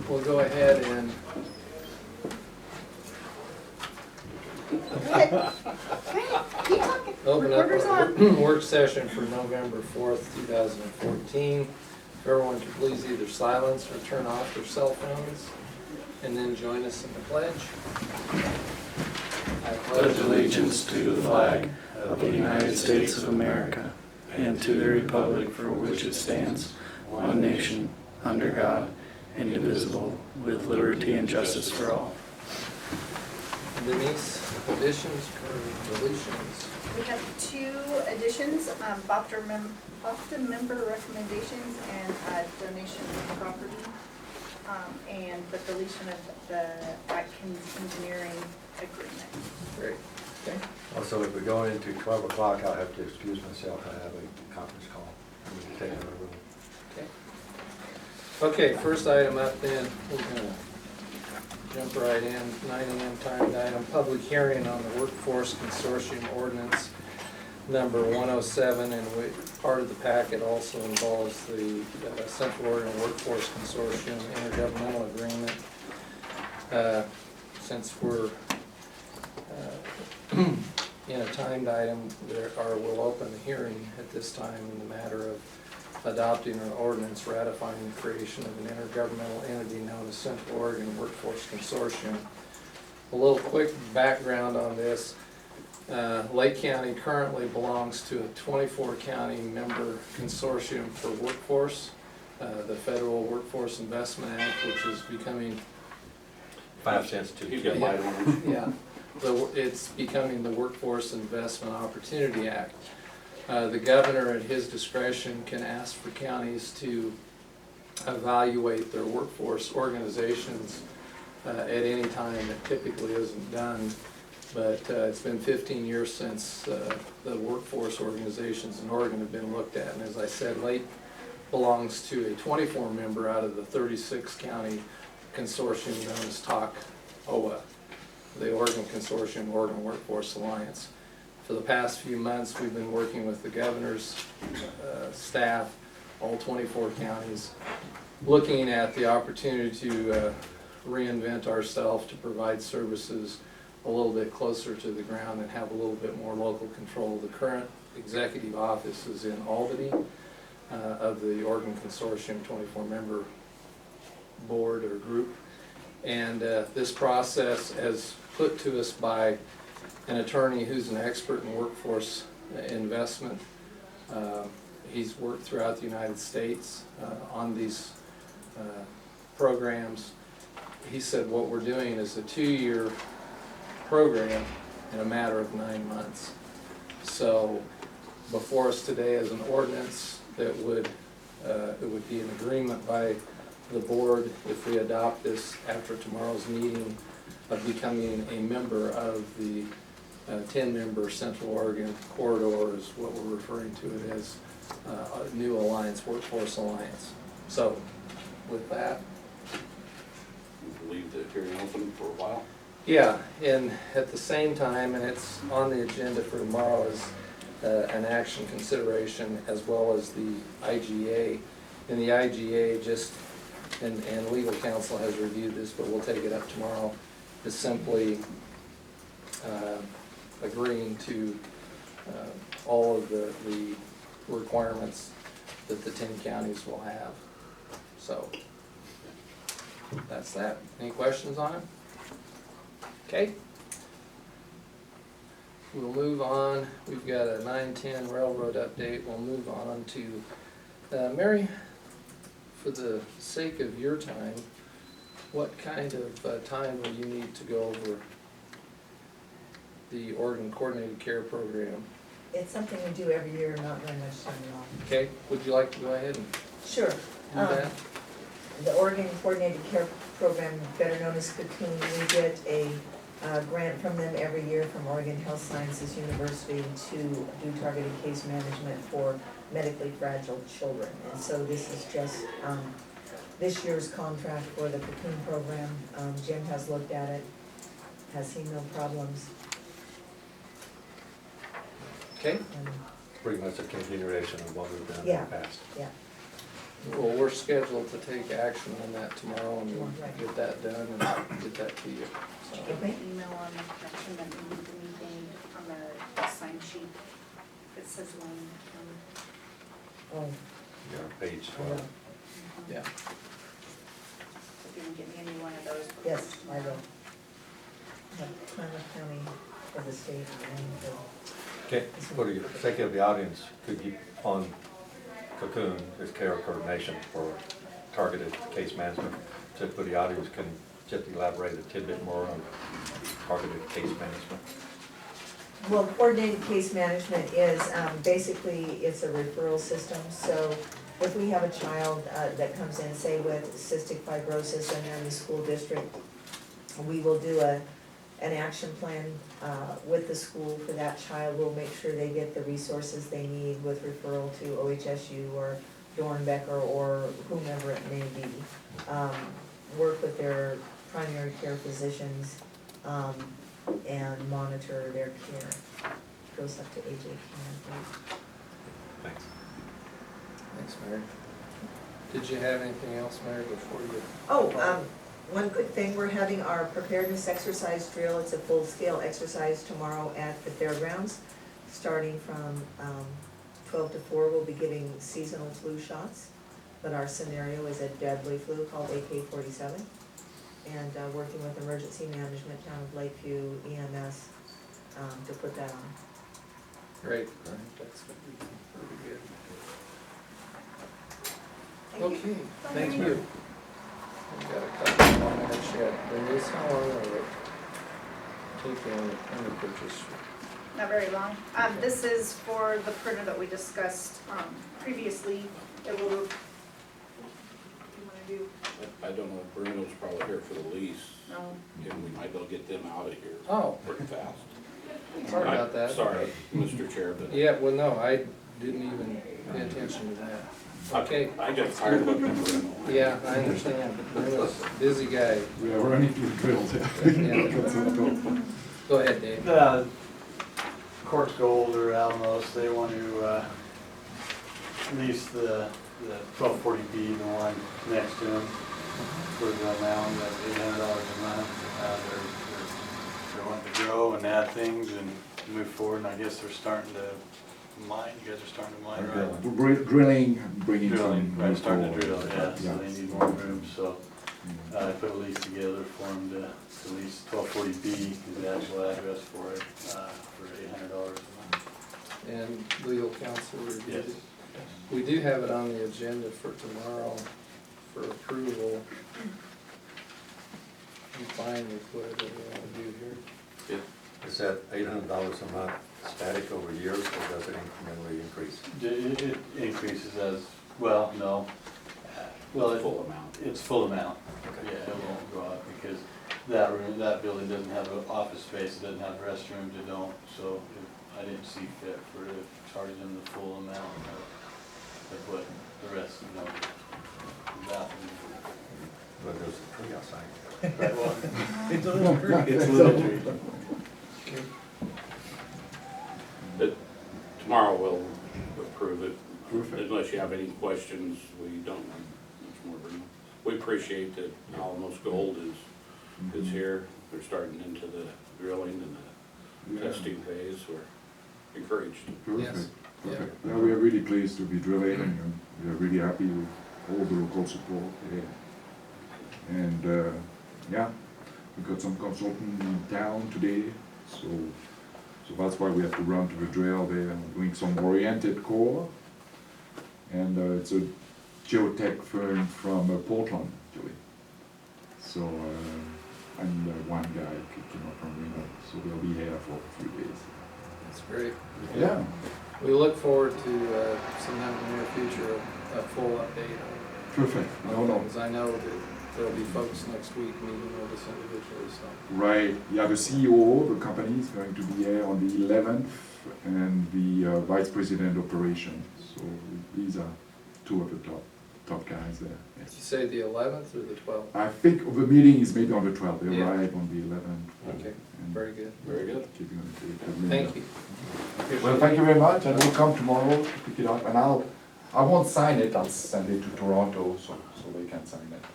we'll go ahead and Keep talking. open Recorder's up on. our work session for November 4th, 2014. If everyone could please either silence or turn off their cell phones, and then join us in the pledge. I Pledge allegiance to the flag of the United States of America and to the republic for which it stands, one nation, under God, indivisible, with liberty and justice for all. Denise, additions or deletions? We have two additions, BOPTA member recommendations and donation of property, and the deletion of the Atkins engineering agreement. Great. Okay. Also, if we're going into 12 o'clock, I'll have to excuse myself. I have a conference call. I need to take another room. Okay, first item up then, we're gonna jump right in, 9 AM timed item, public hearing on the Workforce Consortium Ordinance number 107, and part of the packet also involves the Central Oregon Workforce Consortium intergovernmental agreement. Since we're in a timed item, we'll open the hearing at this time in the matter of adopting an ordinance ratifying the creation of an intergovernmental entity known as Central Oregon Workforce Consortium. A little quick background on this. Lake County currently belongs to a 24-county member consortium for workforce, the Federal Workforce Investment Act, which is becoming 5 cents to kill. yeah, it's becoming the Workforce Investment Opportunity Act. The governor, at his discretion, can ask for counties to evaluate their workforce organizations at any time. It typically isn't done, but it's been 15 years since the workforce organizations in Oregon have been looked at. And as I said, Lake belongs to a 24 member out of the 36 county consortium known as TOC-OA, the Oregon Consortium Oregon Workforce Alliance. For the past few months, we've been working with the governor's staff, all 24 counties, looking at the opportunity to reinvent ourselves to provide services a little bit closer to the ground and have a little bit more local control. The current executive office is in Albany of the Oregon Consortium 24-member board or group. And this process, as put to us by an attorney who's an expert in workforce investment. He's worked throughout the United States on these programs. He said what we're doing is a 2-year program in a matter of 9 months. So before us today is an ordinance that would it would be an agreement by the board, if we adopt this after tomorrow's meeting, of becoming a member of the 10-member Central Oregon corridor is what we're referring to it as, a new alliance, Workforce Alliance. So, with that. Leave the hearing open for a while. Yeah, and at the same time, and it's on the agenda for tomorrow, is an action consideration as well as the IGA. And the IGA just, and legal counsel has reviewed this, but we'll take it up tomorrow, is simply agreeing to all of the requirements that the 10 counties will have. So that's that. Any questions on it? Okay. We'll move on. We've got a 9:10 railroad update. We'll move on to Mary, for the sake of your time, what kind of time will you need to go over the Oregon Coordinated Care Program? It's something we do every year, not very much time at all. Okay, would you like to go ahead and Sure. do that? The Oregon Coordinated Care Program, better known as Cocoon, we get a grant from them every year from Oregon Health Sciences University to do targeted case management for medically fragile children. And so this is just this year's contract for the Cocoon program. Jim has looked at it, has seen no problems. Okay, And Pretty much a continuation of what we've done in Yeah. the past. yeah, Well, we're scheduled to take action on that tomorrow and we'll Right. get that done and get that to you, so. Okay. Email on the correction that needed to be made on the sign sheet. It says Wayne County. Oh, Yeah, page I 12. will. Yeah, So if you can get me any one of those. for Yes, I tomorrow. will. Have Klamath County for the state and Okay, for the sake of the audience, could you, on Cocoon, is care coordination for targeted case management, so for the audience, can just elaborate a tidbit more on targeted case management? well, coordinated case management is, basically, it's a referral system, so if we have a child, that comes in, say with cystic fibrosis and they're in the school district, we will do an action plan, with the school for that child. We'll make sure they get the resources they need with referral to OHSU or Dornbecker or whomever it may be. Work with their primary care physicians, and monitor their care. Goes up to AJ Can. Thanks. thanks, Mary. Did you have anything else, Mary, before you? Oh, one quick thing, we're having our preparedness exercise drill. It's a full-scale exercise tomorrow at the fairgrounds. Starting from 12 to 4, we'll be giving seasonal flu shots, but our scenario is a deadly flu called AK-47. And working with emergency management, town of Lakeview, EMS, to put that on. Great, that's pretty good. Thank you. Okay, thank you. We've got a couple more minutes yet. Denise, how long will it take you on the purchase? Not very long. This is for the printer that we discussed, previously. It will, what do you wanna do? I don't know, Bruno's probably here for the lease, No. and we might be able to get them out of here Oh, pretty fast. sorry about that. Sorry, Mr. Chair, but Yeah, well, no, I didn't even pay attention to that. Okay, I just hired looking at Bruno. yeah, I understand. Bruno's a busy guy. We are running to the drills, Yeah. Go ahead, Dave. Quartz Gold or Alamos, they want to lease the 1240B, the one next to them, for the amount of $800 a month. They're wanting to grow and add things and move forward, and I guess they're starting to mine. You guys are starting to mine, right? Drilling, bringing Drilling, some. right, starting to more drill, coal. yeah, so they need more room, so I put a lease together for them to lease 1240B, is the actual address for it, for $800 a month. And legal counsel reviewed Yes. it. We do have it on the agenda for tomorrow for approval. I'm fine with whatever we want to do here. Is that $800 a month static over years, or does it incrementally increase? It increases as, well, no. Well, Full amount. it's full amount. Okay. Yeah, it won't go up because that room, that building doesn't have an office space, it doesn't have restrooms, it don't. So I didn't see fit for to charge them the full amount of what the rest, you know, bathroom. But there's a tree outside. Right, well, it's a little tree. It's a little tree. Okay. But tomorrow we'll approve it. Perfect. Unless you have any questions, we don't have much more, Bruno. We appreciate that Alamos Gold is here. They're starting into the drilling and the Yeah. testing phase. We're encouraged. Yes. Perfect, Yeah. perfect. Yeah, we are really pleased to be drilling and we are really happy with all the local support there. And, yeah, we got some consultant in town today, so that's why we have to run to the drill. They are doing some oriented core. And it's a geotech firm from Portland, actually. So, and one guy came up from Reno, so they'll be here for a few days. That's great. Yeah. We look forward to sometime in the near future, a full update Perfect. on No. things. I know that there'll be folks next week meeting with us individually, so. Right. Yeah, the CEO of the company is going to be here on the 11th, and the vice president operations. So these are two of the top guys there. Did you Yes. say the 11th or the 12th? I think the meeting is maybe on the 12th. They Yeah. arrive on the 11th. Okay, And very good. Very good. keeping on the Thank you. Well, thank you very much, and we'll come tomorrow to pick it up, and I won't sign it, I'll send it to Toronto so they can sign it.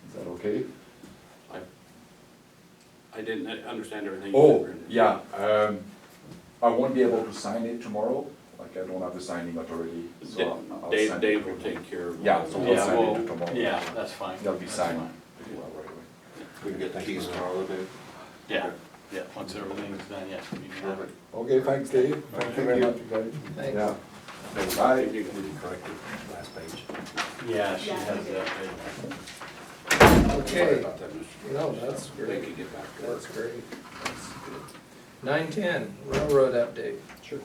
Is that okay? I didn't understand everything you Oh, said. yeah, I won't be able to sign it tomorrow, like I don't have the signing authority, so I'll Dave, send Dave it. will take care of. Yeah, so we'll Yeah, send it well, to tomorrow. yeah, that's fine. They'll be That's signed fine. pretty well right away. We can get the keys tomorrow, Dave. Yeah, yeah, once everything's done, yes, we can have it. Okay, thanks Dave, thank you very much, guys. Thanks. Yeah. Dave, Bye. Did you correct the last page? Yeah, she Yeah, has he did. that. Sorry Okay, about that, Mr. no, that's They great. could get back to work. That's great. That's good. 9:10, railroad update. Sure.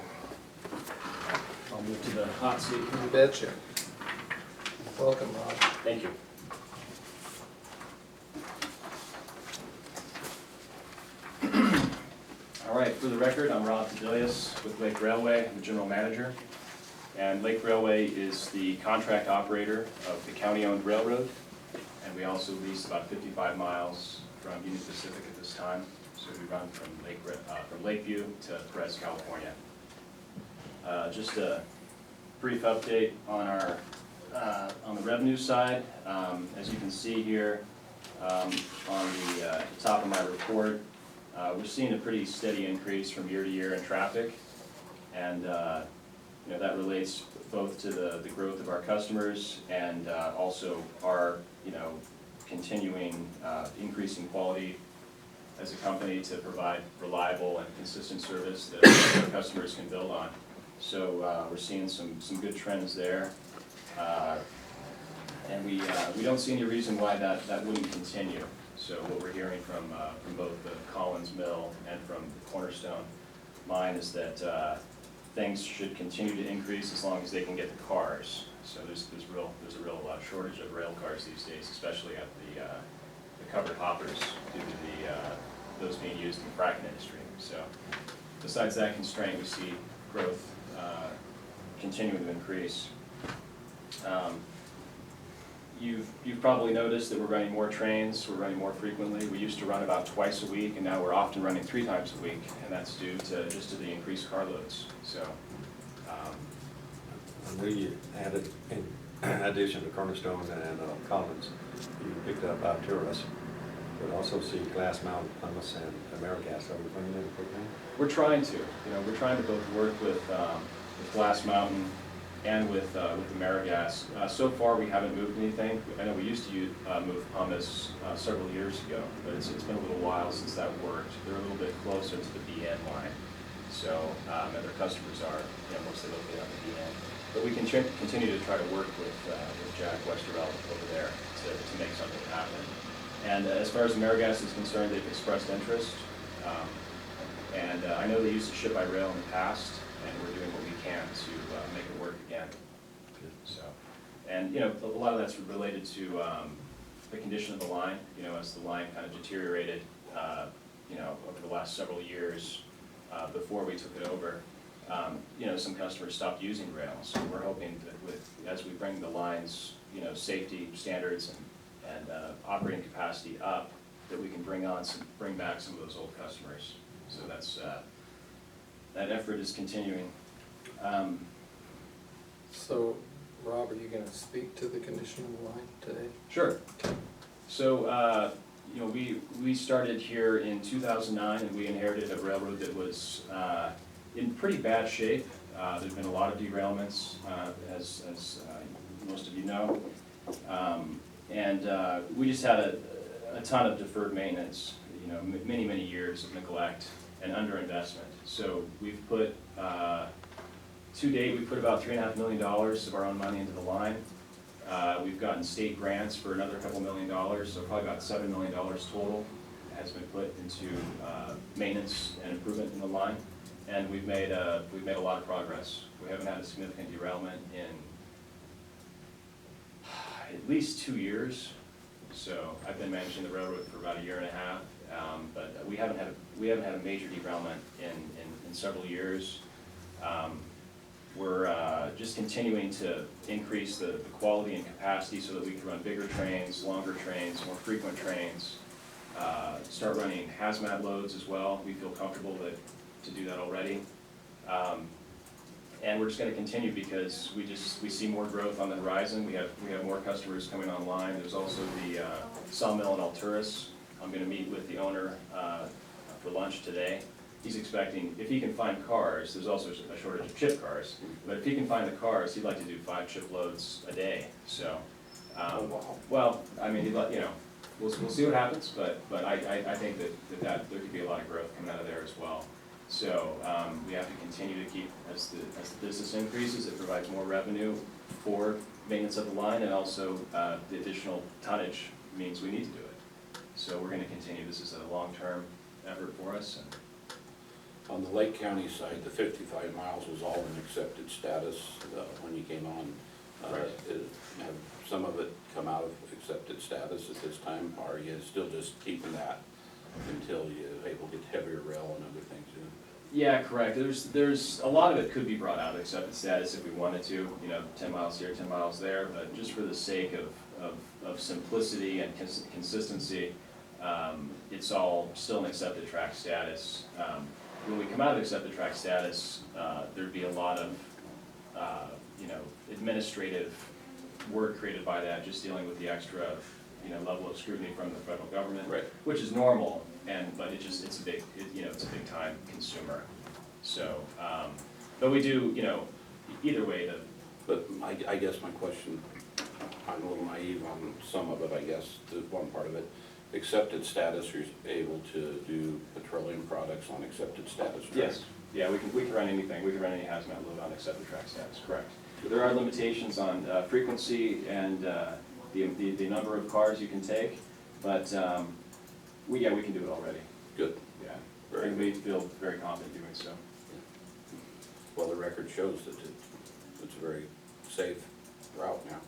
I'll move to the hot seat. You betcha. Welcome, Rob. Thank you. All right, for the record, I'm Rob Padillas with Lake Railway. I'm the general manager. And Lake Railway is the contract operator of the county-owned railroad. And we also lease about 55 miles from Union Pacific at this time. So we run from Lakeview to Perez, California. Just a brief update on our on the revenue side. As you can see here on the at the top of my report, we're seeing a pretty steady increase from year to year in traffic, and you know, that relates both to the growth of our customers and also our continuing increasing quality as a company to provide reliable and consistent service that our customers can build on. So we're seeing some good trends there, and we don't see any reason why that wouldn't continue. So what we're hearing from both the Collins Mill and from the Cornerstone mine is that things should continue to increase as long as they can get the cars. So there's a real shortage of rail cars these days, especially at the covered hoppers due to those being used in the fracking industry. So besides that constraint, we see growth continuing to increase. You've probably noticed that we're running more trains, we're running more frequently. We used to run about twice a week, and now we're often running 3 times a week, and that's due to just to the increased car loads. So, I knew you added, in addition to Cornerstone and Collins, you picked up Alturas. But also see Glass Mountain, Plymouth, and AmeriGas. Are we bringing in quickly? we're trying to, we're trying to both work with Glass Mountain and with AmeriGas. So far, we haven't moved anything. I know we used to move hummus several years ago, but it's been a little while since that worked. They're a little bit closer to the BN line, so and their customers are mostly located on the BN. But we can continue to try to work with Jack Westervelt over there to make something happen. And as far as AmeriGas is concerned, they've expressed interest. And I know they used to ship by rail in the past, and we're doing what we can to make it work again. So, and a lot of that's related to the condition of the line. As the line kind of deteriorated, over the last several years before we took it over, some customers stopped using rail. So we're hoping that as we bring the line's safety standards and operating capacity up, that we can bring back some of those old customers. So that's that effort is continuing. So, Rob, are you gonna speak to the condition of the line today? Sure. So we started here in 2009, and we inherited a railroad that was in pretty bad shape. There's been a lot of derailments, as most of you know. And we just had a ton of deferred maintenance, many years of neglect and underinvestment. So we've put, to date, we've put about $3.5 million of our own money into the line. We've gotten state grants for another couple $1 million, so probably about $7 million total has been put into maintenance and improvement in the line. And we've made a lot of progress. We haven't had a significant derailment in at least 2 years. So I've been managing the railroad for about 1.5 years, but we haven't had a major derailment in several years. We're just continuing to increase the quality and capacity so that we can run bigger trains, longer trains, more frequent trains. Start running hazmat loads as well. We feel comfortable to do that already. And we're just gonna continue because we see more growth on the horizon. We have more customers coming online. There's also the sawmill in Alturas. I'm gonna meet with the owner for lunch today. He's expecting, if he can find cars, there's also a shortage of chip cars, but if he can find the cars, he'd like to do 5 chip loads a day, so. Well, I mean, he'd like, you know, we'll see what happens, but I think that there could be a lot of growth coming out of there as well. So, we have to continue to keep, as the business increases, it provides more revenue for maintenance of the line, and also, the additional tonnage means we need to do it. So we're gonna continue, this is a long-term effort for us, and On the Lake County side, the 55 miles was all in accepted status when you came on. Right. Have some of it come out of accepted status at this time, or are you still just keeping that until you're able to get heavier rail and other things in? yeah, correct. There's a lot of it could be brought out of accepted status if we wanted to, you know, 10 miles here, 10 miles there, but just for the sake of simplicity and consistency, it's all still in accepted track status. When we come out of accepted track status, there'd be a lot of, you know, administrative work created by that, just dealing with the extra, you know, level of scrutiny from the federal government, Right. which is normal, but it's a big time consumer. So, but we do, you know, either way, But I guess my question, I'm a little naive on some of it, I guess, the one part of it. Accepted status, you're able to do petroleum products on accepted status, right? yes, yeah, we can run anything, we can run any hazmat load on accepted track status, correct. There are limitations on frequency and the number of cars you can take, but we can do it already, Good. yeah. And we feel very confident doing so. Well, the record shows that it's a very safe route now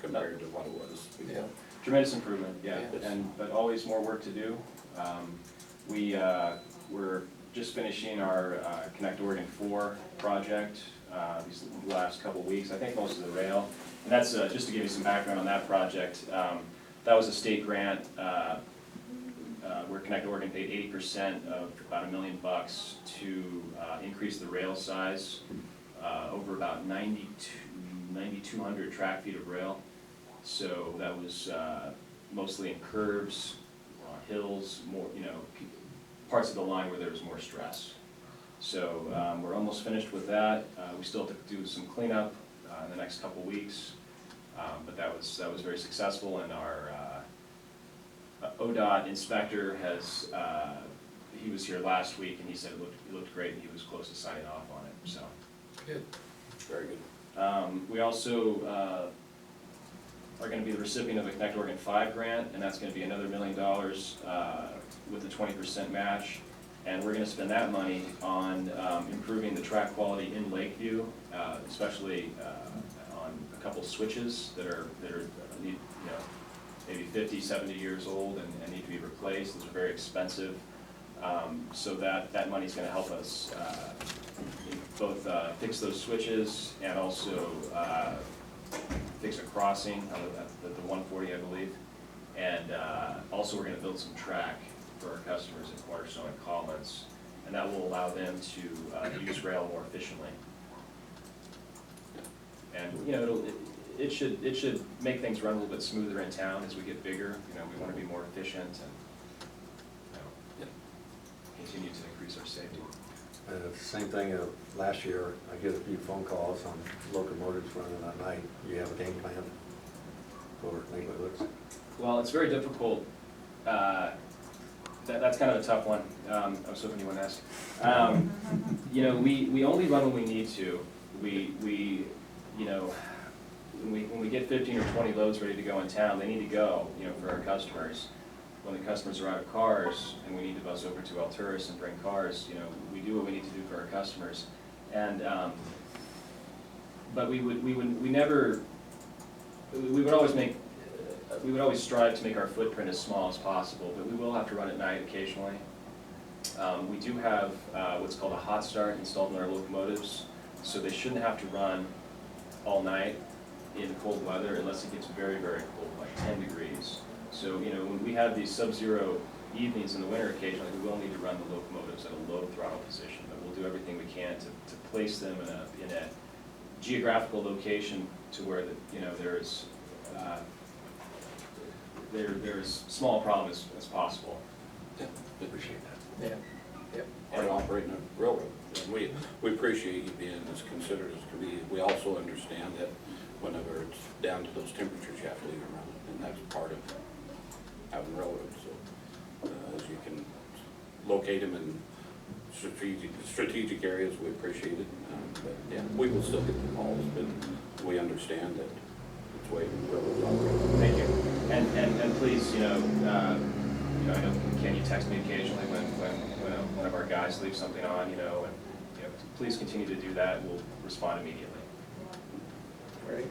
compared to what it was before. Yeah. Tremendous improvement, yeah, Yeah. but always more work to do. We're just finishing our Connect Oregon 4 project these last couple weeks, I think most of the rail. And that's, just to give you some background on that project, that was a state grant where Connect Oregon paid 80% of about $1 million to increase the rail size over about 9,200 track feet of rail. So that was mostly in curves, hills, more, you know, parts of the line where there was more stress. So we're almost finished with that. We still have to do some cleanup in the next couple weeks, but that was very successful. And our ODOT inspector has he was here last week and he said it looked great and he was close to signing off on it. So Good. Very good. we also are going to be the recipient of a Connect Oregon 5 grant, and that's going to be another $1 million with a 20% match. And we're going to spend that money on improving the track quality in Lakeview, especially on a couple switches that are need, you know, maybe 50, 70 years old and need to be replaced. Those are very expensive. So that money's going to help us both fix those switches and also fix a crossing at the 140, I believe. And also we're going to build some track for our customers in Cornerstone and Collins, and that will allow them to use rail more efficiently. And you know, it should make things run a little bit smoother in town as we get bigger. You know, we want to be more efficient and, you know, continue to increase our safety. Same thing, last year, I get a few phone calls on locomotives running at night. You have a game plan for neighborhoods? Well, it's very difficult. That's kind of a tough one. I was hoping you wouldn't ask. You know, we only run when we need to. We you know, when we get 15 or 20 loads ready to go in town, they need to go, you know, for our customers. When the customers are out of cars and we need to bus over to Alturas and bring cars, you know, we do what we need to do for our customers. And but we would always strive to make our footprint as small as possible, but we will have to run at night occasionally. We do have what's called a hot start installed in our locomotives, so they shouldn't have to run all night in cold weather unless it gets very, very cold, like 10 degrees. So, you know, when we have these sub-zero evenings in the winter occasionally, we will need to run the locomotives at a low throttle position, but we'll do everything we can to place them in a geographical location to where there's small problem as possible. Yeah, appreciate that. Yeah, yep. And operating a railroad. And we appreciate you being as considerate as can be. We also understand that whenever it's down to those temperatures, you have to leave them around, and that's part of having railroads. So as you can locate them in strategic areas, we appreciate it. But yeah, we will still get the calls, but we understand that it's the way railroads operate. Thank you. And please, I know, can you text me occasionally when one of our guys leaves something on, and please continue to do that. We'll respond immediately. Great.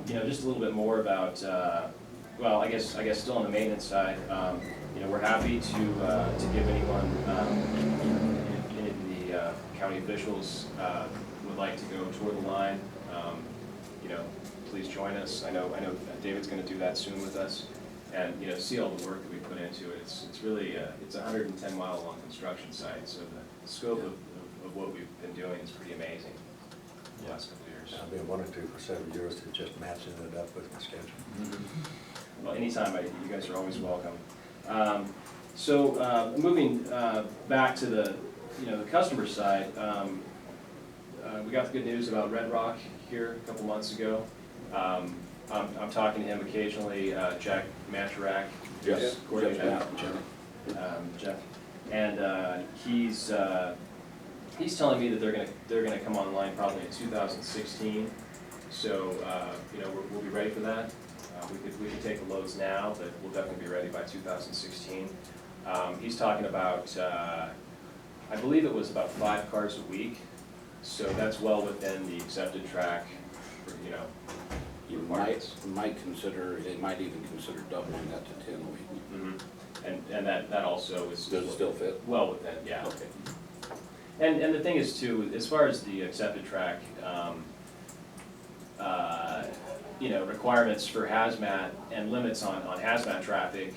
Just a little bit more about, well, I guess still on the maintenance side, we're happy to give anyone, any of the county officials would like to go tour the line, please join us. I know David's going to do that soon with us, and see all the work that we put into it. It's really it's a 110-mile long construction site, so the scope of what we've been doing is pretty amazing the last couple of years. I've been wanting to for several years to just matching it up with my schedule. Well, anytime, you guys are always welcome. Moving back to the customer side, we got the good news about Red Rock here a couple months ago. I'm talking to him occasionally, Jack Maturak. Yes. Jeff. And he's telling me that they're gonna come online probably in 2016. So we'll be ready for that. We could take the loads now, but we'll definitely be ready by 2016. He's talking about I believe it was about 5 cars a week. So that's well within the accepted track for You might consider, they might even consider doubling that to 10 a week. Mm-hmm. And that also is. Does it still fit? Well within, yeah. Okay. And the thing is too, as far as the accepted track, requirements for hazmat and limits on hazmat traffic,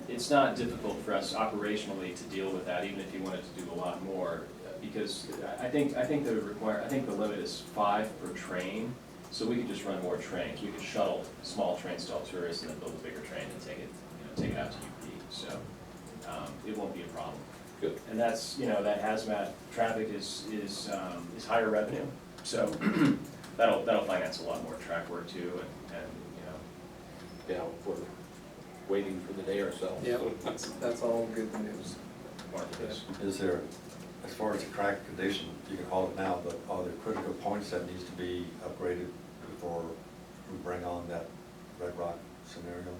it's not difficult for us operationally to deal with that, even if you wanted to do a lot more, because I think the limit is 5 per train, so we could just run more trains. We could shuttle small trains to Alturas and then build a bigger train and take it out to UP. So it won't be a problem. Good. And that's that hazmat traffic is higher revenue, so that'll finance a lot more track work too, and Yeah, we're waiting for the day ourselves. Yep, that's all good news. marketplace. Is there, as far as the track condition, you can haul it now, but are there critical points that needs to be upgraded before we bring on that Red Rock scenario?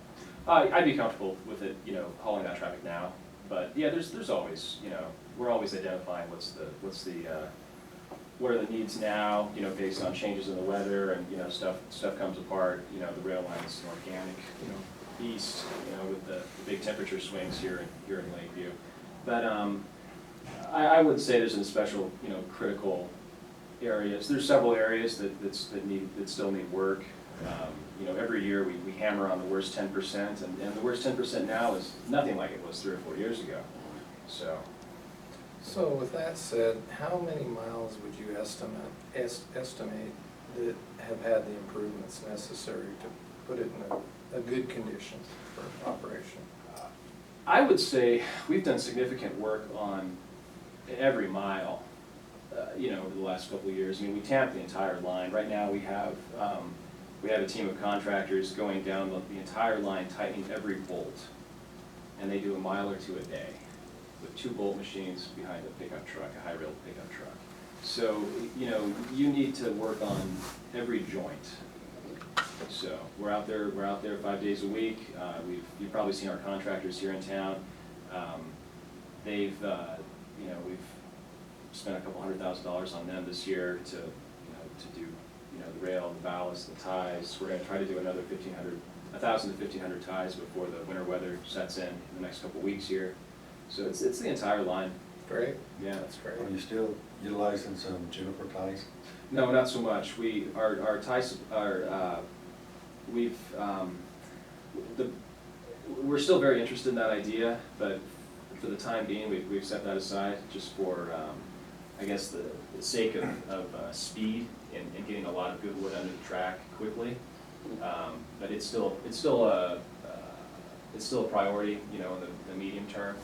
I'd be comfortable with it, hauling that traffic now, but yeah, there's always, we're always identifying what are the needs now, based on changes in the weather and, stuff comes apart, the rail line is organic, beast, with the big temperature swings here in Lakeview. But I would say there's a special, critical areas. There's several areas that still need work. Every year we hammer on the worst 10%, and the worst 10% now is nothing like it was 3 or 4 years ago. So with that said, how many miles would you estimate that have had the improvements necessary to put it in a good condition for operation? I would say we've done significant work on every mile, over the last couple of years. I mean, we tamped the entire line. Right now we have a team of contractors going down the entire line, tightening every bolt, and they do a mile or 2 a day with 2 bolt machines behind a pickup truck, a high-rail pickup truck. So, you need to work on every joint. So we're out there 5 days a week. You've probably seen our contractors here in town. We've spent a couple $100,000 on them this year to do the rail, the ballast, the ties. We're going to try to do another 1,000 to 1,500 ties before the winter weather sets in the next couple weeks here. So it's the entire line. Great. Yeah, That's great. Are you still utilizing some juniper ties? No, not so much. Our ties are we're we're still very interested in that idea, but for the time being, we've set that aside just for, I guess, the sake of speed and getting a lot of good wood under the track quickly. But it's still a priority, you know, in the medium term.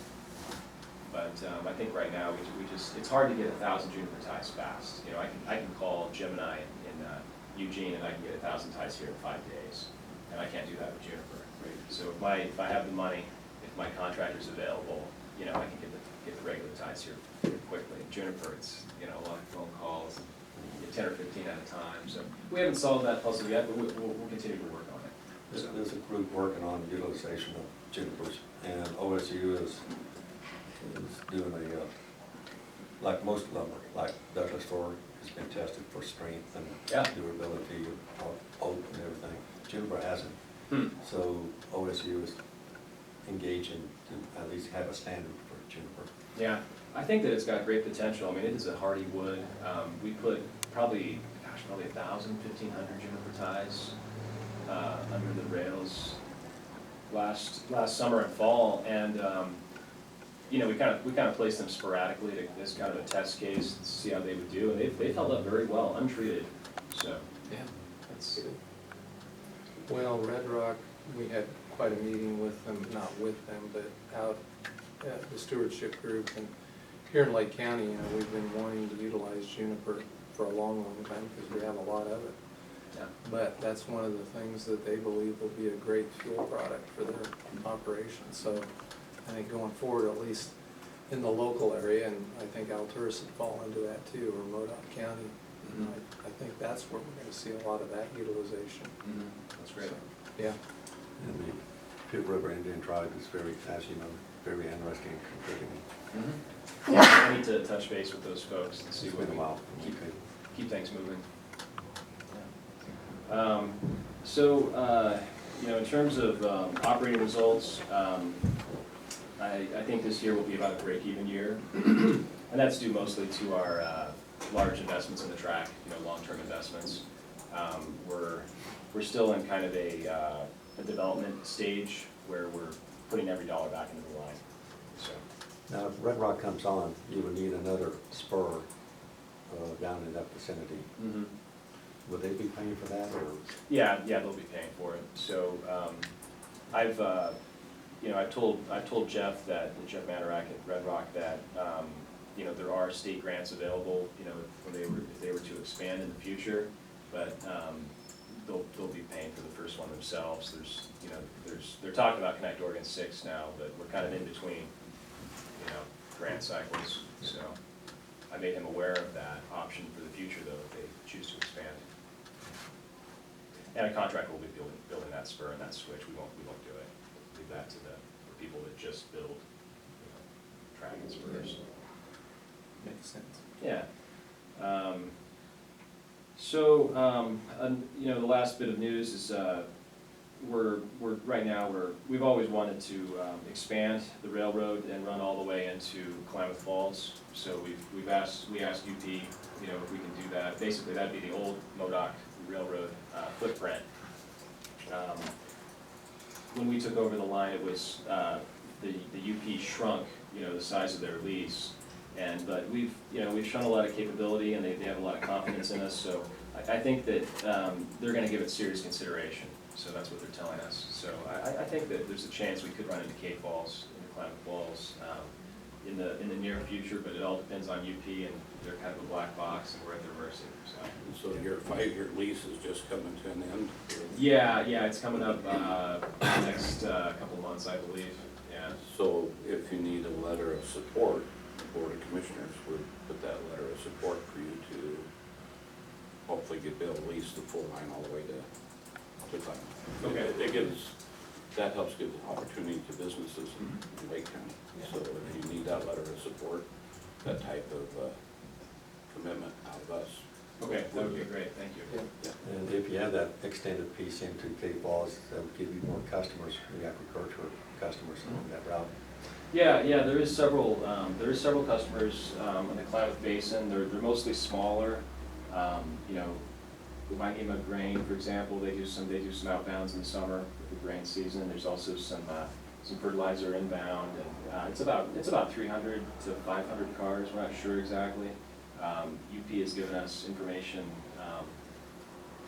But I think right now we just it's hard to get 1,000 juniper ties fast. You know, I can call Gemini in Eugene and I can get 1,000 ties here in 5 days, and I can't do that with juniper. Right? So if I have the money, if my contractor's available, you know, I can get the regular ties here quickly. Juniper, it's, you know, a lot of phone calls, 10 or 15 at a time. So we haven't solved that puzzle yet, but we'll continue to work on it. There's a group working on utilization of junipers, and OSU is doing like most lumber, like Douglas fir has been tested for strength and durability, oak and everything. Juniper hasn't. So OSU is engaging to at least have a standard for juniper. Yeah, I think that it's got great potential. I mean, it is a hardy wood. We put probably 1,000, 1,500 juniper ties under the rails last summer and fall, and you know, we kind of placed them sporadically as kind of a test case to see how they would do, and they've held up very well untreated. So Yeah. it's Well, Red Rock, we had quite a meeting with them, not with them, but out at the stewardship group. And here in Lake County, you know, we've been wanting to utilize juniper for a long, long time because we have a lot of it. yeah. But that's one of the things that they believe will be a great fuel product for their operation. So I think going forward, at least in the local area, and I think Alturas would fall into that too, or Modoc County. And I think that's where we're gonna see a lot of that utilization. That's great. So, yeah. And the Pit River Indian tribe is very, as you know, very interesting and contributing. Yeah, I need to touch base with those folks and see It's what been a we while. keep things moving. You know, in terms of operating results, I think this year will be about a break-even year, and that's due mostly to our large investments in the track, you know, long-term investments. We're still in kind of a development stage where we're putting every dollar back into the line. So Now, if Red Rock comes on, you would need another spur down in that vicinity. Would they be paying for that, or? yeah, they'll be paying for it. So I've told Jeff Jeff Manarak at Red Rock that you know, there are state grants available, you know, if they were to expand in the future, but they'll be paying for the first one themselves. They're talking about Connect Oregon 6 now, but we're kind of in between, you know, grant cycles. So I made him aware of that option for the future, though, if they choose to expand. And a contractor will be building that spur and that switch. We won't do it. Leave that to the people that just build, you know, track and spurs. Makes sense. Yeah. You know, the last bit of news is we've always wanted to expand the railroad and run all the way into Klamath Falls. So we asked UP, you know, if we can do that. Basically, that'd be the old Modoc Railroad footprint. When we took over the line, it was the UP shrunk, you know, the size of their lease. But we've shown a lot of capability, and they have a lot of confidence in us. So I think that they're going to give it serious consideration. So that's what they're telling us. So I think that there's a chance we could run into Cape Falls, into Klamath Falls, in the near future. But it all depends on UP, and they're kind of a black box, and we're at their mercy. So your 5-year lease is just coming to an end? Yeah, it's coming up next couple of months, I believe. Yeah. So if you need a letter of support, the Board of Commissioners would put that letter of support for you to hopefully be able to lease the full line all the way to Klamath. Okay. That helps give opportunity to businesses in Lake County. So if you need that letter of support, that type of commitment out of us. Okay, that would be great, thank you. And if you have that extended piece into Cape Falls, that would give you more customers, the agricultural customers along that route. Yeah, there is several customers in the Klamath Basin. They're mostly smaller. You know, the Waimea Grain, for example, they do some outbounds in the summer with the grain season. There's also some some fertilizer inbound, and it's about 300 to 500 cars, we're not sure exactly. UP has given us information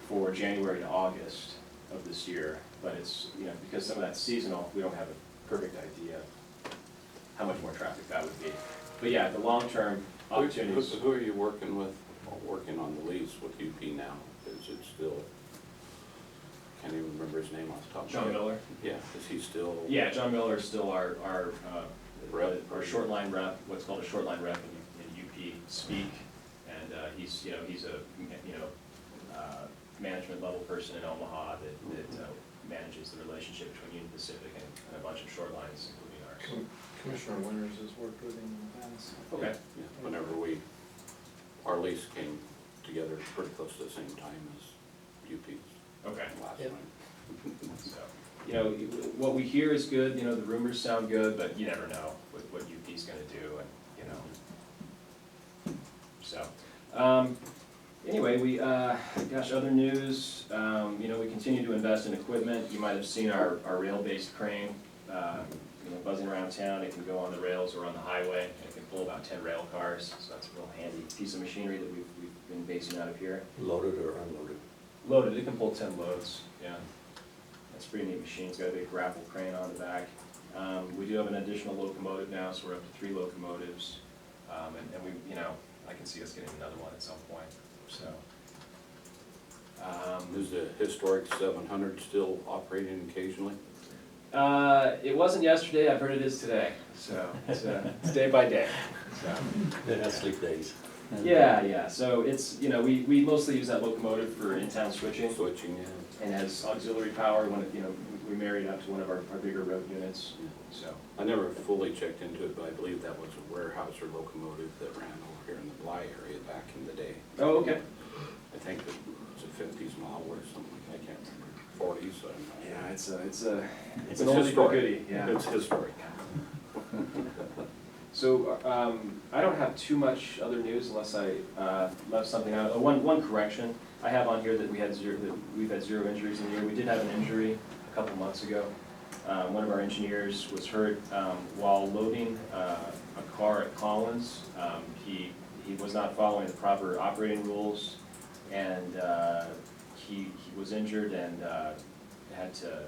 for January to August of this year, but it's, because some of that's seasonal, we don't have a perfect idea how much more traffic that would be. But yeah, the long-term opportunities. Who are you working with, working on the lease with UP now? Is it still, can't even remember his name off the top of my head. John Miller? Yeah, is he still? Yeah, John Miller is still our Rep. short line rep, what's called a short line rep in UP speak. And he's a, management level person in Omaha that manages the relationship between Union Pacific and a bunch of short lines, including ours. Commissioner Winters has worked with him in the past. Okay. Yeah, whenever our lease came together pretty close to the same time as UP's Okay. last Yeah. time. So, what we hear is good, the rumors sound good, but you never know what UP's gonna do, and, so. Anyway, other news, we continue to invest in equipment. You might have seen our rail-based crane, buzzing around town. It can go on the rails or on the highway, and it can pull about 10 rail cars, so that's a real handy piece of machinery that we've been basing out of here. Loaded or unloaded? Loaded, it can pull 10 loads, yeah. That's a pretty neat machine, it's got a big grapple crane on the back. We do have an additional locomotive now, so we're up to 3 locomotives. And we, I can see us getting another one at some point, so. Is the historic 700 still operating occasionally? It wasn't yesterday, I've heard it is today, so it's day by day, so. They have sleep days. Yeah, so it's, we mostly use that locomotive for in-town switching. Switching in. And has auxiliary power when, we married up to one of our bigger road units, so. I never fully checked into it, but I believe that was a warehouse or locomotive that ran over here in the Bly area back in the day. Oh, okay. I think it was a 50s model or something, I can't remember, 40s, so I'm not sure. Yeah, it's an oldie but goodie, yeah. It's historic. So, I don't have too much other news unless I left something out. One correction, I have on here that we've had 0 injuries in the year. We did have an injury a couple months ago. One of our engineers was hurt while loading a car at Collins. He was not following the proper operating rules, and he was injured and had to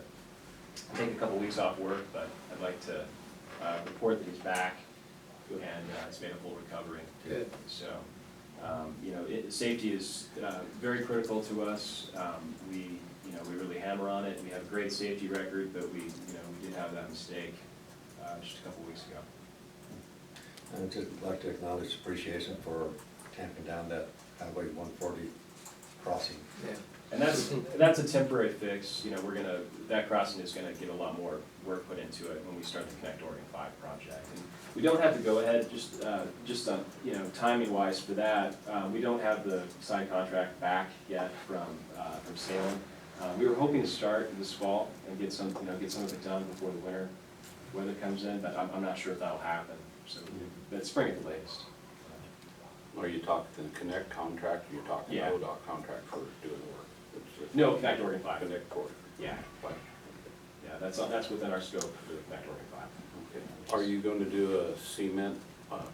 take a couple weeks off work, but I'd like to report that he's back and he's made a full recovery. Good. So, safety is very critical to us. We really hammer on it. We have a great safety record, but we did have that mistake just a couple weeks ago. I'd just like to acknowledge appreciation for tamping down that Highway 140 crossing. Yeah. And that's a temporary fix. That crossing is gonna get a lot more work put into it when we start the Connect Oregon 5 project. And we don't have to go ahead, just on, timing wise for that. We don't have the signed contract back yet from Salem. We were hoping to start this fall and get some of it done before the winter weather comes in, but I'm not sure if that'll happen. So, but spring at the latest. Are you talking the Connect contract, or you're talking Yeah. ODOT contract for doing the work? No, Connect Oregon 5. Connect Oregon. Yeah. Yeah, that's within our scope for the Connect Oregon 5. Okay. Are you going to do a cement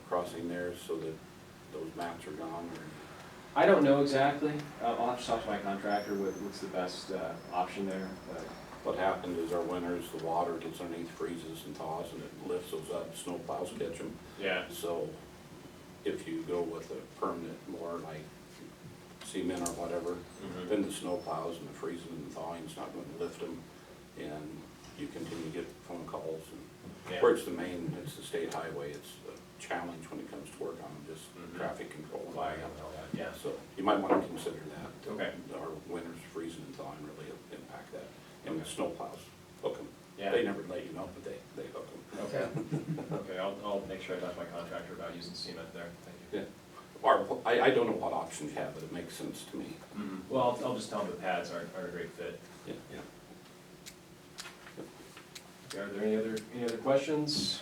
crossing there so that those mats are gone, or? I don't know exactly. I'll have to talk to my contractor what's the best option there. But What happened is our winters, the water gets underneath, freezes and thaws, and it lifts those up, snow plows catch them. yeah, So if you go with a permanent, more like cement or whatever, then the snow plows and the freezing and the thawing is not going to lift them, and you continue to get phone calls. And Yeah. where it's the main, it's the state highway, it's a challenge when it comes to work on just traffic control. and all flag that. and all that. Yeah. So you might want to consider that. Okay. Our winters freezing and thawing really impact that. And the snow plows hook them. Yeah. They never let you know, but they hook them. Okay. Okay. I'll make sure I talk to my contractor about using cement there. Thank you. Yeah. I don't know what options you have, but it makes sense to me. Well, I'll just tell them the pads are a great fit. Yeah. Are there any other questions?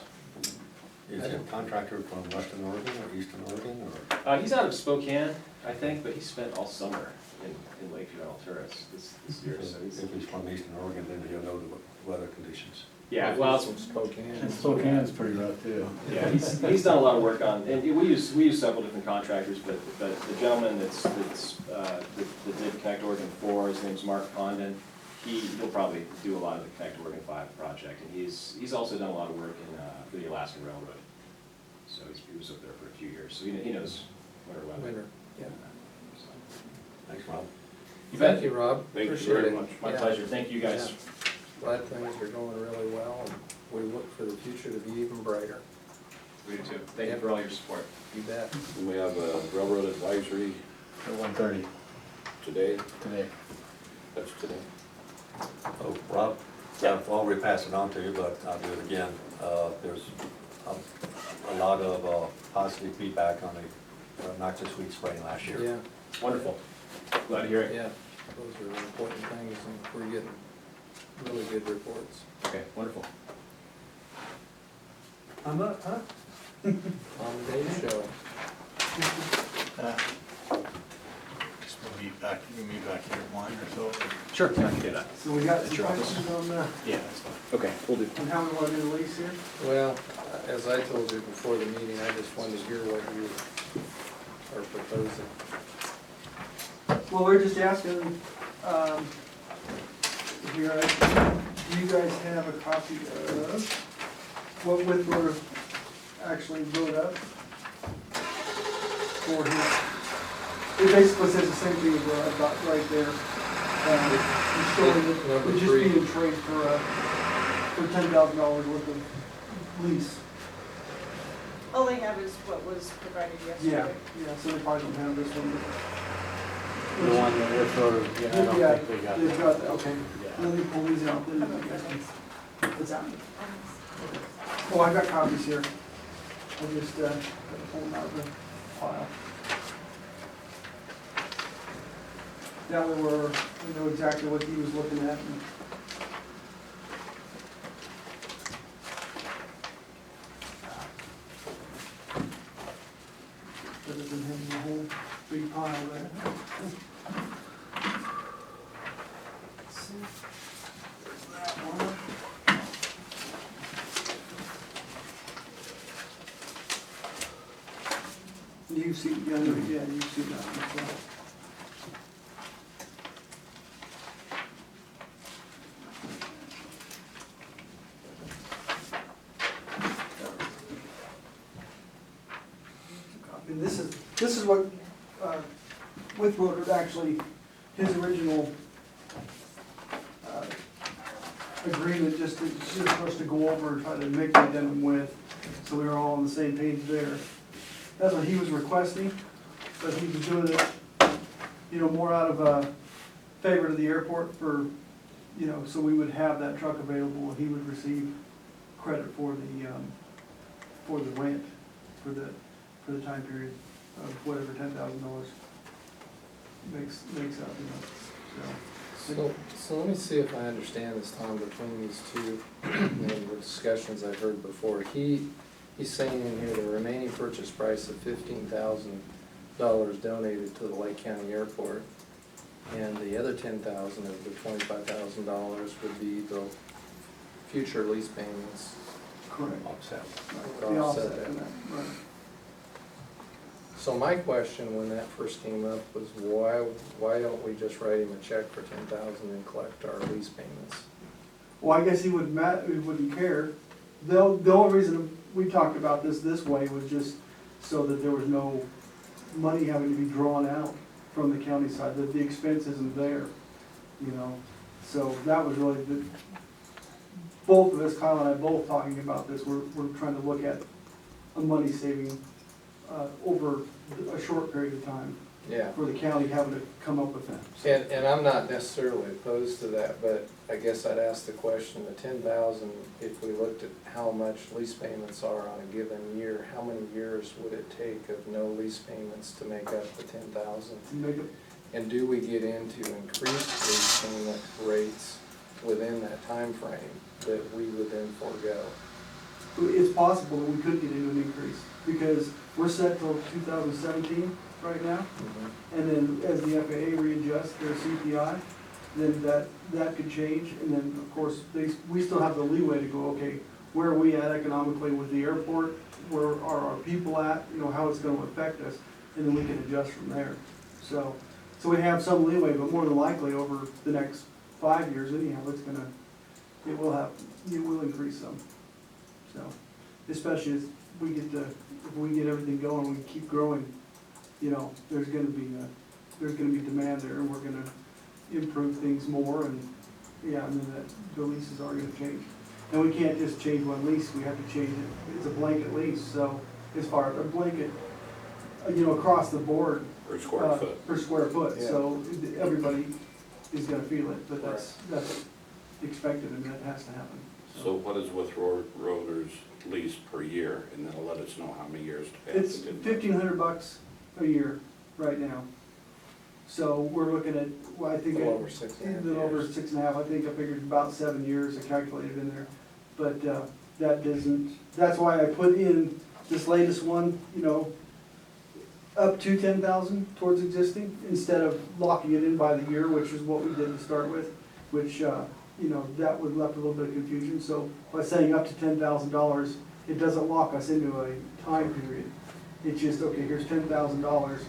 Is it a contractor from Western Oregon or Eastern Oregon, or? He's out of Spokane, I think, but he spent all summer in Lakeview, Alturas this year. So If he's from Eastern Oregon, then he'll know the weather conditions. Yeah, If well, it's from Spokane. And Spokane's pretty rough too. yeah, he's done a lot of work on, and we use several different contractors, but the gentleman that did Connect Oregon 4, his name's Mark Condon. He'll probably do a lot of the Connect Oregon 5 project, and he's also done a lot of work for the Alaskan Railroad. So he was up there for a few years, so he knows winter weather. Winter, yeah. So, Thanks, Rob. You bet. Thank you, Rob. Thank you Appreciate very it. much. My Yeah. pleasure, thank you guys. Yeah. Glad things are going really well, and we look for the future to be even brighter. We do too. Thank you for all your support. You bet. And we have a railroad advisory At 1:30 today, today. that's today. Oh, Rob, I'll repass it on to you, but I'll do it again. There's a lot of positive feedback on the noxious weed spraying last year. Yeah, Wonderful. Glad to hear it. yeah, those are important things, and we're getting really good reports. Okay, wonderful. I'm up, huh? On the Dave Show. Guess we'll meet back here at 1 or so. Sure, I can do that. So we got At some your office? questions on, Yeah, that's fine. Okay, we'll do. on how we wanna do the lease here? Well, as I told you before the meeting, I just wanted to hear what you are proposing. Well, we're just asking, here, do you guys have a copy of what Whitmore actually wrote up for his, it basically says the same thing as what I've got right there. It's showing that Number it's just three. being trade for $10,000 worth of lease. All they have is what was provided yesterday. Yeah, so they probably don't have this one. The one that they're sort of, yeah, I don't think they got They've that. got, okay, Yeah. let me pull these out then, I guess. What's that? Oh, I got copies here. I just, gotta pull them out of the file. That way we know exactly what he was looking at. And rather than having a whole big pile there. Let's see. There's that one. You've seen, yeah, you've seen that one as well. And this is what, with Woodward, actually, his original, agreement, just for us to go over and try to make the addendum with, so we were all on the same page there. That's what he was requesting, but he was doing it, more out of, favor to the airport for, so we would have that truck available, and he would receive credit for the rent, for the time period of whatever $10,000 makes up, So let me see if I understand this, Tom, between these two, and the discussions I've heard before. He's saying in here the remaining purchase price of $15,000 donated to the Lake County Airport, and the other $10,000 of the $25,000 would be the future lease payments. Correct. Offset. Right, the offset in that, right. So my question when that first came up was why don't we just write him a check for $10,000 and collect our lease payments? Well, I guess he wouldn't care. The only reason we talked about this way was just so that there was no money having to be drawn out from the county side, that the expense isn't there, So that was really both of us, Kyle and I, both talking about this. We're trying to look at a money saving over a short period of time Yeah. for the county having to come up with that. And I'm not necessarily opposed to that, but I guess I'd ask the question, the $10,000, if we looked at how much lease payments are on a given year, how many years would it take of no lease payments to make up the $10,000? To make it, And do we get into increased lease payment rates within that time frame that we would then forego? it's possible that we could get into an increase, because we're set till 2017 right now. And then as the FAA readjusts their CPI, then that could change. And then, of course, we still have the leeway to go, okay, where are we at economically with the airport? Where are our people at? You know, how it's gonna affect us, and then we can adjust from there. So we have some leeway, but more than likely over the next 5 years anyhow, it will increase some. So, especially as if we get everything going, we keep growing, you know, there's gonna be demand there, and we're gonna improve things more, and, yeah, and then the leases are gonna change. And we can't just change one lease, we have to change it, it's a blanket lease, so as far as a blanket, you know, across the board. Per square foot. Per square foot, Yeah. so everybody is gonna feel it, but that's expected, and that has to happen. So what is with Roder's lease per year, and then it'll let us know how many years to pay? It's $1,500 a year right now. So we're looking at, well, I think. A little over 6.5 A little over years. 6.5, I think I figured about 7 years, I calculated in there. But that doesn't, that's why I put in this latest one, you know, up to 10,000 towards existing, instead of locking it in by the year, which is what we did to start with, which, you know, that would left a little bit of confusion. So by saying up to $10,000, it doesn't lock us into a time period. It's just, okay, here's $10,000.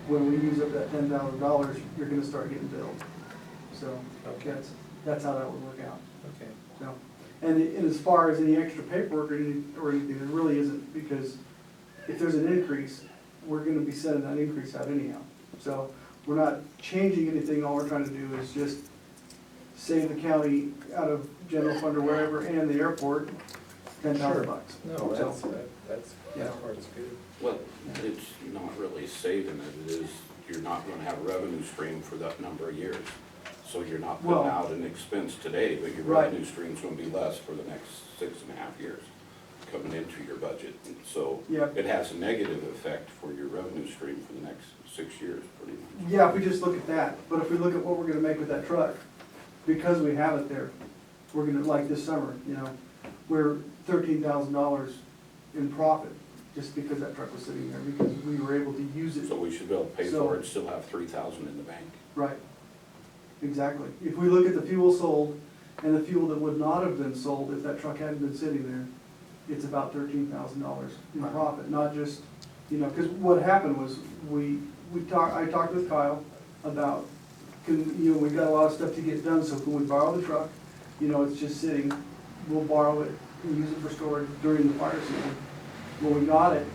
When we use up that $10,000, you're gonna start getting billed. So Okay. that's how that would work out. Okay. So, and as far as any extra paperwork or anything, there really isn't, because if there's an increase, we're gonna be sending that increase out anyhow. So we're not changing anything, all we're trying to do is just save the county out of general fund or wherever, and the airport, $10,000. No, that part's good. Well, it's not really saving it, it is, you're not gonna have a revenue stream for that number of years. So you're not putting Well, out an expense today, but your right. revenue stream's gonna be less for the next 6.5 years coming into your budget. And so Yep. it has a negative effect for your revenue stream for the next 6 years, pretty much. Yeah, if we just look at that, but if we look at what we're gonna make with that truck, because we have it there, we're gonna, like this summer, you know, we're $13,000 in profit, just because that truck was sitting there, because we were able to use it. So we should be able to pay So- for it, still have 3,000 in the bank. Right, exactly. If we look at the fuel sold and the fuel that would not have been sold if that truck hadn't been sitting there, it's about $13,000 in profit, not just, you know, because what happened was I talked with Kyle about, you know, we've got a lot of stuff to get done, so can we borrow the truck? You know, it's just sitting, we'll borrow it and use it for storage during the fire season. Well, we got it,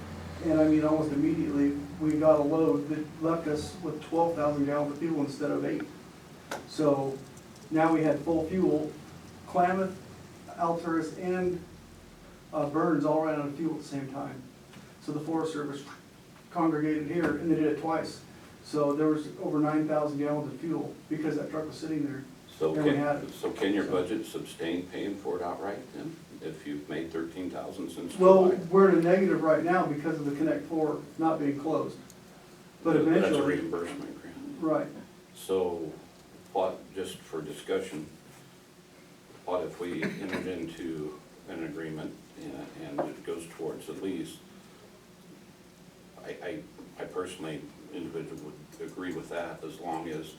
and I mean, almost immediately, we got a load that left us with 12,000 gallons of fuel instead of 8. So now we had full fuel, Klamath, Alturas, and Burns all ran out of fuel at the same time. So the Forest Service congregated here, and they did it twice. So there was over 9,000 gallons of fuel because that truck was sitting there. So And we had it. can your budget sustain paying for it outright then? If you've made 13,000 since Well, July? we're in a negative right now because of the Connect 4 not being closed. But That's a eventually, reimbursement grant. right, So what, just for discussion, what if we entered into an agreement and it goes towards a lease? I personally, individually would agree with that as long as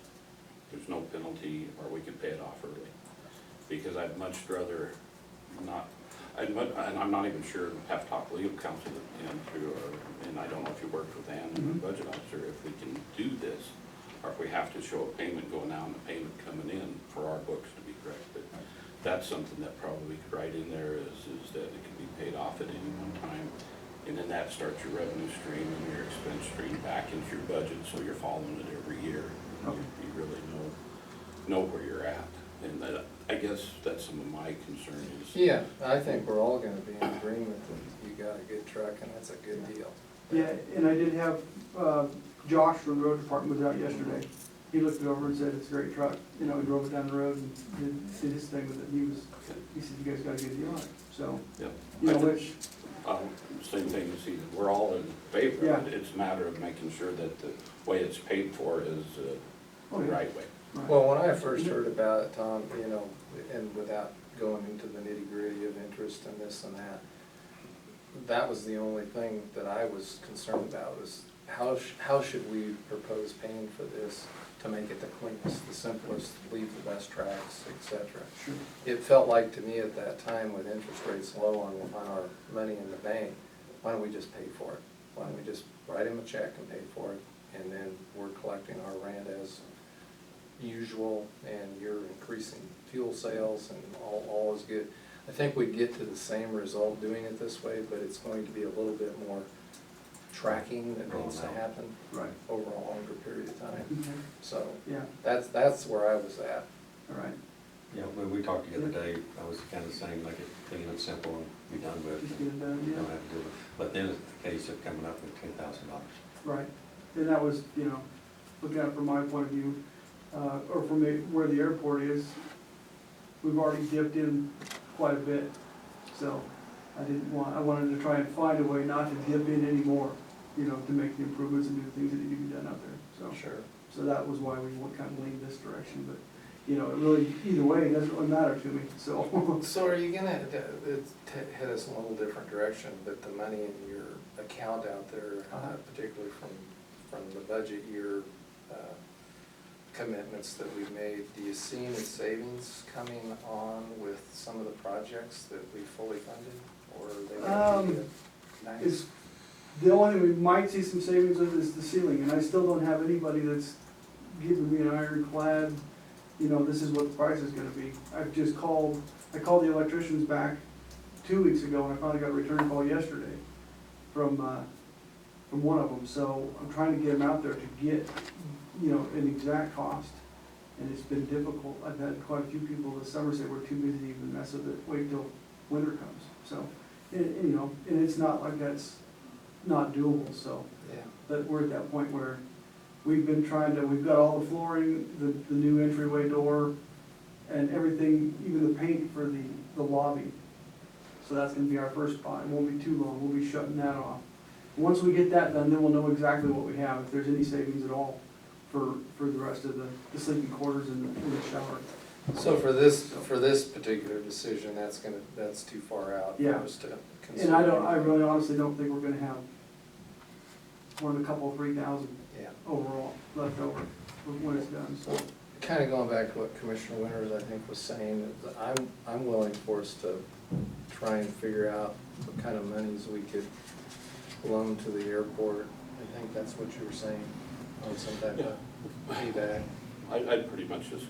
there's no penalty or we can pay it off early. Because I'd much rather not, and I'm not even sure, have to talk to legal counsel and I don't know if you worked with Ann, the budget officer, if we can do this, or if we have to show a payment going out and a payment coming in for our books to be correct. But that's something that probably we could write in there is that it can be paid off at any one time. And then that starts your revenue stream and your expense stream back into your budget, so you're following it every year. You really know where you're at. And that, I guess that's some of my concern is. Yeah, I think we're all gonna be in agreement that you got a good truck and that's a good deal. yeah, and I did have, Josh from the road department was out yesterday. He looked it over and said, it's a great truck, you know, he drove it down the road and did his thing with it. He said, you guys got a good deal on it, so, Yeah. you know, which, Same thing as he, we're all in favor of it. Yeah. It's a matter of making sure that the way it's paid for is the Oh, yeah. right way. right. Well, when I first heard about it, Tom, you know, and without going into the nitty-gritty of interest and this and that was the only thing that I was concerned about, was how should we propose paying for this to make it the cleanest, the simplest, leave the best tracks, et cetera. Sure. It felt like to me at that time, with interest rates low on our money in the bank, why don't we just pay for it? Why don't we just write him a check and pay for it, and then we're collecting our rent as usual, and you're increasing fuel sales, and all is good. I think we get to the same result doing it this way, but it's going to be a little bit more tracking that needs to happen Right. over a longer period of time. Okay. So Yeah, that's where I was at. all right. Yeah, when we talked the other day, I was kind of saying, make it clean and simple and be done with. Just get it done, You don't yeah. have to do it. But then it's the case of coming up with $10,000. Right. And that was, you know, looking at it from my point of view, or from where the airport is, we've already dipped in quite a bit. So I wanted to try and find a way not to dip in anymore, you know, to make the improvements and do things that need to be done out there, so. Sure. So that was why we kind of leaned this direction, but, you know, it really, either way, it doesn't really matter to me, so. So are you gonna head us in a little different direction, but the money in your account out there, particularly from the budget year commitments that we've made, do you see any savings coming on with some of the projects that we fully funded? Or are they gonna be nice? It's, the only thing we might see some savings with is the ceiling, and I still don't have anybody that's giving me an ironclad, you know, this is what the price is gonna be. I called the electricians back 2 weeks ago, and I finally got a return call yesterday from one of them, so I'm trying to get them out there to get, you know, an exact cost, and it's been difficult. I've had quite a few people this summer say we're too busy to even mess with it, wait till winter comes, so, and, you know, and it's not like that's not doable, so. Yeah. But we're at that point where we've got all the flooring, the new entryway door, and everything, even the paint for the lobby. So that's gonna be our first spot, it won't be too long, we'll be shutting that off. Once we get that done, then we'll know exactly what we have, if there's any savings at all for the rest of the sleeping quarters and the shower. So for this particular decision, that's too far out Yeah. for us to And consider. I really honestly don't think we're gonna have more than a couple of 3,000 Yeah. overall left over when it's done, so. Kind of going back to what Commissioner Winters, I think, was saying, is I'm willing for us to try and figure out what kind of monies we could loan to the airport. I think that's what you were saying, on some type of feedback. I'd pretty much just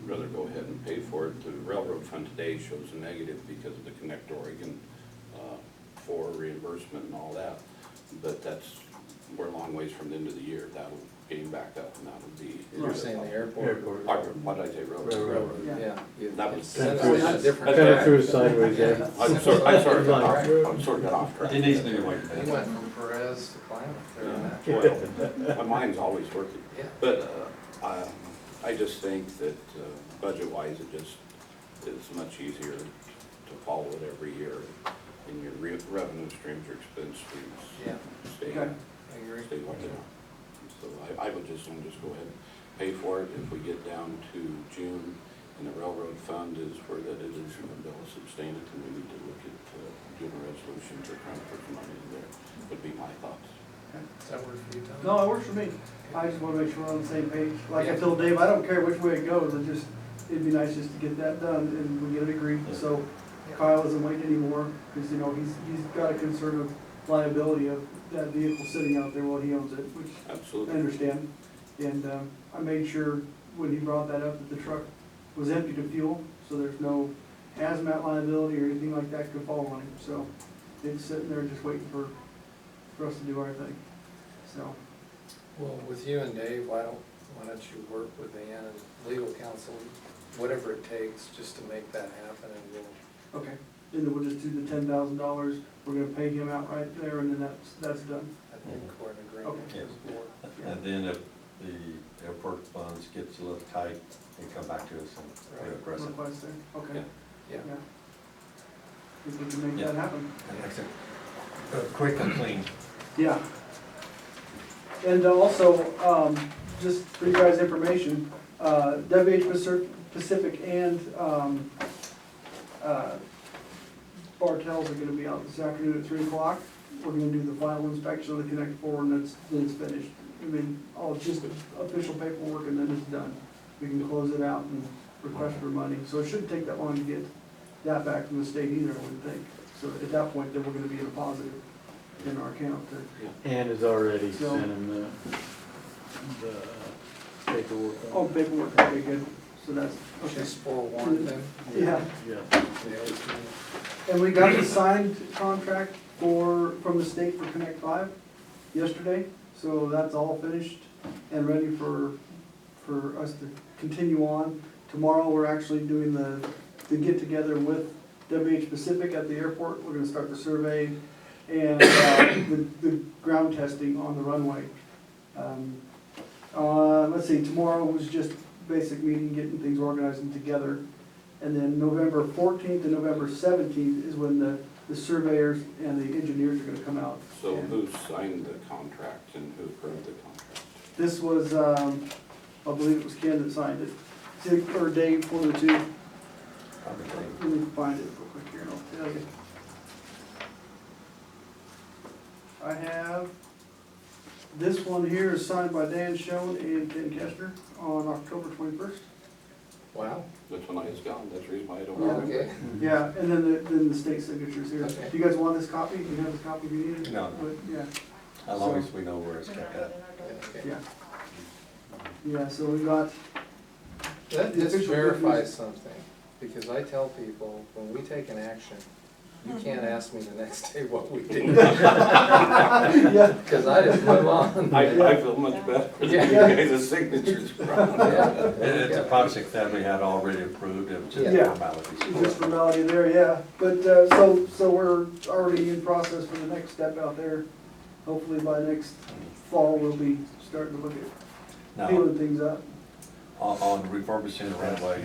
rather go ahead and pay for it. The railroad fund today shows a negative because of the Connect Oregon for reimbursement and all that. But we're a long ways from the end of the year. That'll gain back up, and that would be. You're saying the airport? What did I say, railroad? Railroad, Yeah. yeah. You- That was- it's a different Kind of track. threw sideways, yeah. I'm sort of got off track. It needs to be like You went from Perez to Klamath there on that. Well, my mind's always working. Yeah. But I just think that budget-wise, it just is much easier to follow it every year. And your revenue streams, your expense streams Yeah, stay Okay. I agree. like that. So I would just want to just go ahead and pay for it. If we get down to June and the railroad fund is where that it is going to be able to sustain it, then we need to look at doing a resolution to transfer some money in there, would be my thoughts. Does that work for you, Tom? No, it works for me. I just wanna make sure we're on the same page. Like I told Dave, I don't care which way it goes, it'd be nice just to get that done and we get it agreed. So Kyle isn't waiting anymore, cause you know, he's got a concern of liability of that vehicle sitting out there while he owns it, which I Absolutely. understand. And, I made sure when he brought that up that the truck was empty to fuel, so there's no hazmat liability or anything like that could fall on him. So it's sitting there just waiting for us to do our thing, so. Well, with you and Dave, why don't you work with Ann and legal counsel, whatever it takes, just to make that happen, and we'll. Okay, and then we'll just do the $10,000, we're gonna pay him out right there, and then that's done. I think we're in agreement Okay. with the board. And then if the airport funds gets a little tight, they come back to us and we'll address it. Request there, okay, Yeah. yeah. If we can make that happen. And that's it. Quick and clean. Yeah. And also, just for you guys' information, WH Pacific and Bartels are gonna be out this afternoon at 3 o'clock. We're gonna do the final inspection of the Connect Four, and then it's finished. I mean, all just official paperwork and then it's done. We can close it out and request for money. So it shouldn't take that long to get that back from the state either, I wouldn't think. So at that point, then we're gonna be in a positive in our account there. And is already So- sending the paperwork. Oh, paperwork, okay, good. So that's, okay. Just forewarn them. Yeah, Yeah. and we got the signed contract from the state for Connect 5 yesterday. So that's all finished and ready for us to continue on. Tomorrow, we're actually doing the get-together with WH Pacific at the airport. We're gonna start the survey and the ground testing on the runway. Let's see, tomorrow was just basic meeting, getting things organized and together. And then November 14th and November 17th is when the surveyors and the engineers are gonna come out. So And who signed the contract and who approved the contract? This was, I believe it was Ken that signed it. Or Dave, one of the two. Let me find it real quick here and I'll tell you. I have, this one here is signed by Dan Schoen and Ken Kestner on October 21st. Wow, That's when I was gone, that's the reason why I don't Yeah. remember. okay. Yeah, and then the state signatures here. Okay. Do you guys want this copy? Do you have this copy if you need it? No. But, yeah, As long as we know where it's kept at. Okay. yeah. Yeah, so we got, That The just official verifies something, because I tell people, when we take an action, you can't ask me the next day what we did. yeah, Because I just move on. I feel much better. Yeah. You guys' signatures. Yeah. It's a project that we had already approved, it was just Yeah. formalities. just formality there, yeah. But, so we're already in process for the next step out there. Hopefully by next fall, we'll be starting to look at Now, peeling things up. on refurbishing the runway,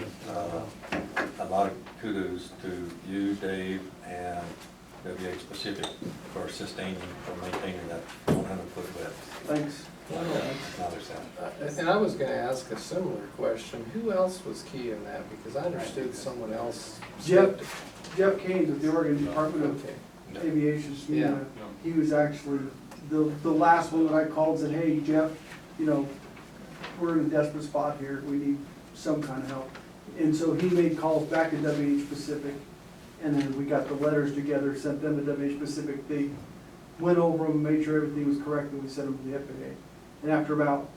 a lot of kudos to you, Dave, and WH Pacific for sustaining, for maintaining that 100-foot width. Thanks. Acknowledge that. And I was gonna ask a similar question, who else was key in that? Because I understood someone else. Jeff Kane with the Oregon Department of Okay, Aviation, Yeah. he was actually the last one that I called and said, hey, Jeff, you know, we're in a desperate spot here, we need some kind of help. And so he made calls back to WH Pacific, and then we got the letters together, sent them to WH Pacific. They went over them, made sure everything was correct, and we sent them to the FAA. And after about,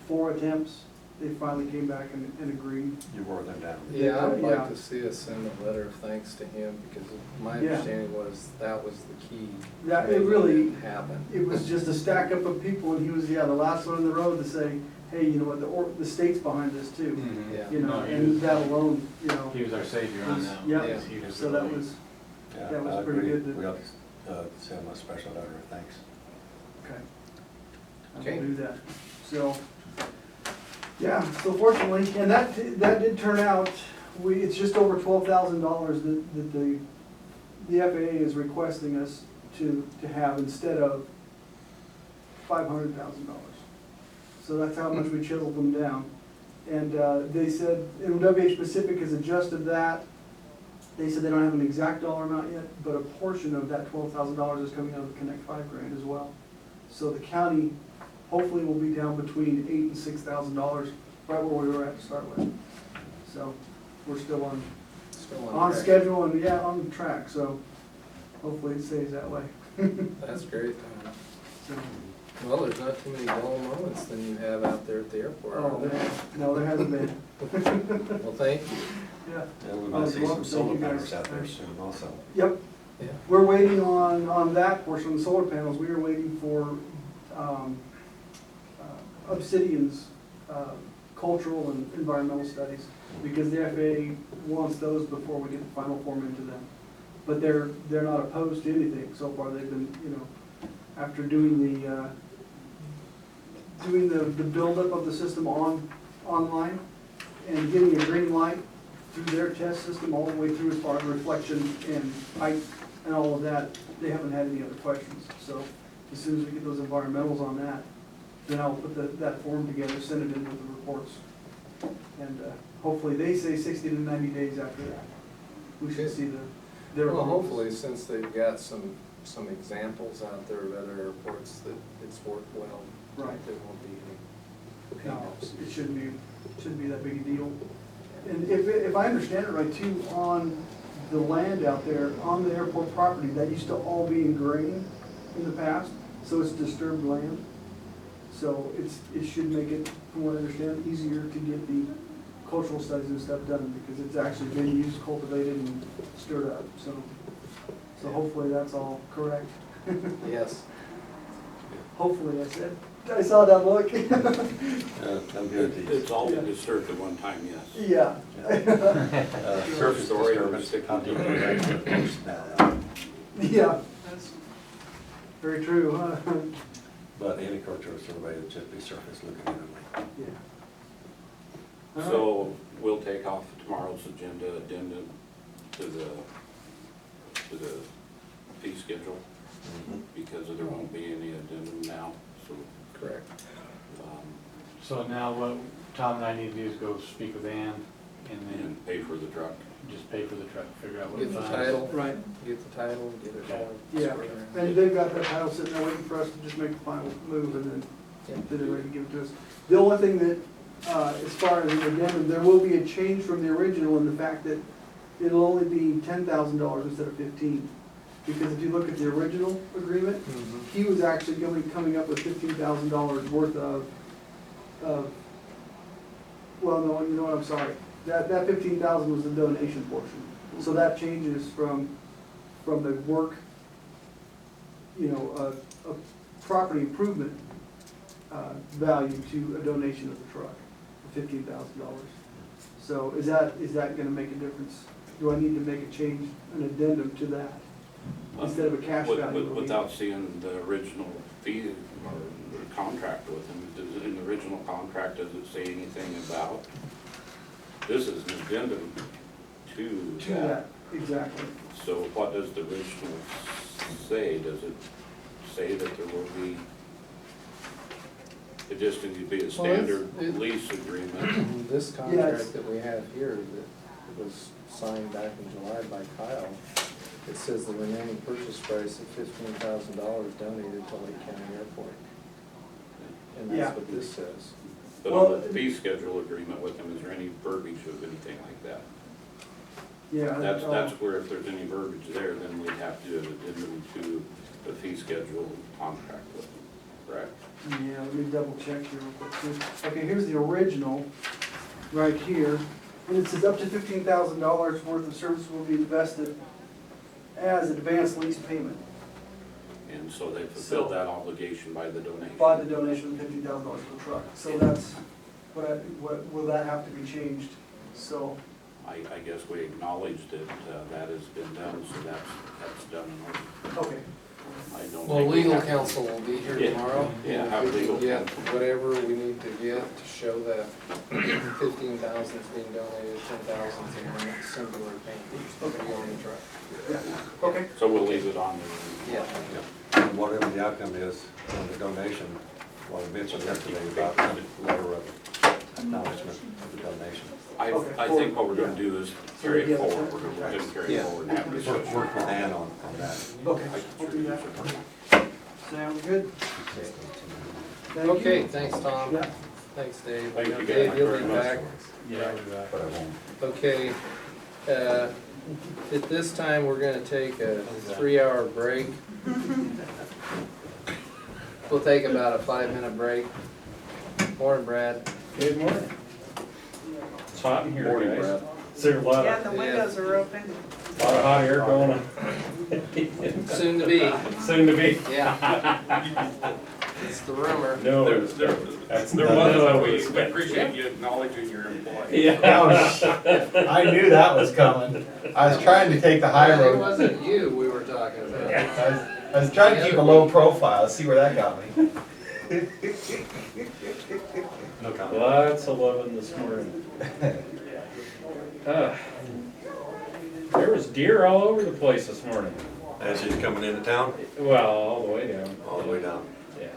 4 attempts, they finally came back and agreed. You wore them down. yeah, I would Yeah. like to see us send a letter of thanks to him, because my Yeah. understanding was that was the key. That, to it making really, happen. it was just a stack up of people, and he was, the last one in the road to say, hey, you know what, the state's behind this too. Yeah. You know, No, he and was- that alone, you know, He was our savior on that. Yeah. Yeah. He was so that really- was, Yeah, That was I pretty agree. good that- We ought to send them a special letter of thanks. okay. I Okay. will do that. So, yeah, so fortunately, and that did turn out, it's just over $12,000 that the FAA is requesting us to have instead of $500,000. So that's how much we chiseled them down. And they said, and WH Pacific has adjusted that. They said they don't have an exact dollar amount yet, but a portion of that $12,000 is coming out of the Connect 5 grant as well. So the county hopefully will be down between $8,000 and $6,000, right where we were at to start with. So we're still on Still on track. schedule and, yeah, on track, so hopefully it stays that way. That's great. So, Well, there's not too many dull moments than you have out there at the airport. oh, no, there hasn't been. Well, thank you. Yeah, Yeah, we Oh, might see you're some welcome. solar Thank you, panels guys. out there soon also. yep. Yeah. We're waiting on that portion, the solar panels, we are waiting for Obsidian's cultural and environmental studies, because the FAA wants those before we get the final form into them. But they're not opposed to anything so far, they've been, you know, after doing the buildup of the system online and getting a green light through their test system all the way through as far as reflection and height and all of that, they haven't had any other questions. So as soon as we get those environmentals on that, then I'll put that form together, send it in with the reports. And hopefully, they say 60 to 90 days after that, we should see their. Well, hopefully, since they've got some examples out there of other airports that it's worked well, Right. There won't be any No, hiccups. it shouldn't be that big a deal. And if I understand it right too, on the land out there, on the airport property, that used to all be in grain in the past, so it's disturbed land. So it should make it, from what I understand, easier to get the cultural studies and stuff done, because it's actually been used, cultivated, and stirred up, so hopefully that's all correct. Yes. Hopefully, I said, I saw that look. I'm good at these. It's all been disturbed at one time, yes. Yeah. Surface Story disturbance, over how deep is that? Yeah, that's very true, huh? But any cultural survey would just be surface looking anyway. Yeah. So we'll take off tomorrow's agenda addendum to the fee schedule, because there won't be any addendum now, so. Correct. So now what Tom and I need to do is go speak with Ann and then And pay for the truck. just pay for the truck, figure out what Get it the buys. title, Right, get the title, get it all. yeah, squared around. and they've got that title sitting there waiting for us to just make the final move, and then Yeah. they're ready to give it to us. The only thing that, as far as the addendum, there will be a change from the original in the fact that it'll only be $10,000 instead of 15. Because if you look at the original agreement, Mhm. he was actually coming up with $15,000 worth of, well, no, you know what, I'm sorry. That 15,000 was the donation portion. So that changes from the work, a property improvement value to a donation of the truck, $15,000. So is that gonna make a difference? Do I need to make a change, an addendum to that? Instead of a cash value? Without seeing the original fee or the contract with him, in the original contract, does it say anything about, this is an addendum to To that, exactly. So what does the original say? Does it say that there will be, it just needs to be a standard it- lease agreement? This Yes. contract that we have here that was signed back in July by Kyle, it says the remaining purchase price of $15,000 donated to Lake County Airport. And Yeah. that's what this says. But Well, on the fee schedule agreement with them, is there any verbiage of anything like that? Yeah. That's where if there's any verbiage there, then we'd have to do an addendum to the fee schedule contract with them, correct? Yeah, let me double check here real quick too. Okay, here's the original, right here. And it says up to $15,000 worth of service will be invested as advanced lease payment And so they fulfilled that obligation by the donation. by the donation of $15,000 per truck. So that's, what, will that have to be changed? So, I guess we acknowledged that that has been done, so that's done and over. okay. I don't Well, think we legal have- counsel will be here Yeah. tomorrow. Yeah, and have we can legal get counsel. whatever we need to get to show that 15,000 is being donated, 10,000 is in a singular payment. Okay, on the truck. Yeah, okay. So we'll leave it on there. Yeah. And whatever the outcome is on the donation, what we mentioned yesterday about the letter of acknowledgement of the donation. I think what we're gonna do is carry it forward, we're gonna let them carry it Yeah. forward and have a discussion. Work with Ann on that. Okay, I can we'll do that. introduce it. Sounds good. Thank Okay, you. thanks, Tom. Yeah. Thanks, Dave. Thank you Dave, guys you'll very be much. back. Yeah. But I won't. Okay, at this time, we're gonna take a 3-hour break. We'll take about a 5-minute break. Morning, Brad. Good morning. It's hot in here, Morning, guys. Brad. Is there a lot Yeah, of, the windows are open. hot air going on? Soon to be. Soon to be. Yeah. It's the rumor. No, that's not what we expect. appreciate you acknowledging your employee. Yeah. I knew that was coming. I was trying to take the high It road. wasn't you we were talking about. I was trying to keep a low profile, see where that got me. No comment. Lots of loving this morning. There was deer all over the place this morning. As she's coming into town, Well, all the way down. all the way down. Yeah.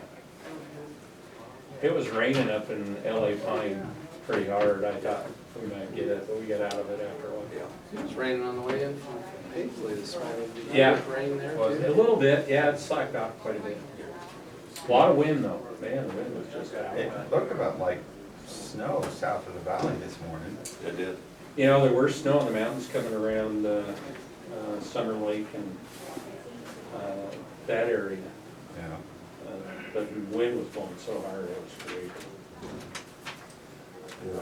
It was raining up in LA Pine pretty hard. I thought we might get it, but we got out of it after a while. Yeah. It was raining on the way in from Paisley this morning. Did you Yeah. get rain there Was too? a little bit, yeah, it slacked off quite a bit. A lot of wind though, man, the wind was just out. It looked about like snow south of the valley this morning. It did. You know, there were snow in the mountains coming around, Summer Lake and, that area. Yeah. But the wind was blowing so hard, it was great. Yeah.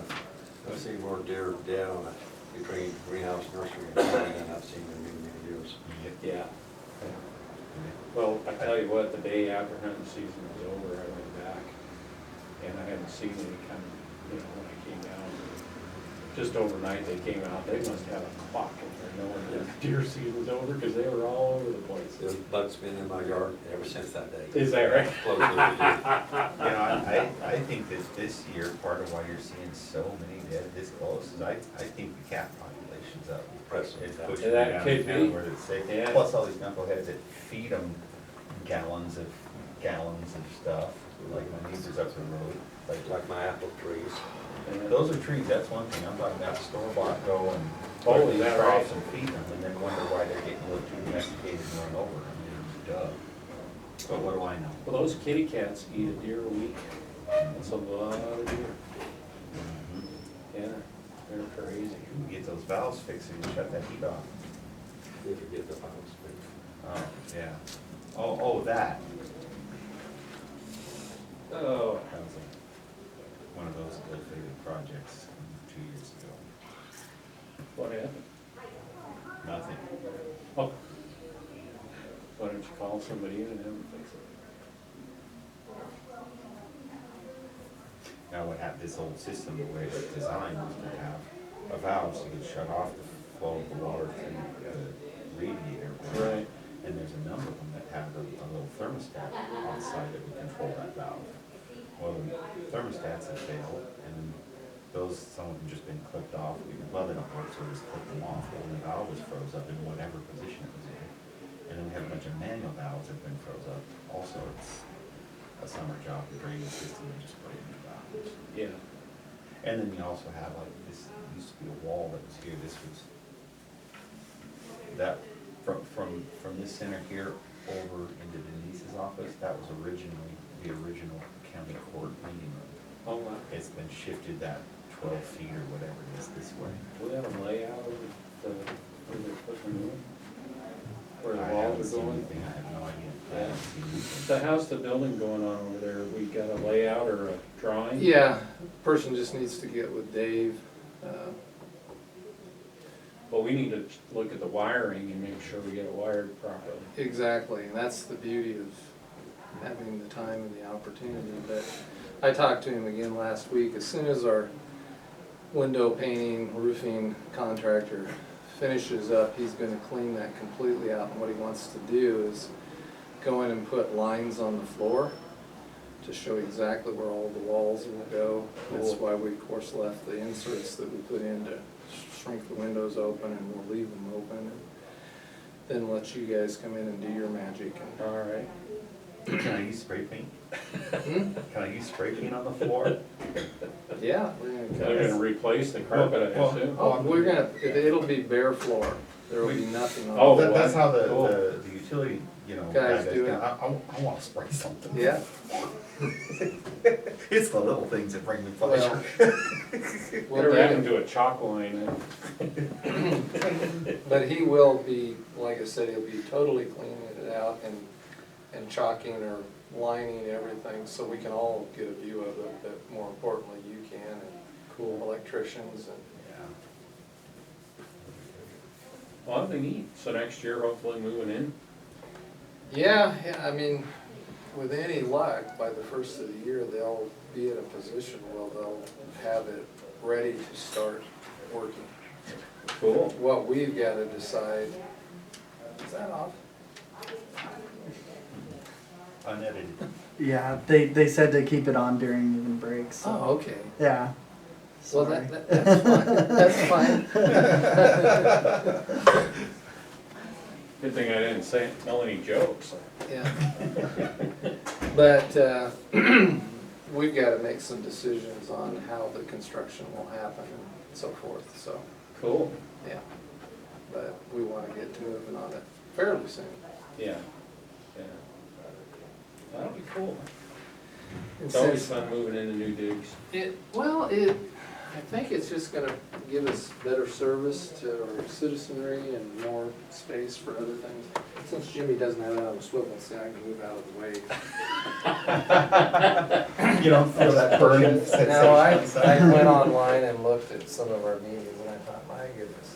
I've seen more deer dead on it between greenhouse nursery and farm than I've seen in many years. Yeah. Well, I tell you what, the day after hunting season was over, I went back, and I hadn't seen any kind of, you know, when I came down. Just overnight, they came out, they must have a clock in there knowing that the deer season was over, because they were all over the place. The bug's been in my yard ever since that day. Is that right? Close to the year. You know, I think that this year, part of why you're seeing so many dead this close is I think the cat population's up. It's pushing That down could town be. where it's safe. Yeah. Plus all these knuckleheads that feed them gallons of stuff, like my neighbors up the road. Like my apple trees. Those are trees, that's one thing, I'm talking about store-bought go and Oh, put is these that troughs right? and feed them, and then wonder why they're getting a little too domesticated and run over. I mean, duh. But what do I know? Well, those kitty cats eat a deer a week. That's a lot of deer. Yeah, they're crazy. You can get those valves fixed and shut that heat off. If you get the house fixed. Oh, yeah. Oh, that. Oh, That was one of those ill-fated projects 2 years ago. what happened? Nothing. Oh. Why don't you call somebody in and have them fix it? Now what happened, this old system, the way it's designed was to have a valve so you could shut off the flow of the water through the radiator. Right. And there's a number of them that have a little thermostat on site that would control that valve. Well, the thermostats have failed, and those, some of them just been clipped off. Well, they don't work, so we just clip them off. But when the valve was froze up in whatever position it was in, and then we have a bunch of manual valves that have been froze up. Also, it's a summer job to drain the system and just put in the valves. Yeah. And then you also have like, this used to be a wall that was here, this was, that, from this center here over into Denise's office, that was originally the original county court meeting room. Oh, wow. It's been shifted that 12 feet or whatever it is this way. Do we have a layout of the, where they're putting them in? Where the I walls haven't are seen going? anything, I have no idea. I Yeah. haven't seen anything. So how's the building going on over there? We got a layout or a drawing? Yeah, person just needs to get with Dave. Well, we need to look at the wiring and make sure we get it wired properly. Exactly, and that's the beauty of having the time and the opportunity. But I talked to him again last week. As soon as our window painting, roofing contractor finishes up, he's gonna clean that completely out. And what he wants to do is go in and put lines on the floor to show exactly where all the walls will go. That's why we, of course, left the inserts that we put in to shrink the windows open, and we'll leave them open. And then let you guys come in and do your magic. And All right. Can I use spray paint? Hmm? Can I use spray paint on the floor? Yeah, we're gonna They're gonna replace the carpet, I assume? Oh, we're gonna, it'll be bare floor. There will be nothing on it. Oh, That's how cool. the utility, Guys do it. I wanna spray something. Yeah, It's the little things that bring me pleasure. we'll Whatever do happened it. to a chalk line? But he will be, like I said, he'll be totally cleaning it out and chalking or lining everything so we can all get a view of it, but more importantly, you can, and cool electricians and. Well, that'd be neat. So next year, hopefully moving in? Yeah, I mean, with any luck, by the first of the year, they'll be in a position where they'll have it ready to start working. Cool. What we've gotta decide, is that off? Unedited. Yeah, they said to keep it on during even breaks. So. Oh, okay. Yeah. Well, Sorry. that's fine, that's fine. Good thing I didn't tell any jokes. Yeah. But, we've gotta make some decisions on how the construction will happen and so forth, so, Cool. yeah. But we wanna get moving on it fairly soon. Yeah. Yeah. That'll be cool. And It's always since fun moving into new digs. I think it's just gonna give us better service to our citizenry and more space for other things. Since Jimmy doesn't have it on a swivel, see, I can move out of the way. You don't feel that burning sensation No, I inside? went online and looked at some of our meetings and I thought, my goodness.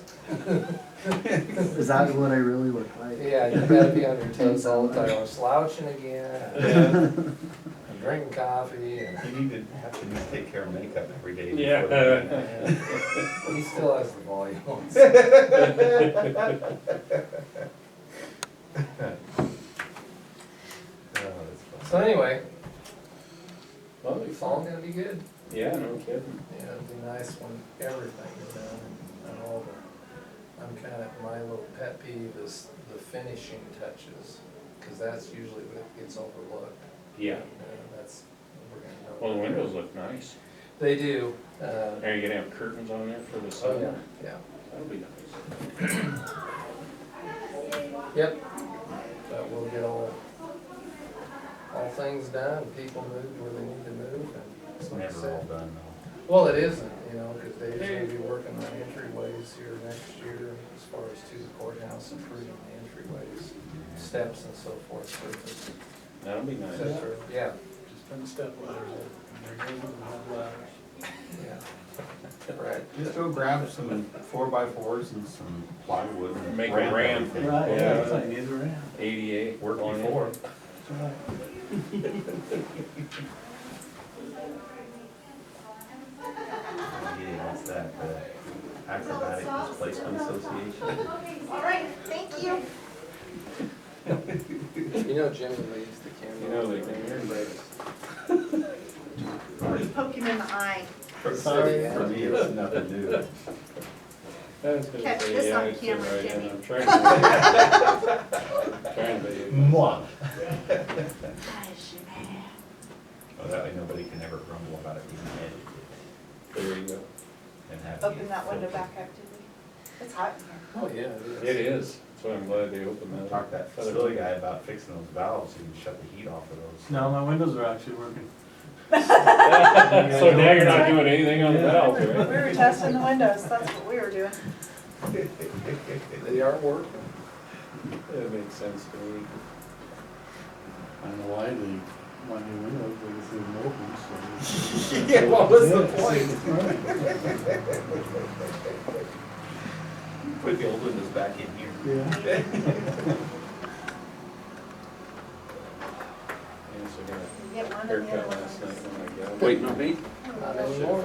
Is that what I really look like? Yeah, you gotta be on your toes all the time. I'm slouching again, I'm drinking coffee and You need to have to take care of makeup every day. Yeah. before the- he still has the volume on. Oh, that's fun. So anyway, Well, it'll be it's all fun. gonna be good. Yeah, no kidding. Yeah, it'd be nice when everything is done and all the, I'm kinda, my little pet peeve is the finishing touches, cause that's usually what gets overlooked. Yeah. That's, we're gonna know. Well, the windows look nice. They do, Are you gonna have curtains on there for the oh sun? yeah, yeah, That'll be nice. yep. But we'll get all things done, people moved where they need to move, and It's like I never all said. done though. Well, it isn't, you know, because they're gonna be working on entryways here next year, as far as to the courthouse, improving the entryways, steps and so forth, surface, That'll be et nice. cetera. Yeah, Just put step ladders in, and they're good and have ladders. yeah. Right. Just go grab some 4x4s and some plywood and Make a ramp ramp. everything. Right, Yeah. yeah, that's all you need is a ramp. 88. Worked on it. before. That's right. Yeah, what's that, the Acrobatic Displacement Association? All right, thank you. You know Jimmy leaves the camera. You know they can hear Poke him in the eye. Sorry. For me, it's nothing new. I was gonna Catch say, this yeah, on it's camera, right, Jimmy. and I'm trying to be. Mwah. Well, that way nobody can ever grumble about it being edited There you go. and have. Open that window back up, did we? It's hot in here. Oh, yeah, it It is. So I'm glad they opened that. Talk to that facility guy about fixing those valves, so you can shut the heat off of those. No, my windows are actually working. So now you're not doing anything on the valves, We right? were testing the windows, that's what we were doing. They are working. It makes sense to me. I don't know why my new windows, they just leave them open, so. Yeah, what was the point? Put the old windows back in here. Yeah. Yeah, so I got Get one a and the haircut other last one. night when I got. Wait, no, me? Not anymore.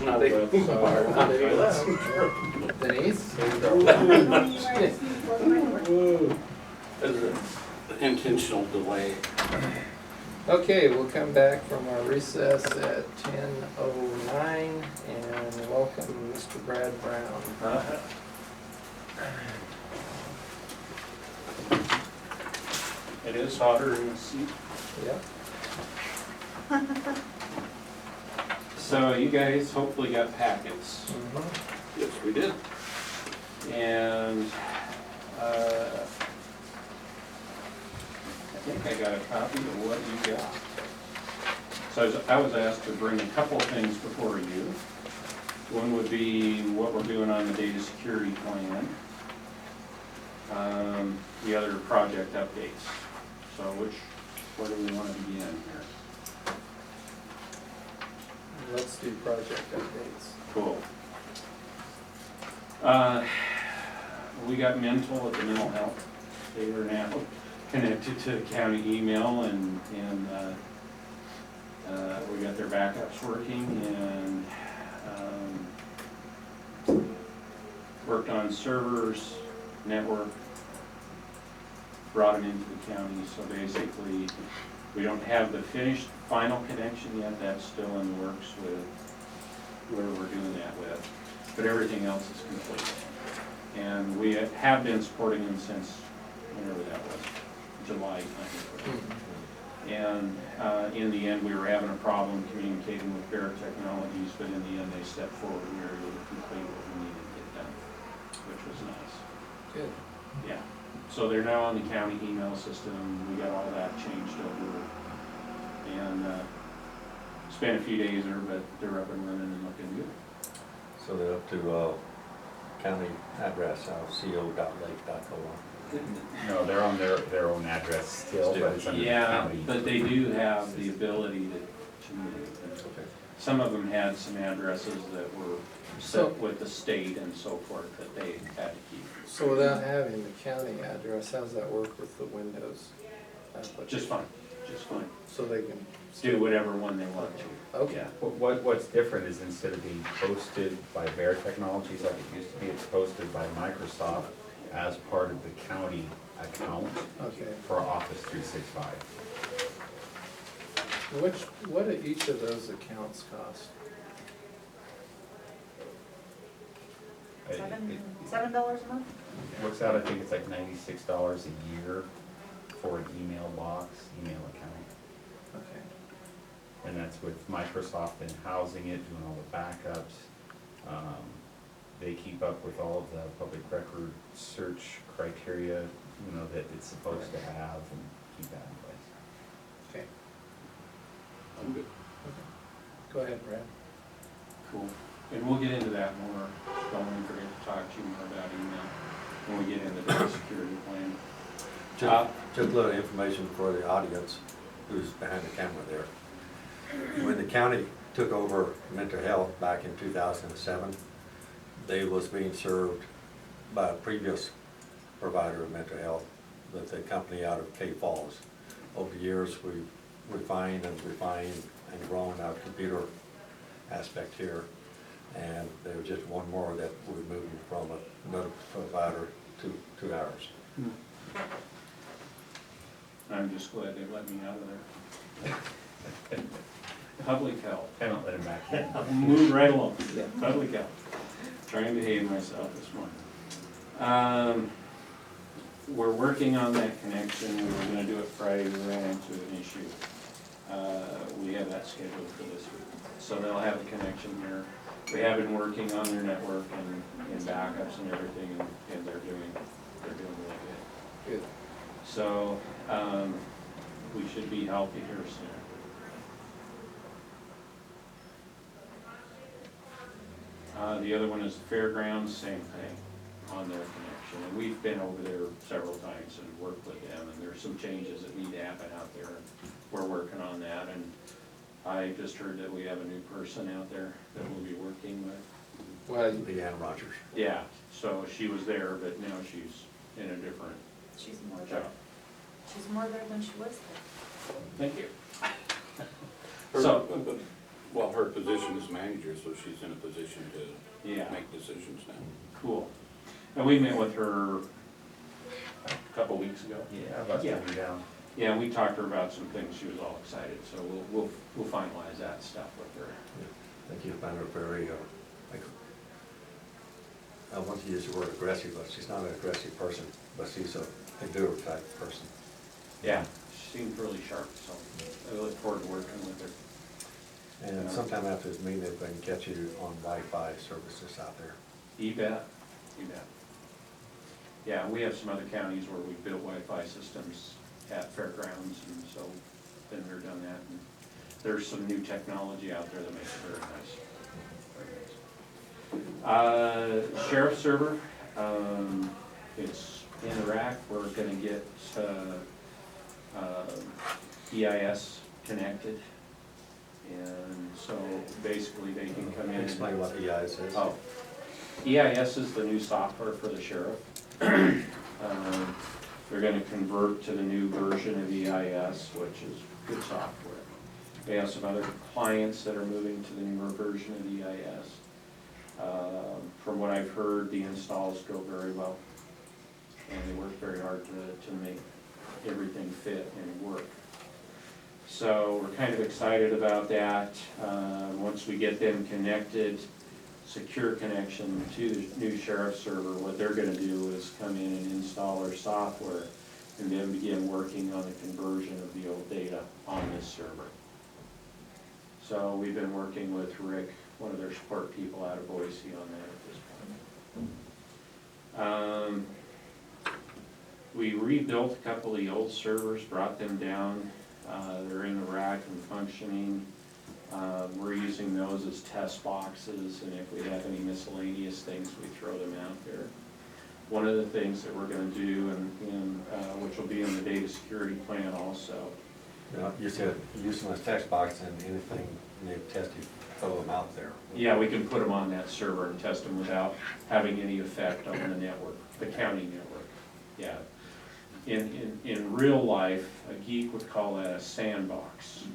Not anymore. Not anymore. Denise? There's an intentional delay. Okay, we'll come back from our recess at 10:09 and welcome Mr. Brad Brown. It is hotter in the seat. Yeah. So you guys hopefully got packets. Yes, we did. And, I think I got a copy of what you got. So I was asked to bring a couple of things before you. One would be what we're doing on the data security plan. The other project updates. So where do we want to begin here? Let's do project updates. Cool. We got mental at the mental health. They are now connected to the county email and we got their backups working and worked on servers, network, brought them into the county. So basically, we don't have the finished final connection yet. That's still in the works with whoever we're doing that with. But everything else is complete. And we have been supporting them since whenever that was, July time. And in the end, we were having a problem communicating with Barrett Technologies, but in the end, they stepped forward and we were able to complete what we needed to get done, which was nice. Good. Yeah. So they're now on the county email system. We got all that changed over And spent a few days there, but they're up and running and looking good. So they're up to county address, co.lake.co. No, they're on their own address still, but it's under the Yeah, county. but they do have the ability to move. And Okay. some of them had some addresses that were So- set with the state and so forth that they had to keep. So without having the county address, how's that work with the Windows application? Just fine, just fine. So they can. Do whatever one they want to. Okay. Yeah. What's different is instead of being posted by Bear Technologies like it used to be, it's posted by Microsoft as part of the county account Okay. for Office 365. What do each of those accounts cost? $7 a month? Works out, I think it's like $96 a year for an email box, email account. Okay. And that's with Microsoft and housing it, doing all the backups. They keep up with all of the public record search criteria, you know, that it's supposed to have and keep that in place. Okay. I'm good. Go ahead, Brad. Cool. And we'll get into that more. Don't forget to talk to you more about email when we get into the security plan. Just a little information for the audience who's behind the camera there. When the county took over mental health back in 2007, they was being served by a previous provider of mental health, the company out of Cape Falls. Over the years, we've refined and grown our computer aspect here. And there was just one more that we're moving from another provider to ours. I'm just glad they let me out of there. Public health. Haven't let him back in. Move right along. Public health. Trying to behave myself this morning. We're working on that connection. We were gonna do it Friday. We ran into an issue. We have that scheduled for this week. So they'll have a connection here. We have been working on their network and backups and everything, and they're doing really good. Good. So, we should be healthy here soon. The other one is the fairgrounds, same thing on their connection. And we've been over there several times and worked with them, and there's some changes that need to happen out there. We're working on that, and I just heard that we have a new person out there that we'll be working with. Well, Leanne Rogers. Yeah, so she was there, but now she's in a different She's more there. job. She's more there than she was there. Thank you. Well, her position is manager, so she's in a position to Yeah. make decisions now. Cool. And we met with her a couple weeks ago. Yeah, about Yeah. to be down. Yeah, we talked to her about some things. She was all excited, so we'll finalize that stuff with her. I think you find her very, like, I want to use the word aggressive, but she's not an aggressive person, but she's a endure type person. Yeah, she seemed really sharp, so I look forward to working with her. And sometime after this meeting, they can catch you on Wi-Fi services out there. You bet, you bet. Yeah, we have some other counties where we built Wi-Fi systems at fairgrounds, and so been there, done that. And there's some new technology out there that makes it very nice. Sheriff's server, it's in the rack. We're gonna get EIS connected. And so basically they can come in. Explain what EIS is. Oh, EIS is the new software for the sheriff. They're gonna convert to the new version of EIS, which is good software. We have some other clients that are moving to the newer version of EIS. From what I've heard, the installs go very well. And they work very hard to make everything fit and work. So we're kind of excited about that. Once we get them connected, secure connection to the new sheriff's server, what they're gonna do is come in and install our software and then begin working on the conversion of the old data on this server. So we've been working with Rick, one of their support people out of Boise, on that at this point. We rebuilt a couple of the old servers, brought them down. They're in the rack and functioning. We're using those as test boxes, and if we have any miscellaneous things, we throw them out there. One of the things that we're gonna do, which will be in the data security plan also. You said using this text box and anything you test, you throw them out there. Yeah, we can put them on that server and test them without having any effect on the network, the county network. Yeah. In real life, a geek would call that a sandbox.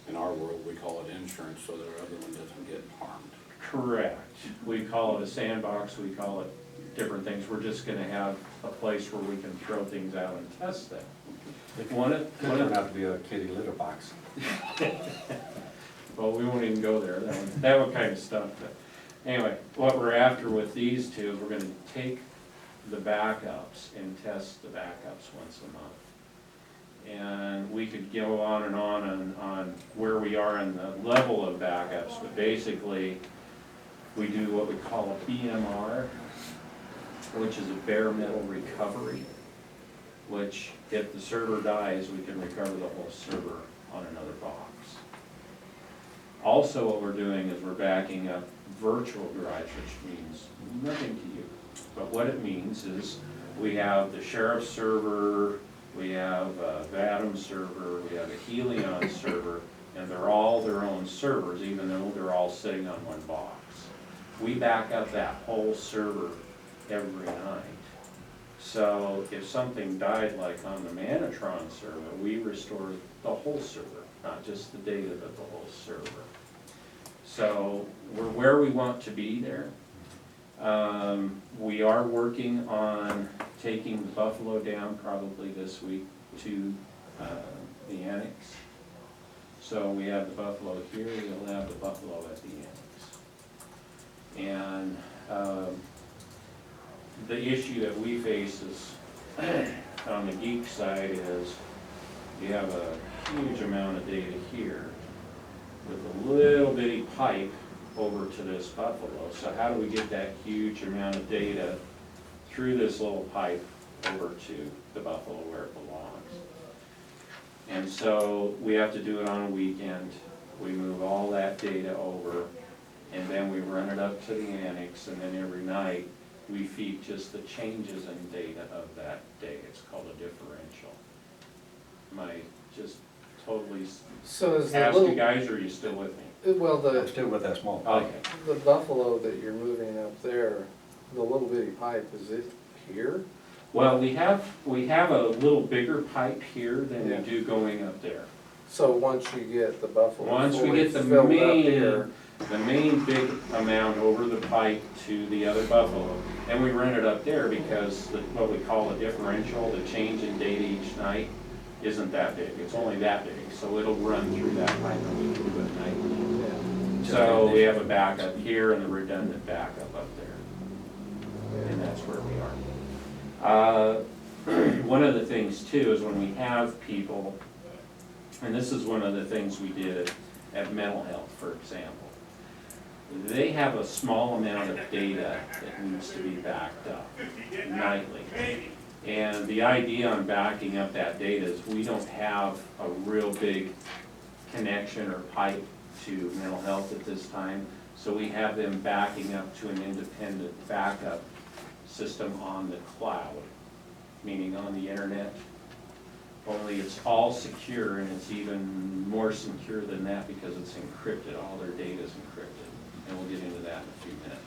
In our world, we call it insurance, so that our other one doesn't get harmed. Correct. We call it a sandbox, we call it different things. We're just gonna have a place where we can throw things out and test them. It could turn out to be a kitty litter box. Well, we won't even go there, that kind of stuff. But anyway, what we're after with these two is we're gonna take the backups and test the backups once a month. And we could go on and on where we are in the level of backups, but basically, we do what we call a BMR, which is a bare metal recovery, which if the server dies, we can recover the whole server on another box. Also, what we're doing is we're backing up virtual drives, which means nothing to you. But what it means is we have the sheriff's server, we have a Vadim server, we have a Helion server, and they're all their own servers, even though they're all sitting on one box. We back up that whole server every night. So if something died like on the Manatron server, we restore the whole server, not just the data, but the whole server. So we're where we want to be there. We are working on taking the Buffalo down probably this week to the annex. So we have the Buffalo here, we'll have the Buffalo at the annex. And the issue that we face is, on the geek side, is you have a huge amount of data here with a little bitty pipe over to this Buffalo. So how do we get that huge amount of data through this little pipe over to the Buffalo where it belongs? And so we have to do it on a weekend. We move all that data over, and then we run it up to the annex, and then every night we feed just the changes in data of that day. It's called a differential. Am I just totally So is the ask you little, guys, or are you still with me? well, I'm still with that small pipe. Okay. the buffalo that you're moving up there, the little bitty pipe, is it here? Well, we have a little bigger pipe here than Yeah. we do going up there. So once you get the buffalo Once we fully get the filled up here, main big amount over the pipe to the other Buffalo, and we run it up there because what we call a differential, the change in data each night, isn't that big. It's only that big, so it'll run through that pipe and we can do it nightly. yeah. So we have a backup here and a redundant backup up there, and that's where we are. One of the things too is when we have people, and this is one of the things we did at mental health, for example. They have a small amount of data that needs to be backed up nightly. And the idea on backing up that data is we don't have a real big connection or pipe to mental health at this time. So we have them backing up to an independent backup system on the cloud, meaning on the internet. Only it's all secure, and it's even more secure than that because it's encrypted. All their data is encrypted, and we'll get into that in a few minutes.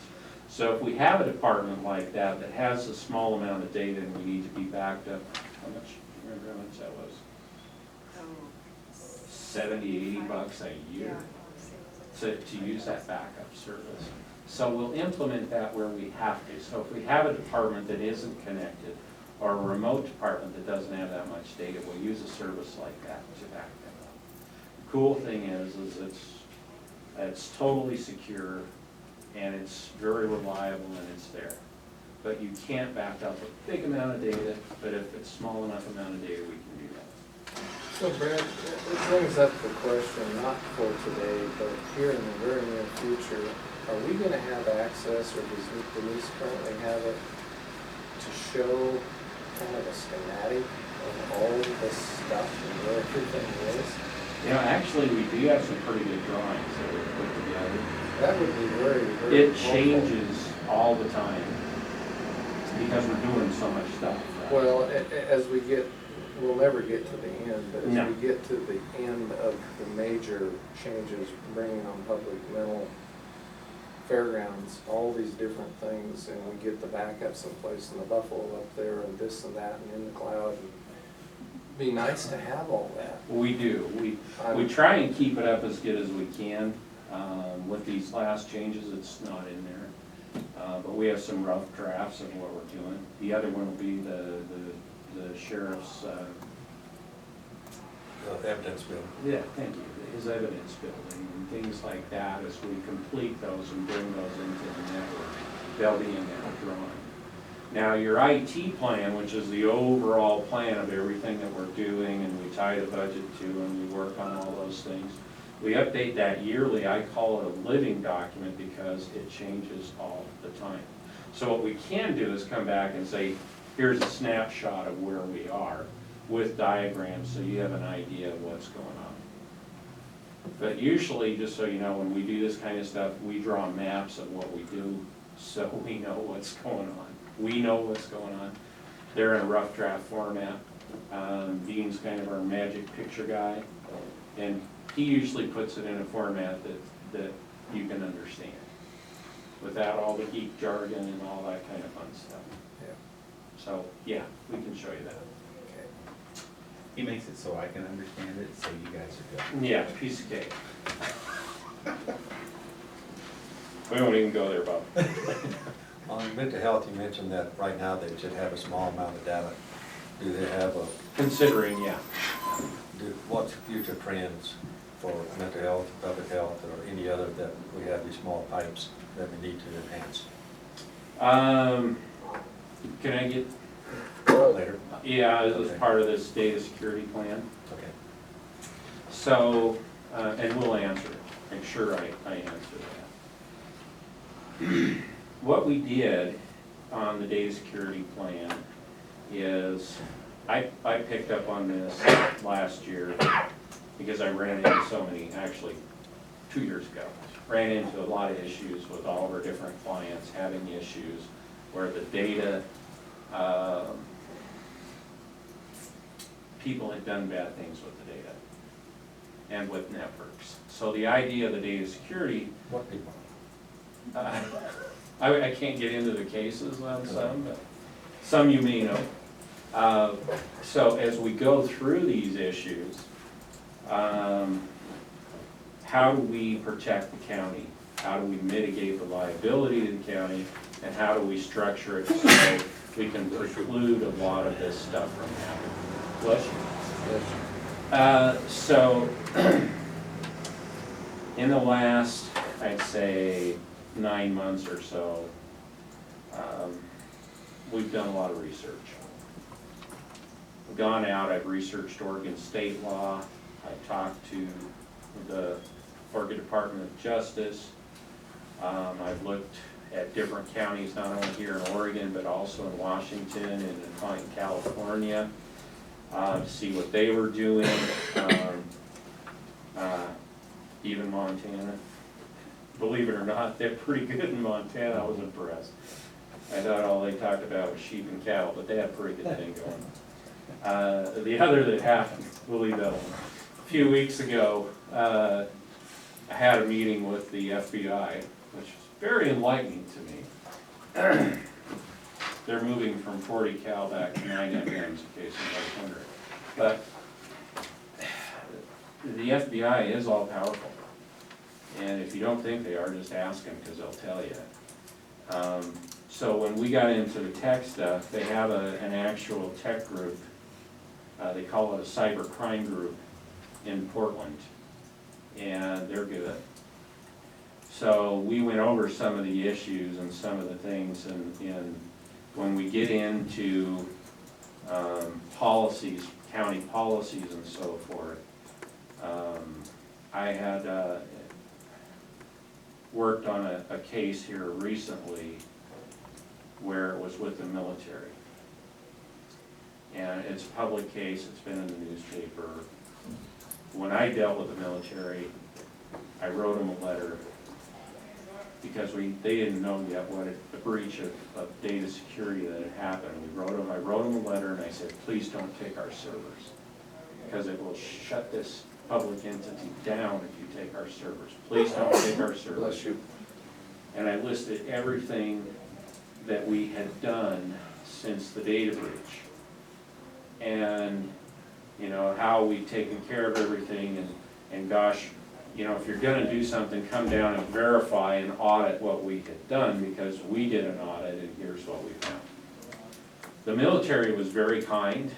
So if we have a department like that that has a small amount of data and we need to be backed up, how much, remember how much that was? 70, $80 a year to use that backup service. So we'll implement that where we have to. So if we have a department that isn't connected, or a remote department that doesn't have that much data, we'll use a service like that to back them up. The cool thing is it's totally secure, and it's very reliable, and it's there. But you can't back up a big amount of data, but if it's small enough amount of data, we can do that. So Brad, it brings up the question, not for today, but here in the very near future, are we gonna have access, or does Denise currently have it, to show kind of a schematic of all of this stuff and where it everything is? You know, actually, we do have some pretty good drawings that we put together. That would be very, very It helpful. changes all the time because we're doing so much stuff. Right? Well, as we get, we'll never get to the end, but as No. we get to the end of the major changes, bringing on public mental fairgrounds, all these different things, and we get the backup someplace in the Buffalo up there and this and that and in the cloud. And be nice to have all that. We do. We try and keep it up as good as we can. With these last changes, it's not in there. But we have some rough drafts of what we're doing. The other one will be the sheriff's, Evidence bill. yeah, thank you, his evidence building and things like that. As we complete those and bring those into the network, they'll be in that drawing. Now, your IT plan, which is the overall plan of everything that we're doing, and we tie the budget to, and we work on all those things, we update that yearly. I call it a living document because it changes all the time. So what we can do is come back and say, here's a snapshot of where we are with diagrams, so you have an idea of what's going on. But usually, just so you know, when we do this kind of stuff, we draw maps of what we do, so we know what's going on. We know what's going on. They're in a rough draft format. Dean's kind of our magic picture guy, and he usually puts it in a format that you can understand, without all the geek jargon and all that kind of fun stuff. Yeah. So, yeah, we can show you that. He makes it so I can understand it, so you guys are good. Yeah, piece of cake. We won't even go there, Bob. On mental health, you mentioned that right now they should have a small amount of data. Do they have a, Considering, yeah. what's the future trends for mental health, public health, or any other that we have these small pipes that we need to enhance? Can I get, Later. yeah, as Okay. part of this data security plan. Okay. So, and we'll answer it, make sure I answer that. What we did on the data security plan is, I picked up on this last year because I ran into so many, actually 2 years ago, ran into a lot of issues with all of our different clients having issues where the data, people had done bad things with the data and with networks. So the idea of the data security, What people? I can't get into the cases on some, but some you may know. So as we go through these issues, how do we protect the county? How do we mitigate the liability to the county? And how do we structure it so we can preclude a lot of this stuff from happening? Bless you. So, in the last, I'd say, 9 months or so, we've done a lot of research. I've gone out, I've researched Oregon state law, I've talked to the Oregon Department of Justice, I've looked at different counties, not only here in Oregon, but also in Washington and in California, to see what they were doing, even Montana. Believe it or not, they're pretty good in Montana. I was impressed. I thought all they talked about was sheep and cattle, but they had a pretty good thing going. The other that happened, we'll leave that alone. A few weeks ago, I had a meeting with the FBI, which was very enlightening to me. They're moving from 40 cal back to 9 MMs, in case anybody's wondering. But the FBI is all powerful. And if you don't think they are, just ask them, because they'll tell you. So when we got into the tech stuff, they have an actual tech group. They call it a cyber crime group in Portland. And they're good. So we went over some of the issues and some of the things, and when we get into policies, county policies and so forth, I had worked on a case here recently where it was with the military. And it's a public case, it's been in the newspaper. when I dealt with the military, I wrote them a letter because they didn't know yet what a breach of data security that had happened. I wrote them a letter and I said, please don't take our servers, because it will shut this public entity down if you take our servers. Please don't take our servers. Bless you. And I listed everything that we had done since the data breach. And, you know, how we've taken care of everything, and gosh, you know, if you're gonna do something, come down and verify and audit what we had done, because we did an audit and here's what we found. The military was very kind,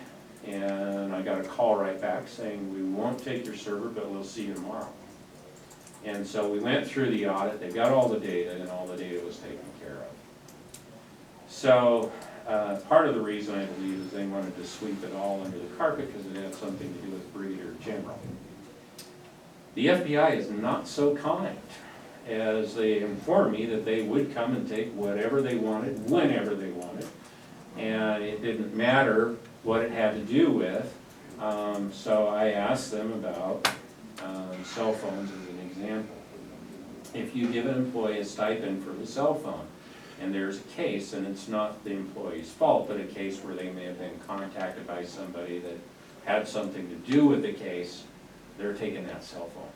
and I got a call right back saying, we won't take your server, but we'll see you tomorrow. And so we went through the audit, they got all the data, and all the data was taken care of. So, part of the reason I believe is they wanted to sweep it all under the carpet because it had something to do with Brigadier General. The FBI is not so kind, as they informed me that they would come and take whatever they wanted, whenever they wanted, and it didn't matter what it had to do with. So I asked them about cell phones as an example. If you give an employee a stipend for the cell phone, and there's a case, and it's not the employee's fault, but a case where they may have been contacted by somebody that had something to do with the case, they're taking that cell phone.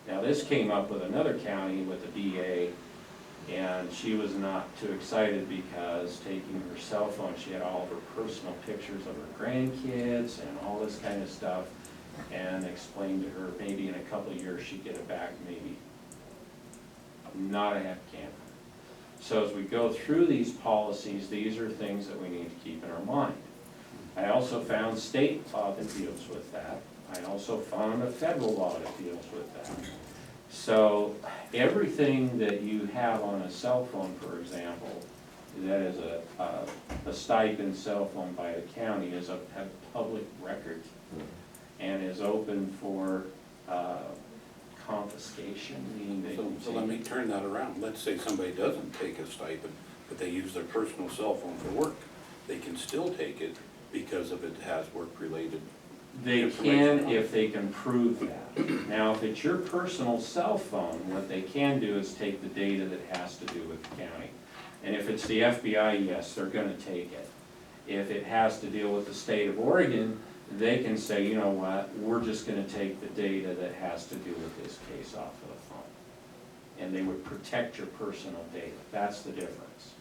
Now this came up with another county with a DA, and she was not too excited because taking her cell phone, she had all of her personal pictures of her grandkids and all this kind of stuff, and explained to her maybe in a couple of years she'd get it back, maybe. Not a happy camper. So as we go through these policies, these are things that we need to keep in our mind. I also found state law that deals with that. I also found a federal law that deals with that. So everything that you have on a cell phone, for example, that is a stipend cell phone by the county is a public record and is open for confiscation, meaning they can So let me turn that around. Let's say somebody doesn't take a stipend, but they use their personal cell phone for work. They can still take it because of it has work-related. They can if they can prove that. Now, if it's your personal cell phone, what they can do is take the data that has to do with the county. And if it's the FBI, yes, they're gonna take it. If it has to deal with the state of Oregon, they can say, you know what, we're just gonna take the data that has to do with this case off of the phone. And they would protect your personal data. That's the difference.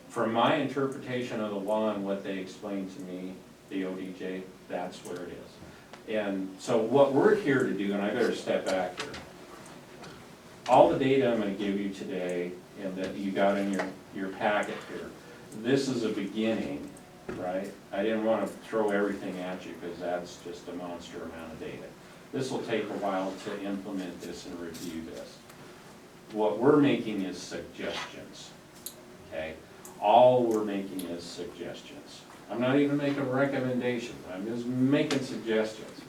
From my interpretation of the law and what they explained to me, the ODJ, that's where it is. And so what we're here to do, and I better step back here. All the data I'm gonna give you today, and that you got in your packet here, this is a beginning, right? I didn't want to throw everything at you because that's just a monster amount of data. This will take a while to implement this and review this. What we're making is suggestions, okay? All we're making is suggestions. I'm not even making recommendations, I'm just making suggestions.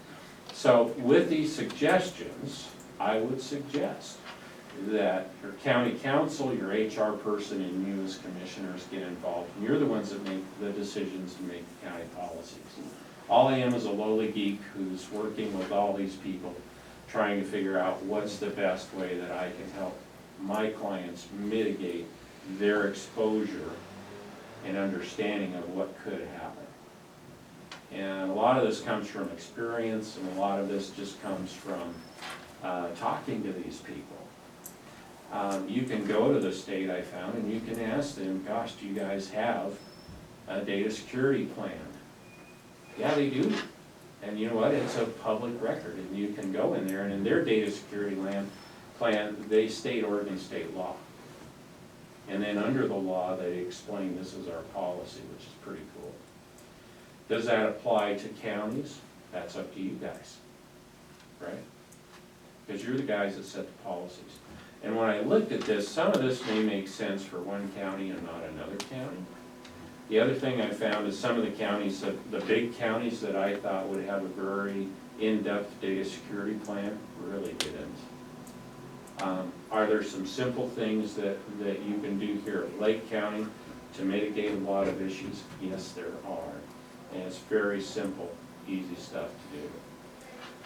So with these suggestions, I would suggest that your county council, your HR person, and you as commissioners get involved. And you're the ones that make the decisions to make the county policies. All I am is a lowly geek who's working with all these people, trying to figure out what's the best way that I can help my clients mitigate their exposure and understanding of what could happen. And a lot of this comes from experience, and a lot of this just comes from talking to these people. You can go to the state, I found, and you can ask them, gosh, do you guys have a data security plan? Yeah, they do. And you know what, it's a public record, and you can go in there, and in their data security plan, they state Oregon state law. And then under the law, they explain this is our policy, which is pretty cool. Does that apply to counties? That's up to you guys, right? Because you're the guys that set the policies. And when I looked at this, some of this may make sense for one county and not another county. The other thing I found is some of the counties, the big counties that I thought would have a very in-depth data security plan, really didn't. Are there some simple things that you can do here at Lake County to mitigate a lot of issues? Yes, there are. And it's very simple. easy stuff to do.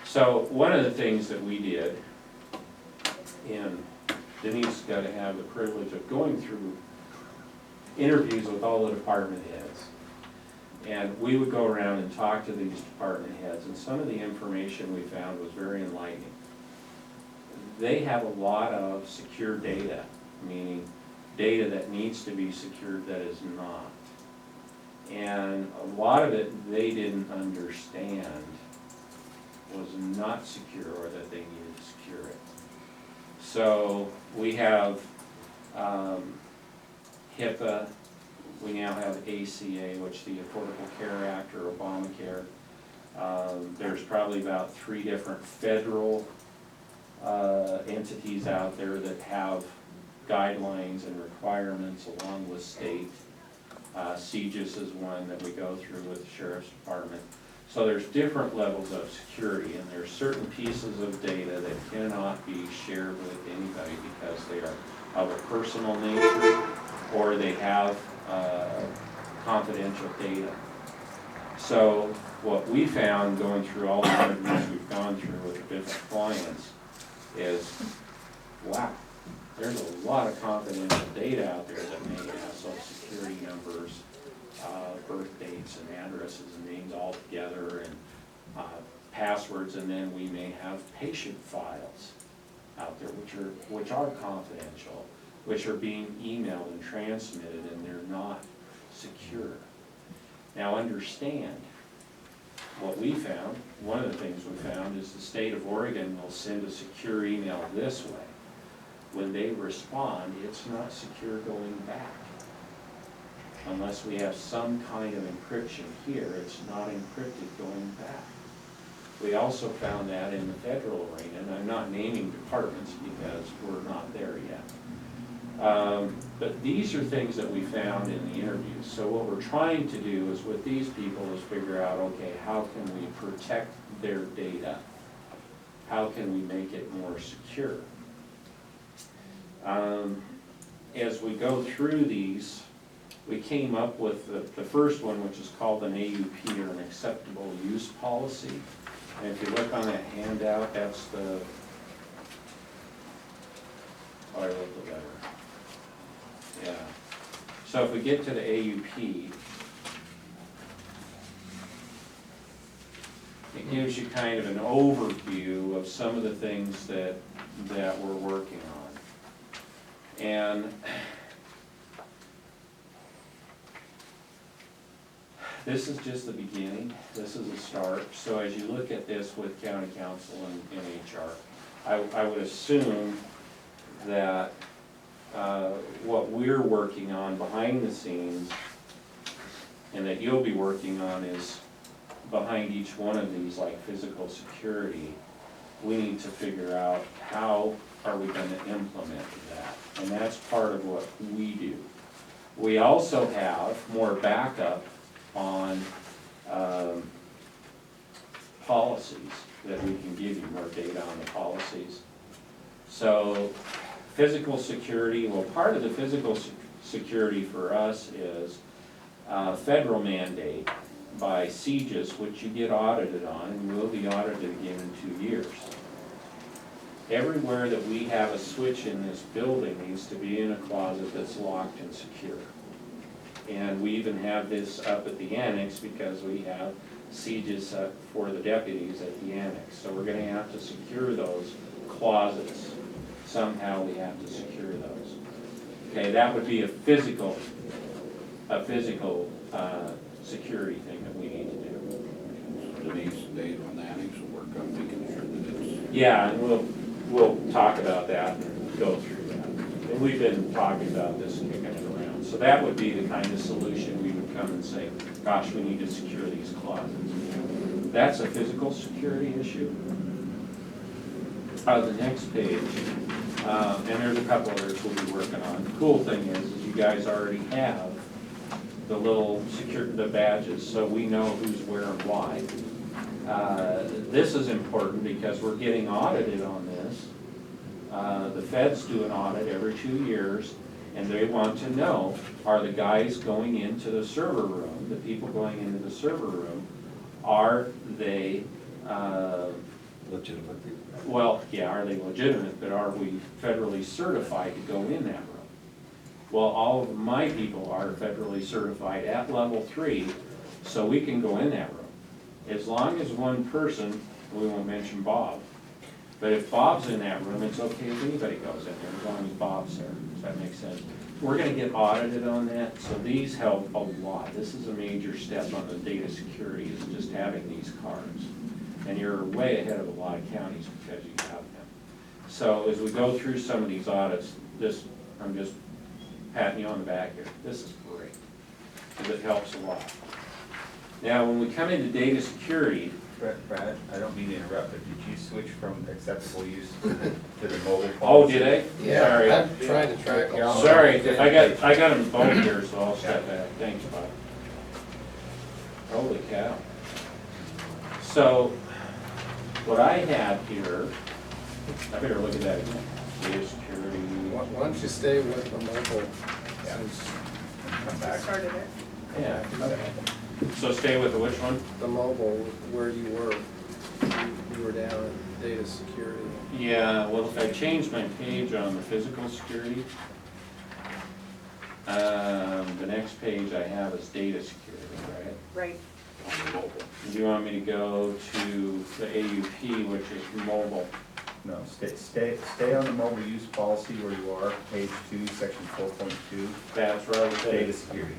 So one of the things that we did, and Denise got to have the privilege of going through interviews with all the department heads. And we would go around and talk to these department heads, and some of the information we found was very enlightening. They have a lot of secure data, meaning data that needs to be secured that is not. And a lot of it they didn't understand was not secure, or that they needed to secure it. So we have HIPAA, we now have ACA, which is the Affordable Care Act, or Obamacare. There's probably about 3 different federal entities out there that have guidelines and requirements along with state. CGIS is one that we go through with the Sheriff's Department. So there's different levels of security, and there's certain pieces of data that cannot be shared with anybody because they are of a personal nature, or they have confidential data. So what we found going through all the interviews we've gone through with the different clients is, wow, there's a lot of confidential data out there that may have social security numbers, birth dates and addresses and names all together, and passwords, and then we may have patient files out there which are confidential, which are being emailed and transmitted, and they're not secure. Now understand, what we found, one of the things we found is the state of Oregon will send a secure email this way. When they respond, it's not secure going back. Unless we have some kind of encryption here, it's not encrypted going back. We also found that in the federal arena, and I'm not naming departments because we're not there yet. But these are things that we found in the interviews. So what we're trying to do is with these people is figure out, okay, how can we protect their data? How can we make it more secure? As we go through these, we came up with the first one, which is called an AUP, or an acceptable use policy. And if you look on that handout, that's the, oh, I wrote the letter. Yeah. So if we get to the AUP, it gives you kind of an overview of some of the things that we're working on. And this is just the beginning. This is a start. So as you look at this with county council and HR, I would assume that what we're working on behind the scenes, and that you'll be working on, is behind each one of these, like physical security, we need to figure out how are we going to implement that. And that's part of what we do. We also have more backup on policies that we can give you, more data on the policies. So physical security, well, part of the physical security for us is federal mandate by CGIS, which you get audited on, and will be audited again in 2 years. Everywhere that we have a switch in this building needs to be in a closet that's locked and secure. And we even have this up at the annex because we have CGIS up for the deputies at the annex. So we're going to have to secure those closets. Somehow we have to secure those. Okay, that would be a physical security thing that we need to do. Denise and Dave on the annex will work on making sure that it's. Yeah, and we'll talk about that and go through that. And we've been talking about this and kicking it around. So that would be the kind of solution we would come and say, gosh, we need to secure these closets. That's a physical security issue. The next page, and there's a couple others we'll be working on. The cool thing is you guys already have the little the badges, so we know who's where and why. This is important because we're getting audited on this. The feds do an audit every 2 years, and they want to know, are the guys going into the server room, the people going into the server room, are they, Legitimate. well, yeah, are they legitimate, but are we federally certified to go in that room? Well, all of my people are federally certified at level 3, so we can go in that room. As long as one person, we won't mention Bob, but if Bob's in that room, it's okay if anybody goes in there, as long as Bob's there. Does that make sense? We're gonna get audited on that, so these help a lot. This is a major step on the data security, is just having these cards. And you're way ahead of a lot of counties because you have them. So as we go through some of these audits, I'm just patting you on the back here. This is great, because it helps a lot. Now, when we come into data security, Brad, I don't mean to interrupt, but did you switch from acceptable use to the mobile policy? oh, did I? Yeah, Sorry. I'm trying to track all. Sorry, I got them both here, so I'll step back. Thanks, Bob. Holy cow. So, what I have here, I better look at that again. Data security. Why don't you stay with the mobile, since Come back. Started it. Yeah. So stay with the which one? the mobile, where you were, you were down at data security. Yeah, well, if I change my page on the physical security, the next page I have is data security, right? Right. On the mobile. Do you want me to go to the AUP, which is mobile? No, stay on the mobile use policy where you are, page 2, section 4.2, That's right. data security.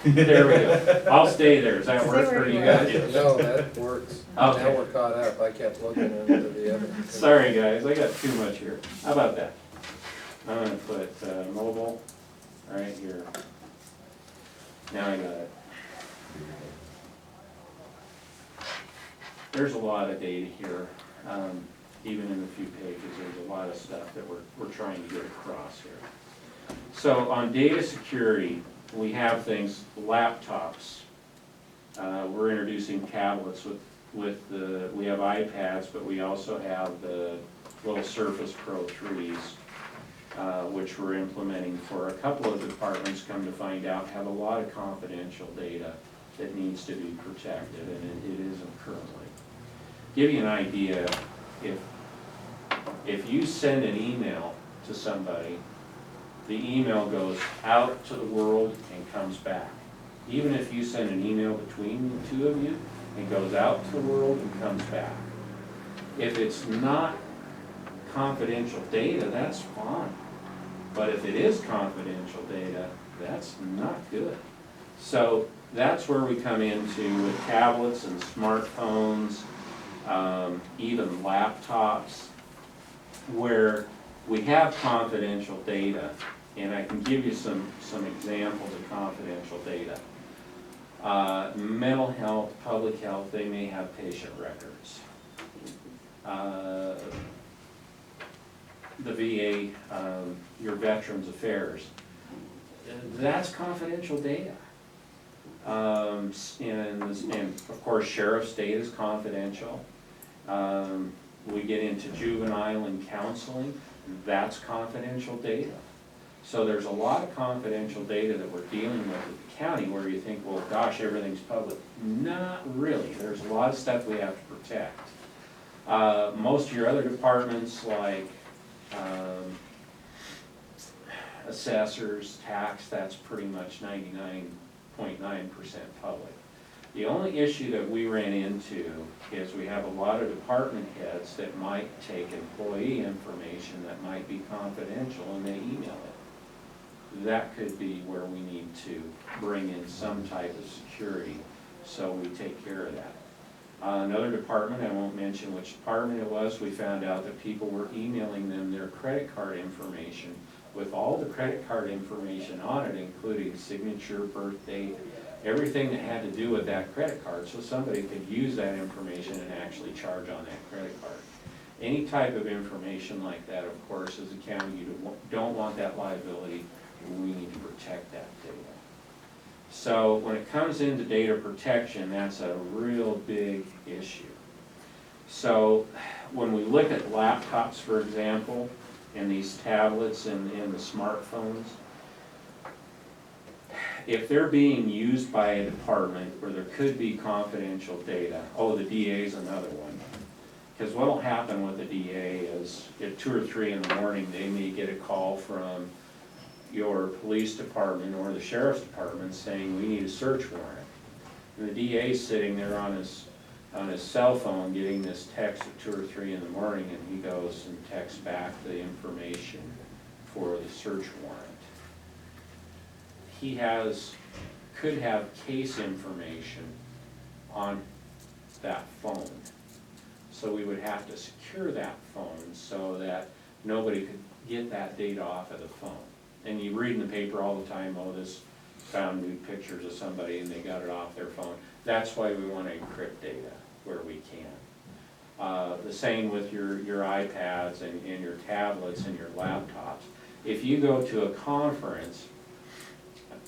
There we go. I'll stay there. Does that Stay work where for you you are. guys? No, that works. Okay. Now we're caught up. I kept looking into the other. Sorry, guys, I got too much here. How about that? I'm gonna put mobile right here. Now I got it. There's a lot of data here. Even in a few pages, there's a lot of stuff that we're trying to get across here. So on data security, we have things, laptops. We're introducing tablets we have iPads, but we also have the little Surface Pro 3s, which we're implementing for a couple of departments, come to find out, have a lot of confidential data that needs to be protected, and it isn't currently. Give you an idea, if you send an email to somebody, the email goes out to the world and comes back. Even if you send an email between the two of you, it goes out to the world and comes back. If it's not confidential data, that's fine. But if it is confidential data, that's not good. So that's where we come into with tablets and smartphones, even laptops, where we have confidential data, and I can give you some examples of confidential data. Mental health, public health, they may have patient records. The VA, your Veterans Affairs, that's confidential data. And of course, sheriff's data is confidential. We get into juvenile and counseling, that's confidential data. So there's a lot of confidential data that we're dealing with at the county where you think, well, gosh, everything's public. Not really. There's a lot of stuff we have to protect. Most of your other departments like assessors, tax, that's pretty much 99.9% public. The only issue that we ran into is we have a lot of department heads that might take employee information that might be confidential and they email it. That could be where we need to bring in some type of security, so we take care of that. Another department, I won't mention which department it was, we found out that people were emailing them their credit card information with all the credit card information on it, including signature, birth date, everything that had to do with that credit card, so somebody could use that information and actually charge on that credit card. Any type of information like that, of course, as a county, you don't want that liability. We need to protect that data. So when it comes into data protection, that's a real big issue. So when we look at laptops, for example, and these tablets and the smartphones, if they're being used by a department where there could be confidential data, oh, the DA's another one. Because what'll happen with the DA is at 2 or 3 in the morning, they may get a call from your police department or the sheriff's department saying, we need a search warrant. And the DA's sitting there on his cell phone getting this text at 2 or 3 in the morning, and he goes and texts back the information for the search warrant. He could have case information on that phone. So we would have to secure that phone so that nobody could get that data off of the phone. And you read in the paper all the time, oh, this found nude pictures of somebody and they got it off their phone. That's why we want to encrypt data where we can. The same with your iPads and your tablets and your laptops. If you go to a conference,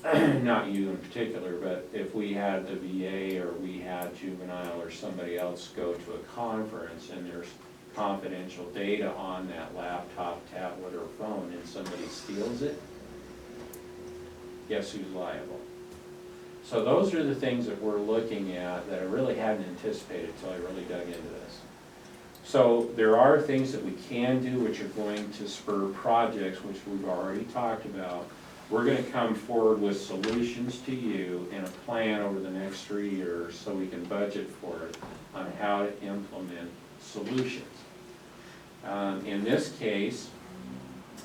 not you in particular, but if we had the VA or we had juvenile or somebody else go to a conference and there's confidential data on that laptop, tablet, or phone and somebody steals it, guess who's liable? So those are the things that we're looking at that I really hadn't anticipated until I really dug into this. So there are things that we can do which are going to spur projects, which we've already talked about. We're gonna come forward with solutions to you and a plan over the next 3 years so we can budget for it on how to implement solutions. In this case,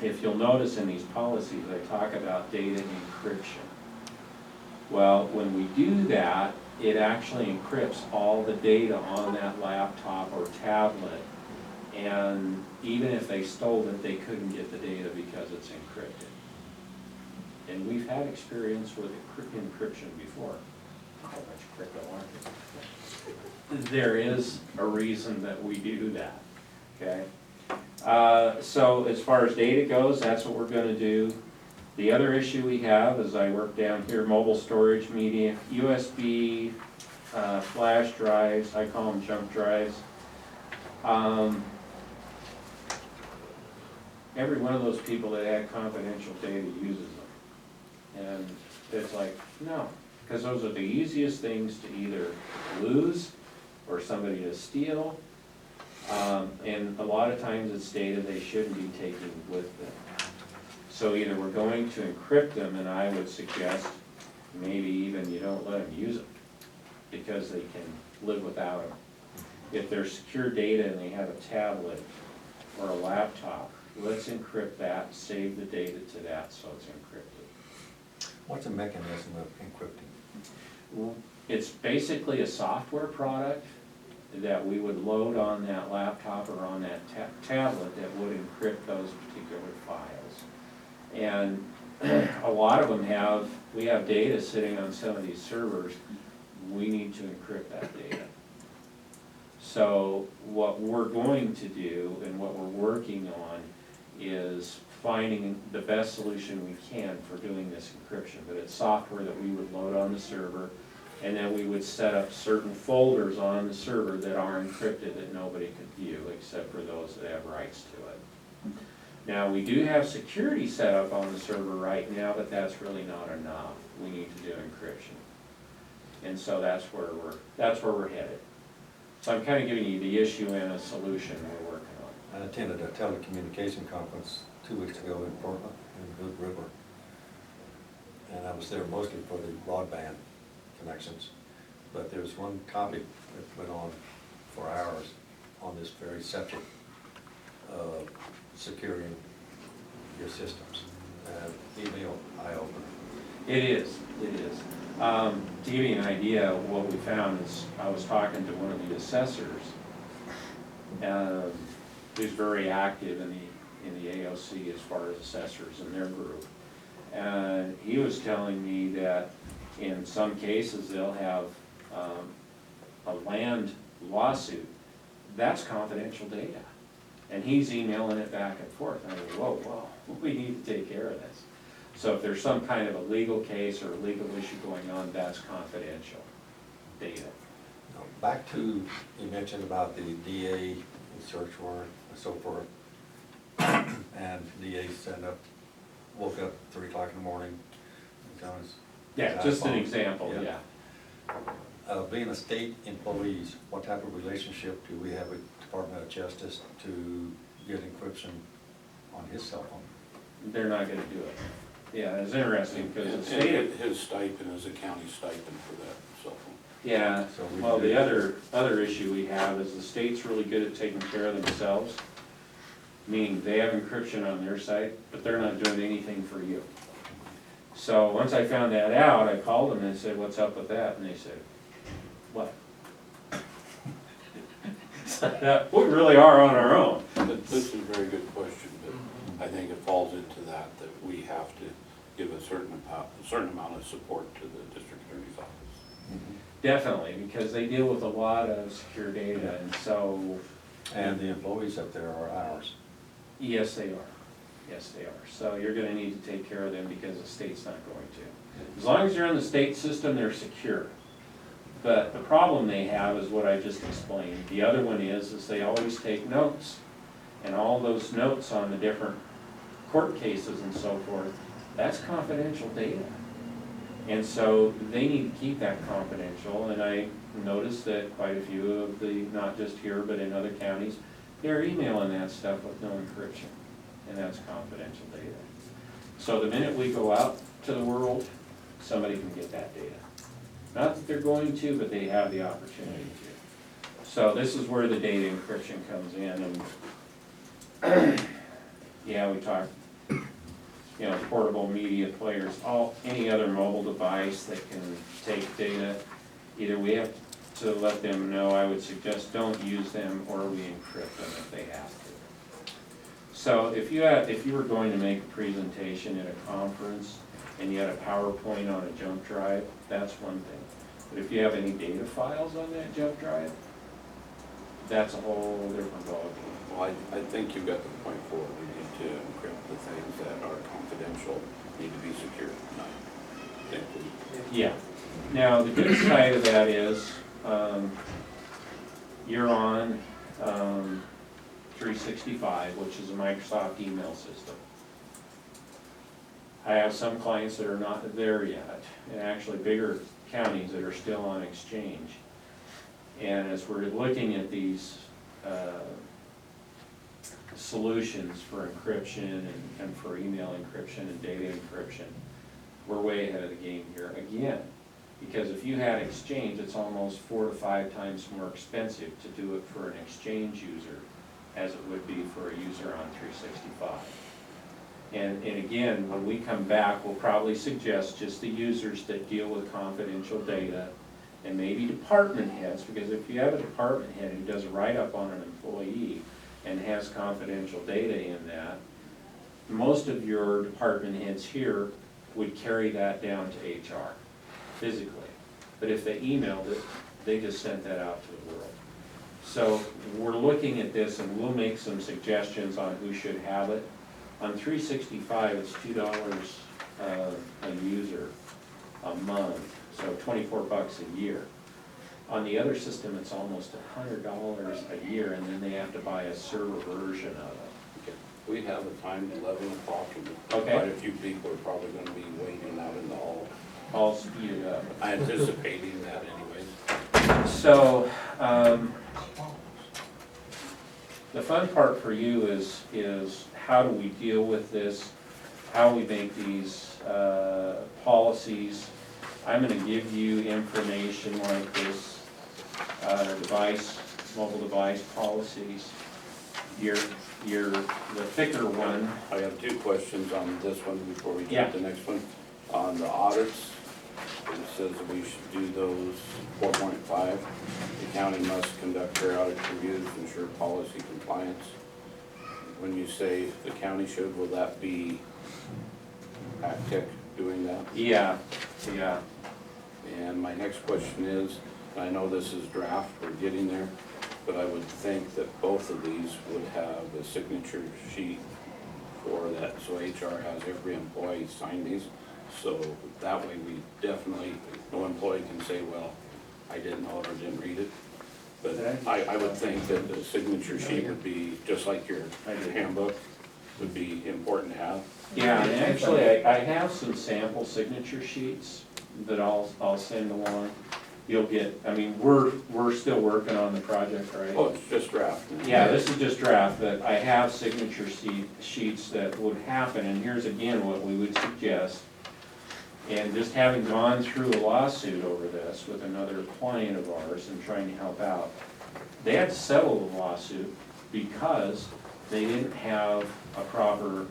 if you'll notice in these policies, I talk about data encryption. Well, when we do that, it actually encrypts all the data on that laptop or tablet. And even if they stole it, they couldn't get the data because it's encrypted. And we've had experience with encryption before. There is a reason that we do that, okay? So as far as data goes, that's what we're gonna do. The other issue we have, as I work down here, mobile storage media, USB, flash drives, I call them junk drives. Every one of those people that had confidential data uses them. And it's like, no, because those are the easiest things to either lose or somebody to steal. And a lot of times it's data they shouldn't be taking with them. So either we're going to encrypt them, and I would suggest maybe even you don't let them use them because they can live without them. If they're secure data and they have a tablet or a laptop, let's encrypt that, save the data to that so it's encrypted. What's the mechanism of encrypting? It's basically a software product that we would load on that laptop or on that tablet that would encrypt those particular files. And a lot of them we have data sitting on some of these servers, we need to encrypt that data. So what we're going to do and what we're working on is finding the best solution we can for doing this encryption. But it's software that we would load on the server, and then we would set up certain folders on the server that are encrypted that nobody could view except for those that have rights to it. Now, we do have security set up on the server right now, but that's really not enough. We need to do encryption. And so that's where we're headed. So I'm kind of giving you the issue and a solution we're working on. I attended a telecommunication conference 2 weeks ago in Portland, in Hood River. And I was there mostly for the broadband connections. But there was one topic that went on for hours on this very subject of securing your systems. Email eye-opener. It is. To give you an idea, what we found is I was talking to one of the assessors who's very active in the AOC as far as assessors in their group. And he was telling me that in some cases they'll have a land lawsuit. That's confidential data. And he's emailing it back and forth. And I go, whoa, we need to take care of this. So if there's some kind of a legal case or a legal issue going on, that's confidential data. Now, back to, you mentioned about the DA and search warrant and so forth. And DA woke up 3 o'clock in the morning, he's on his Yeah, just an example, Yeah. yeah. Being a state employees, what type of relationship do we have with Department of Justice to get encryption on his cell phone? They're not gonna do it. Yeah, it's interesting, because the And state, his stipend is a county stipend for that cell phone. yeah, So we well, do- the other issue we have is the state's really good at taking care of themselves, meaning they have encryption on their site, but they're not doing anything for you. So once I found that out, I called them and said, what's up with that? And they said, what? We really are on our own. This is a very good question, but I think it falls into that we have to give a certain amount of support to the district attorney's office. Definitely, because they deal with a lot of secure data, and so, And the employees up there are ours. yes, they are. Yes, they are. So you're gonna need to take care of them because the state's not going to. As long as you're in the state system, they're secure. But the problem they have is what I just explained. The other one is they always take notes. And all those notes on the different court cases and so forth, that's confidential data. And so they need to keep that confidential, and I noticed that quite a few of the, not just here, but in other counties, they're emailing that stuff with no encryption, and that's confidential data. So the minute we go out to the world, somebody can get that data. Not that they're going to, but they have the opportunity to. So this is where the data encryption comes in, and yeah, we talked, you know, portable media players, any other mobile device that can take data. Either we have to let them know, I would suggest don't use them, or we encrypt them if they have to. So if you were going to make a presentation at a conference and you had a PowerPoint on a jump drive, that's one thing. But if you have any data files on that jump drive, that's a whole different ballgame. Well, I think you've got the point forward. We need to encrypt the things that are confidential, need to be secure. Yeah. Now, the good side of that is, you're on 365, which is a Microsoft email system. I have some clients that are not there yet, and actually bigger counties that are still on Exchange. And as we're looking at these solutions for encryption and for email encryption and data encryption, we're way ahead of the game here again. Because if you had Exchange, it's almost 4 to 5 times more expensive to do it for an Exchange user as it would be for a user on 365. And again, when we come back, we'll probably suggest just the users that deal with confidential data, and maybe department heads, because if you have a department head who does a write-up on an employee and has confidential data in that, most of your department heads here would carry that down to HR physically. But if they emailed it, they just sent that out to the world. So we're looking at this, and we'll make some suggestions on who should have it. On 365, it's $2 a user a month, so 24 bucks a year. On the other system, it's almost $100 a year, and then they have to buy a server version of it. Okay. We have a time, 11 o'clock, and Okay. quite a few people are probably going to be waiting out in the hall. I'll speed it up. I'm anticipating that anyways. So, the fun part for you is how do we deal with this, how we make these policies. I'm gonna give you information like this, mobile device policies. The thicker one. I have 2 questions on this one before we Yeah. get to the next one. On the audits, it says that we should do those 4.5. The county must conduct periodic reviews to ensure policy compliance. When you say the county should, will that be ACTEC doing that? Yeah. And my next question is, I know this is draft, we're getting there, but I would think that both of these would have a signature sheet for that, so HR has every employee sign these. So that way we definitely, no employee can say, well, I didn't know it or didn't read it. But I would think that the signature sheet would be, just like your handbook, would be important to have. Yeah, and actually, I have some sample signature sheets that I'll send along. You'll get, I mean, we're still working on the project, right? Oh, it's just draft. Yeah, this is just draft, but I have signature sheets that would happen, and here's again what we would suggest. And just having gone through a lawsuit over this with another client of ours and trying to help out, they had to settle the lawsuit because they didn't have a proper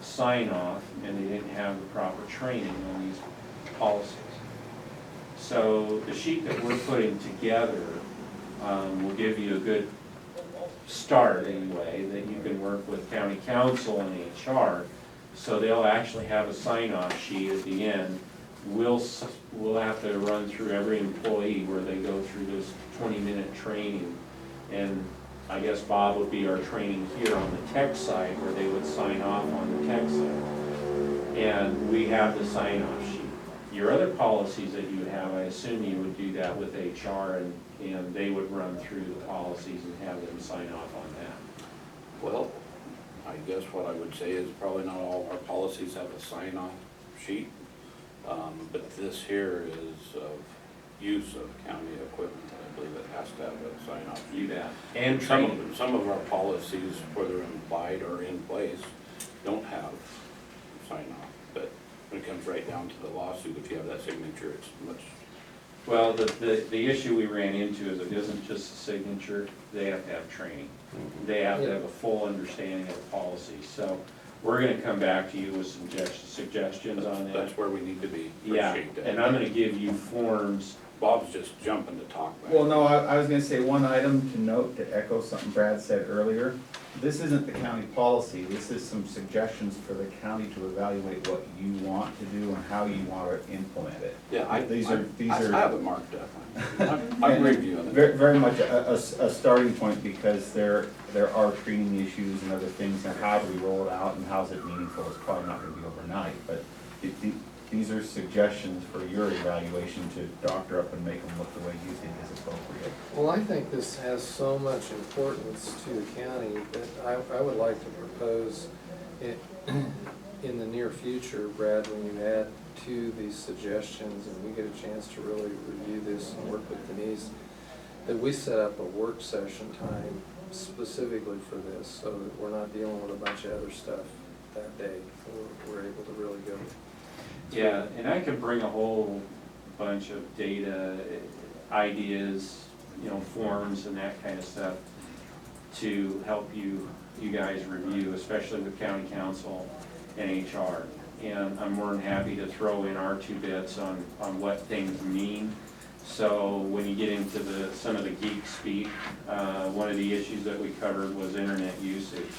sign-off and they didn't have the proper training on these policies. So the sheet that we're putting together will give you a good start anyway, that you can work with county council and HR. So they'll actually have a sign-off sheet at the end. We'll have to run through every employee where they go through this 20-minute training. And I guess Bob would be our training here on the tech side where they would sign off on the tech side. And we have the sign-off sheet. Your other policies that you have, I assume you would do that with HR and they would run through the policies and have them sign off on that. Well, I guess what I would say is probably not all of our policies have a sign-off sheet, but this here is of use of county equipment. I believe it has to have a sign-off sheet. Do that. And Some training. of them, some of our policies, whether implied or in place, don't have sign-off, but when it comes right down to the lawsuit, if you have that signature, it's much. Well, the issue we ran into is it isn't just a signature, they have to have training. They have to have a full understanding of the policy. So we're gonna come back to you with some suggestions on that. That's where we need to be. Yeah, Appreciate that. and I'm gonna give you forms. Bob's just jumping to talk back. Well, no, I was gonna say one item to note to echo something Brad said earlier. This isn't the county policy, this is some suggestions for the county to evaluate what you want to do and how you want to implement it. Yeah, I have it marked up. I'm reviewing it. Very much a starting point because there are training issues and other things, and how do we roll it out and how's it meaningful, it's probably not gonna be overnight, but these are suggestions for your evaluation to doctor up and make them look the way you think is appropriate. Well, I think this has so much importance to the county that I would like to propose in the near future, Brad, when you add to these suggestions and we get a chance to really review this and work with Denise, that we set up a work session time specifically for this so that we're not dealing with a bunch of other stuff that day. We're able to really go. Yeah, and I could bring a whole bunch of data, ideas, forms and that kind of stuff to help you guys review, especially with county council and HR. And I'm more than happy to throw in our 2 bits on what things mean. So when you get into some of the geek speak, one of the issues that we covered was internet usage.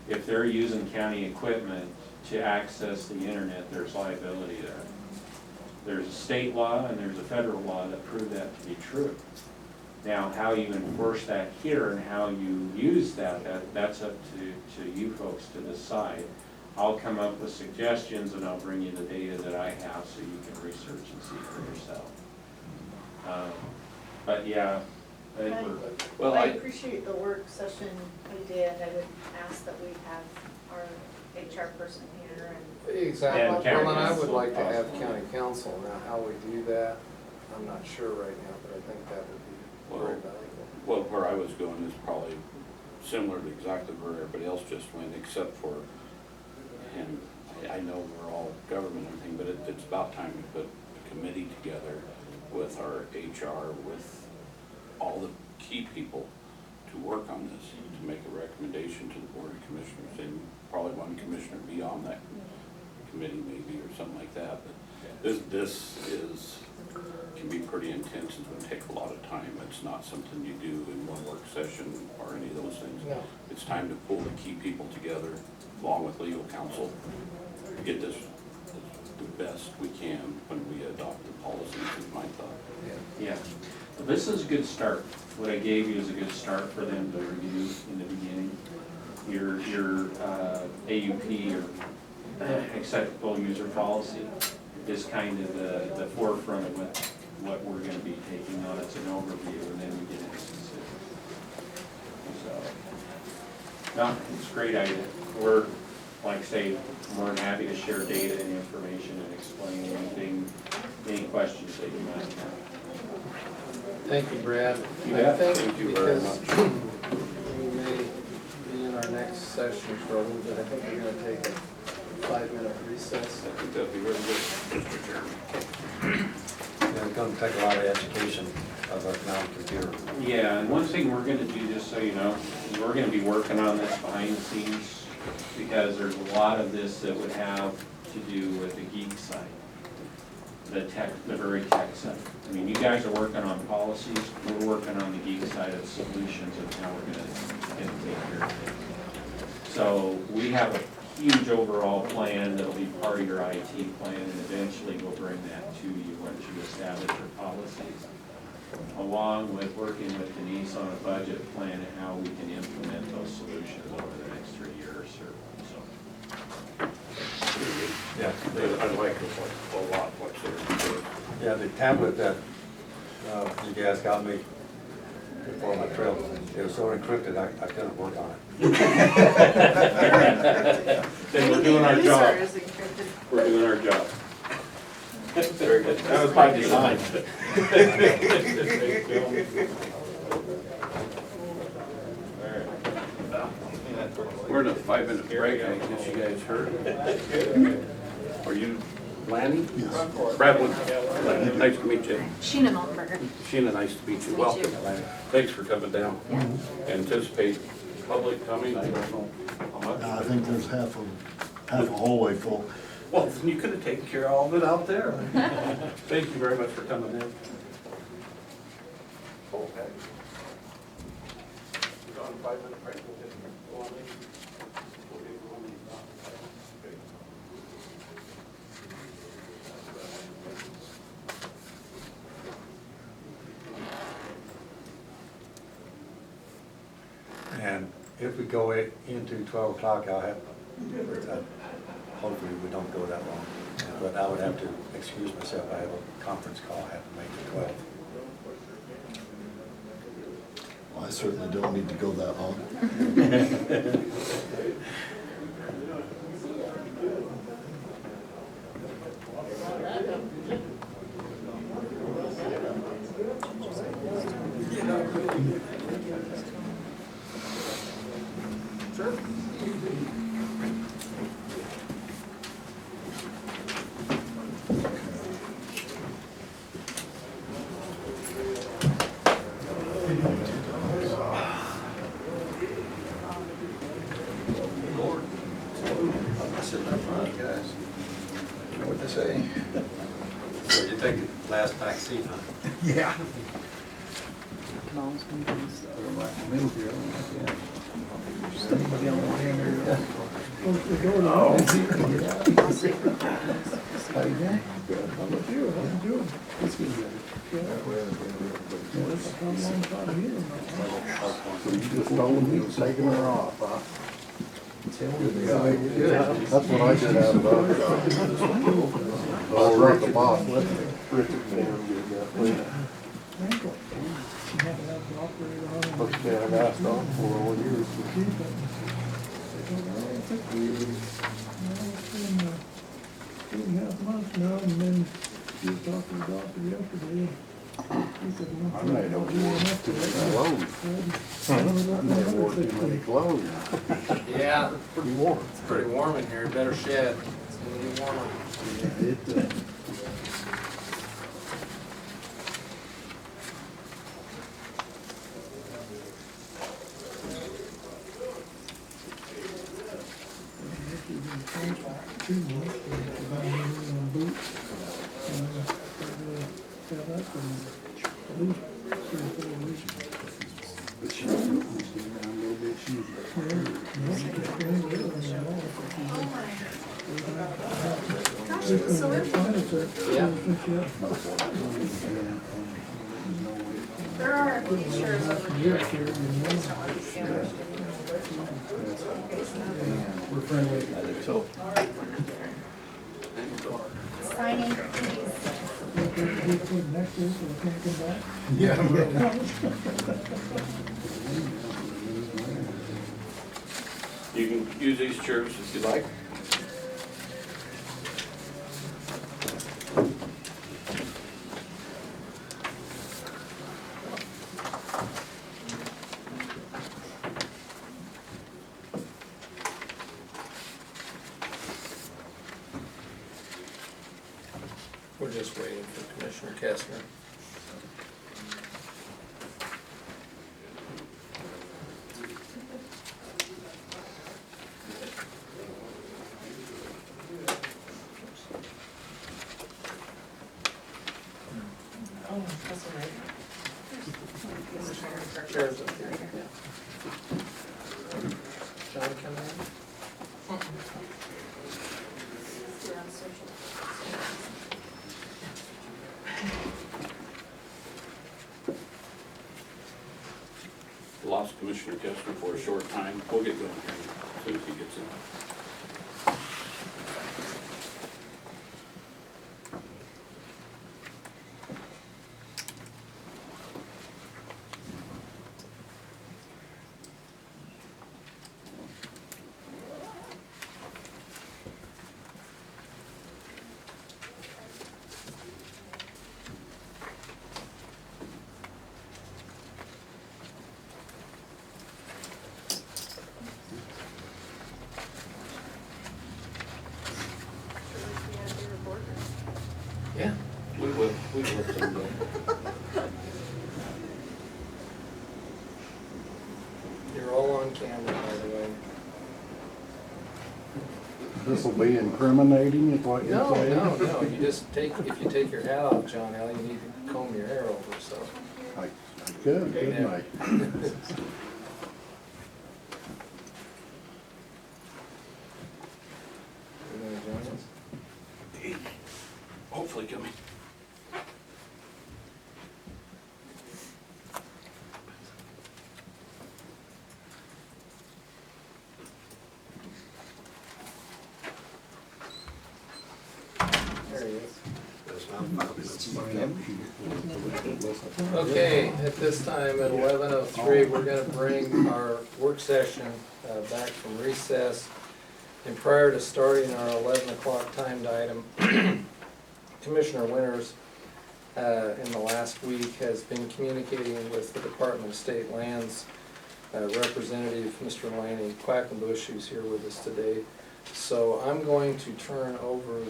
If they're using county equipment to access the internet, there's liability there. There's a state law and there's a federal law that prove that to be true. Now, how you enforce that here and how you use that's up to you folks to decide. I'll come up with suggestions and I'll bring you the data that I have so you can research and see for yourself. But yeah, I think Well, I appreciate the work session we did. I would ask that we have our HR person here and. Exactly. And county Well, and I would council, like to have possibly. county council. Now, how we do that, I'm not sure right now, but I think that would be very valuable. Well, where I was going is probably similar to exactly where everybody else just went, except for him. I know we're all government and everything, but it's about time to put a committee together with our HR, with all the key people to work on this, to make a recommendation to the Board of Commissioners, and probably one commissioner be on that committee maybe, or something like that. But this can be pretty intense, it's gonna take a lot of time. It's not something you do in one work session or any of those things. No. It's time to pull the key people together, along with legal counsel, to get this the best we can when we adopt the policies, is my thought. Yeah, this is a good start. What I gave you is a good start for them to review in the beginning. Your AUP, or acceptable user policy, is kind of the forefront of what we're gonna be taking on. It's an overview, and then we get into specifics. So, no, it's a great idea. We're, like I say, more than happy to share data and information and explain anything any questions that you might have. Thank you, Brad. You I bet. think Thank you very because much. we may be in our next session for a little bit, I think we're gonna take a 5-minute recess. I think that'd be really good, Mr. Chairman. Yeah, it's gonna take a lot of education of our non-computer. Yeah, and one thing we're gonna do, just so you know, is we're gonna be working on this behind the scenes, because there's a lot of this that would have to do with the geek side. The tech, the very tech side. I mean, you guys are working on policies, we're working on the geek side of solutions and how we're gonna take care of it. So we have a huge overall plan that'll be part of your IT plan, and eventually we'll bring that to you once you establish your policies, along with working with Denise on a budget plan and how we can implement those solutions over the next 3 years or so. Yeah, I like this one a lot, what's there. yeah, the tablet that you guys got me before my trip, it was so encrypted, I couldn't work on it. Then we're doing our job. User is encrypted. We're doing our job. Very good. That was by design. We're in a 5-minute break, I guess you guys heard. Are you Lanny? Yes. Bradley? Nice to meet you. Sheena Maltenberger. Sheena, nice to meet you. Welcome. Thanks for coming down. Anticipate public coming, I don't know how much. I think there's half a hallway full. Well, then you could have taken care of all of it out there. Thank you very much for coming in. Okay. We're on a 5-minute break. We'll just go on in. We'll get going. Okay. And if we go into 12 o'clock, I'll have, hopefully we don't go that long. But I would have to excuse myself. I have a conference call I have to make at 12. Well, I certainly don't need to go that long. So you take the last back seat, huh? Yeah. Taking her off, huh? That's what I did out of I brought the boss with me. Okay, I've asked on for all years. 2.5 months now, and then she was talking to the doctor yesterday. He said, I made over too many clothes. Yeah, Pretty warm. it's pretty warm in here, better shed. It's gonna get warmer. Yeah. There are a few chairs over here. We're friendly. So. Signing, please. Next year, so we can't come back. Yeah. You can use these chairs if you like. Commissioner Kestner. Oh, that's all right. Chairs up here. John, come in. Lost Commissioner Kestner for a short time. We'll get going here as soon as he gets in. Yeah. We will someday. You're all on camera, by the way. This will be incriminating, is what you're No, saying? no, you just if you take your hat off, John L., you need to comb your hair over, so. I could, couldn't I? You gonna join us? Hopefully coming. There he is. Okay, at this time at 11:03, we're gonna bring our work session back from recess. And prior to starting our 11 o'clock timed item, Commissioner Winters, in the last week, has been communicating with the Department of State Lands representative, Mr. Lanny Quackenbush, who's here with us today. So I'm going to turn over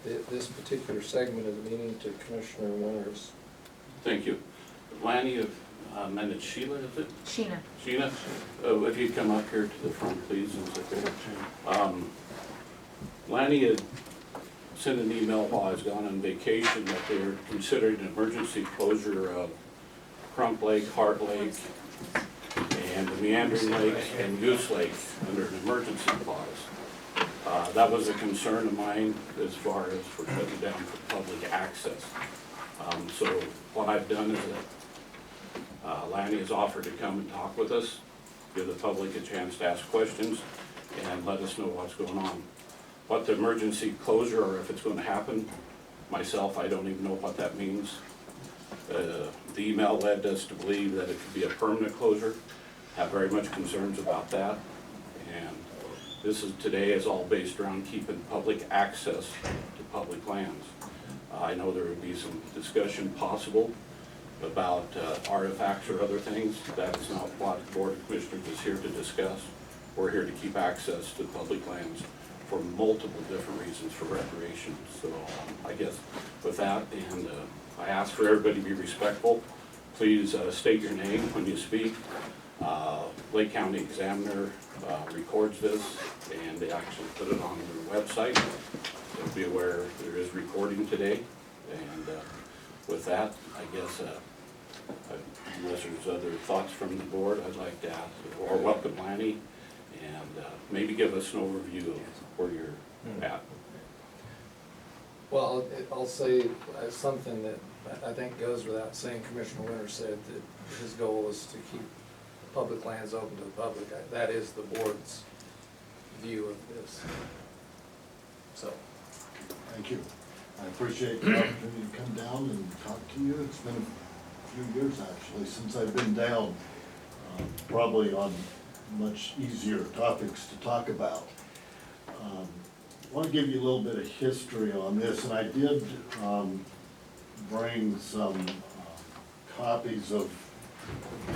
this particular segment of the meeting to Commissioner Winters. Thank you. Lanny, and it's Sheila, is it? Sheena. Sheena, if you'd come up here to the front, please, and sit there. Lanny had sent an email while I was gone on vacation that they were considering an emergency closure of Crump Lake, Hart Lake, and the Meandering Lake and Goose Lake under an emergency clause. That was a concern of mine as far as for shutting down for public access. So what I've done is that Lanny has offered to come and talk with us, give the public a chance to ask questions, and let us know what's going on. What the emergency closure, or if it's going to happen, myself, I don't even know what that means. The email led us to believe that it could be a permanent closure. Have very much concerns about that. And this is today is all based around keeping public access to public lands. I know there would be some discussion possible about artifacts or other things. That is not what the Board of Commissioners is here to discuss. We're here to keep access to public lands for multiple different reasons for recreation. So I guess with that, and I ask for everybody to be respectful. Please state your name when you speak. Lake County Examiner records this, and they actually put it on their website. So be aware there is recording today. And with that, I guess unless there's other thoughts from the board, I'd like to ask or welcome Lanny and maybe give us an overview of where you're at. Well, I'll say something that I think goes without saying. Commissioner Winters said that his goal is to keep public lands open to the public. That is the board's view of this. So. Thank you. I appreciate the opportunity to come down and talk to you. It's been a few years actually since I've been down, probably on much easier topics to talk about. I want to give you a little bit of history on this, and I did bring some copies of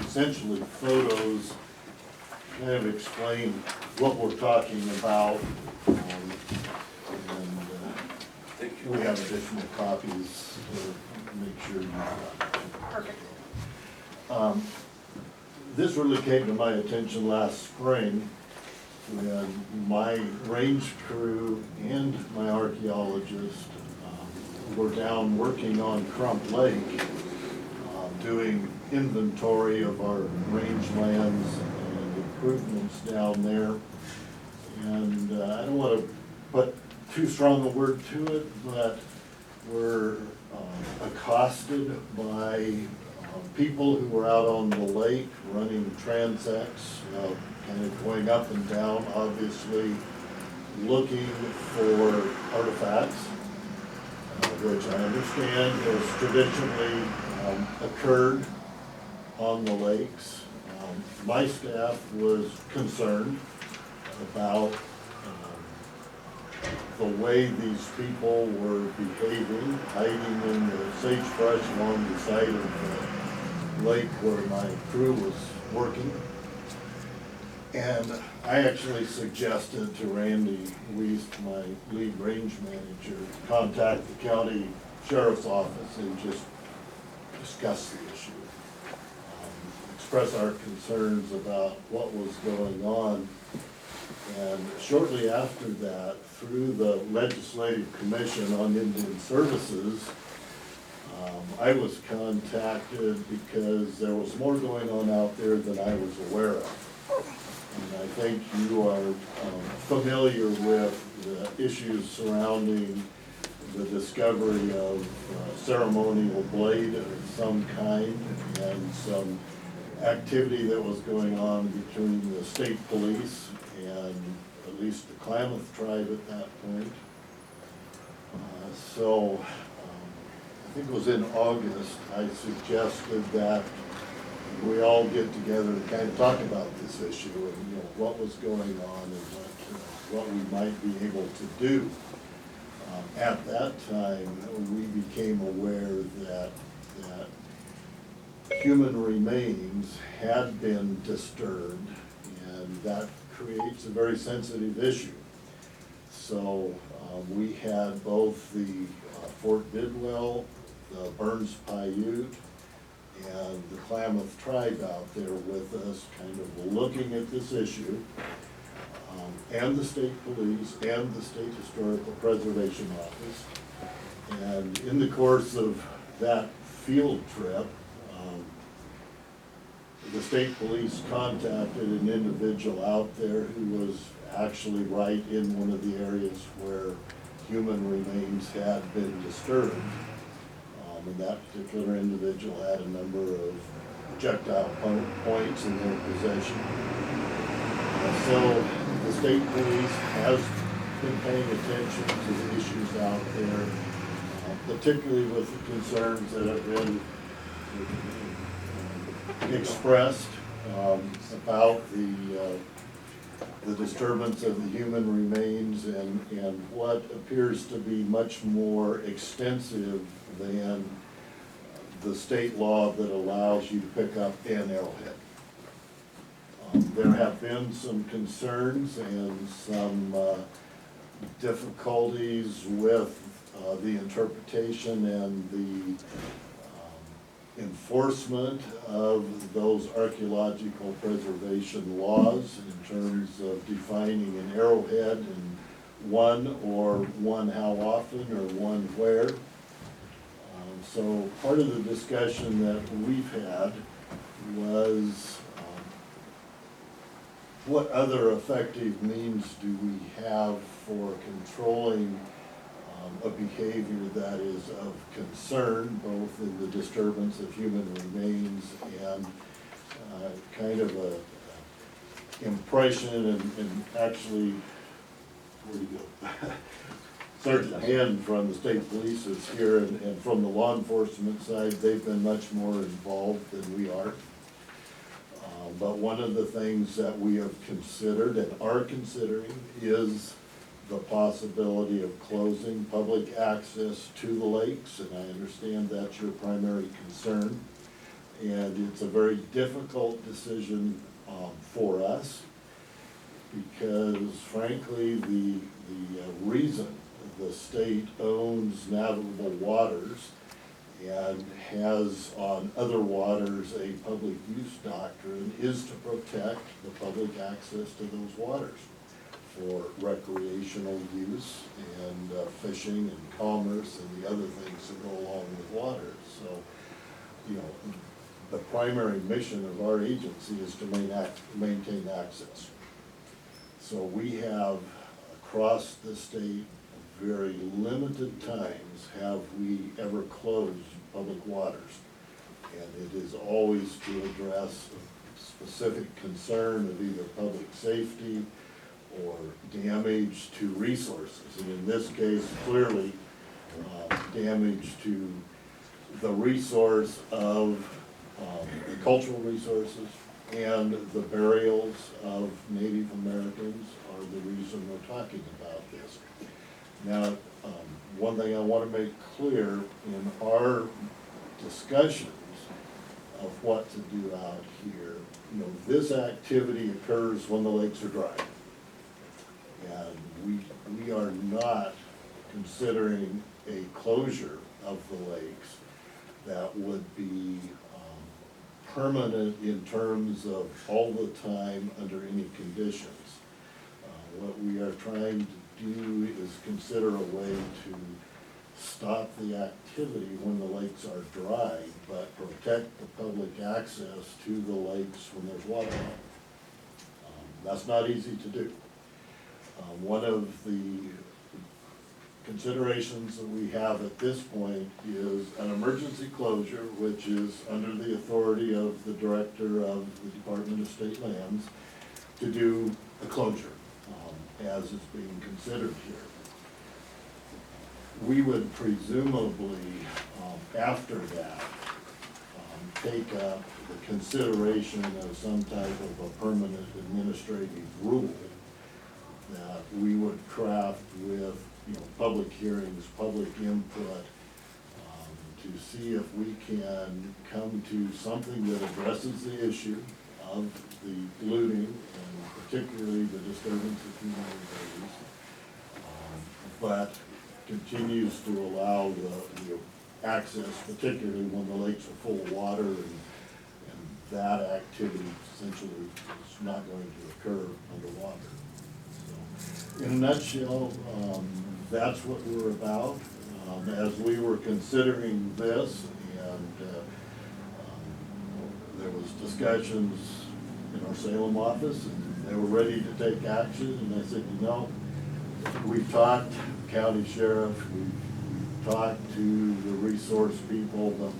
essentially photos, kind of explain what we're talking about. And Thank we have additional copies to make sure you have. Perfect. This really came to my attention last spring when my range crew and my archaeologist were down working on Crump Lake, doing inventory of our rangelands and improvements down there. And I don't want to put too strong a word to it, but we're accosted by people who were out on the lake running transects, kind of going up and down, obviously looking for artifacts, which I understand has traditionally occurred on the lakes. My staff was concerned about the way these people were behaving, hiding in the sagebrush along the side of the lake where my crew was working. And I actually suggested to Randy Weiss, my lead range manager, contact the county sheriff's office and just discuss the issue. Express our concerns about what was going on. And shortly after that, through the Legislative Commission on Indian Services, I was contacted because there was more going on out there than I was aware of. And I think you are familiar with the issues surrounding the discovery of ceremonial blade of some kind and some activity that was going on between the state police and at least the Klamath tribe at that point. So I think it was in August, I suggested that we all get together and kind of talk about this issue and what was going on and what we might be able to do. At that time, we became aware that human remains had been disturbed, and that creates a very sensitive issue. So we had both the Fort Bidwell, the Burns Paiute, and the Klamath tribe out there with us, kind of looking at this issue, and the state police and the state historical preservation office. And in the course of that field trip, the state police contacted an individual out there who was actually right in one of the areas where human remains had been disturbed. And that particular individual had a number of projectile points in their possession. So the state police has been paying attention to the issues out there, particularly with the concerns that have been expressed about the disturbance of the human remains and what appears to be much more extensive than the state law that allows you to pick up an arrowhead. There have been some concerns and some difficulties with the interpretation and the enforcement of those archaeological preservation laws in terms of defining an arrowhead and one how often or one where. So part of the discussion that we've had was what other effective means do we have for controlling a behavior that is of concern, both in the disturbance of human remains and kind of a impression and actually, where do you go? Sergeant Hand from the state police is here, and from the law enforcement side, they've been much more involved than we are. But one of the things that we have considered and are considering is the possibility of closing public access to the lakes, and I understand that's your primary concern. And it's a very difficult decision for us because frankly, the reason the state owns navigable waters and has on other waters a public use doctrine, is to protect the public access to those waters for recreational use and fishing and commerce and the other things that go along with waters. So, you know, the primary mission of our agency is to maintain access. So we have, across the state, very limited times have we ever closed public waters. And it is always to address a specific concern of either public safety or damage to resources. And in this case, clearly, damage to the resource of cultural resources and the burials of Native Americans are the reason we're talking about this. Now, one thing I want to make clear in our discussions of what to do out here, you know, this activity occurs when the lakes are dry. And we are not considering a closure of the lakes that would be permanent in terms of all the time under any conditions. What we are trying to do is consider a way to stop the activity when the lakes are dry, but protect the public access to the lakes when there's water on. That's not easy to do. One of the considerations that we have at this point is an emergency closure, which is under the authority of the director of the Department of State Lands to do a closure, as is being considered here. We would presumably, after that, take up the consideration of some type of a permanent administrative rule that we would craft with, you know, public hearings, public input, to see if we can come to something that addresses the issue of the polluting and particularly the disturbance of community values, but continues to allow the access, particularly when the lakes are full of water and that activity essentially is not going to occur underwater. So, in a nutshell, that's what we're about. As we were considering this, and there was discussions in our Salem office, and they were ready to take action, and I said, you know, we've talked, county sheriff, we've talked to the resource people, but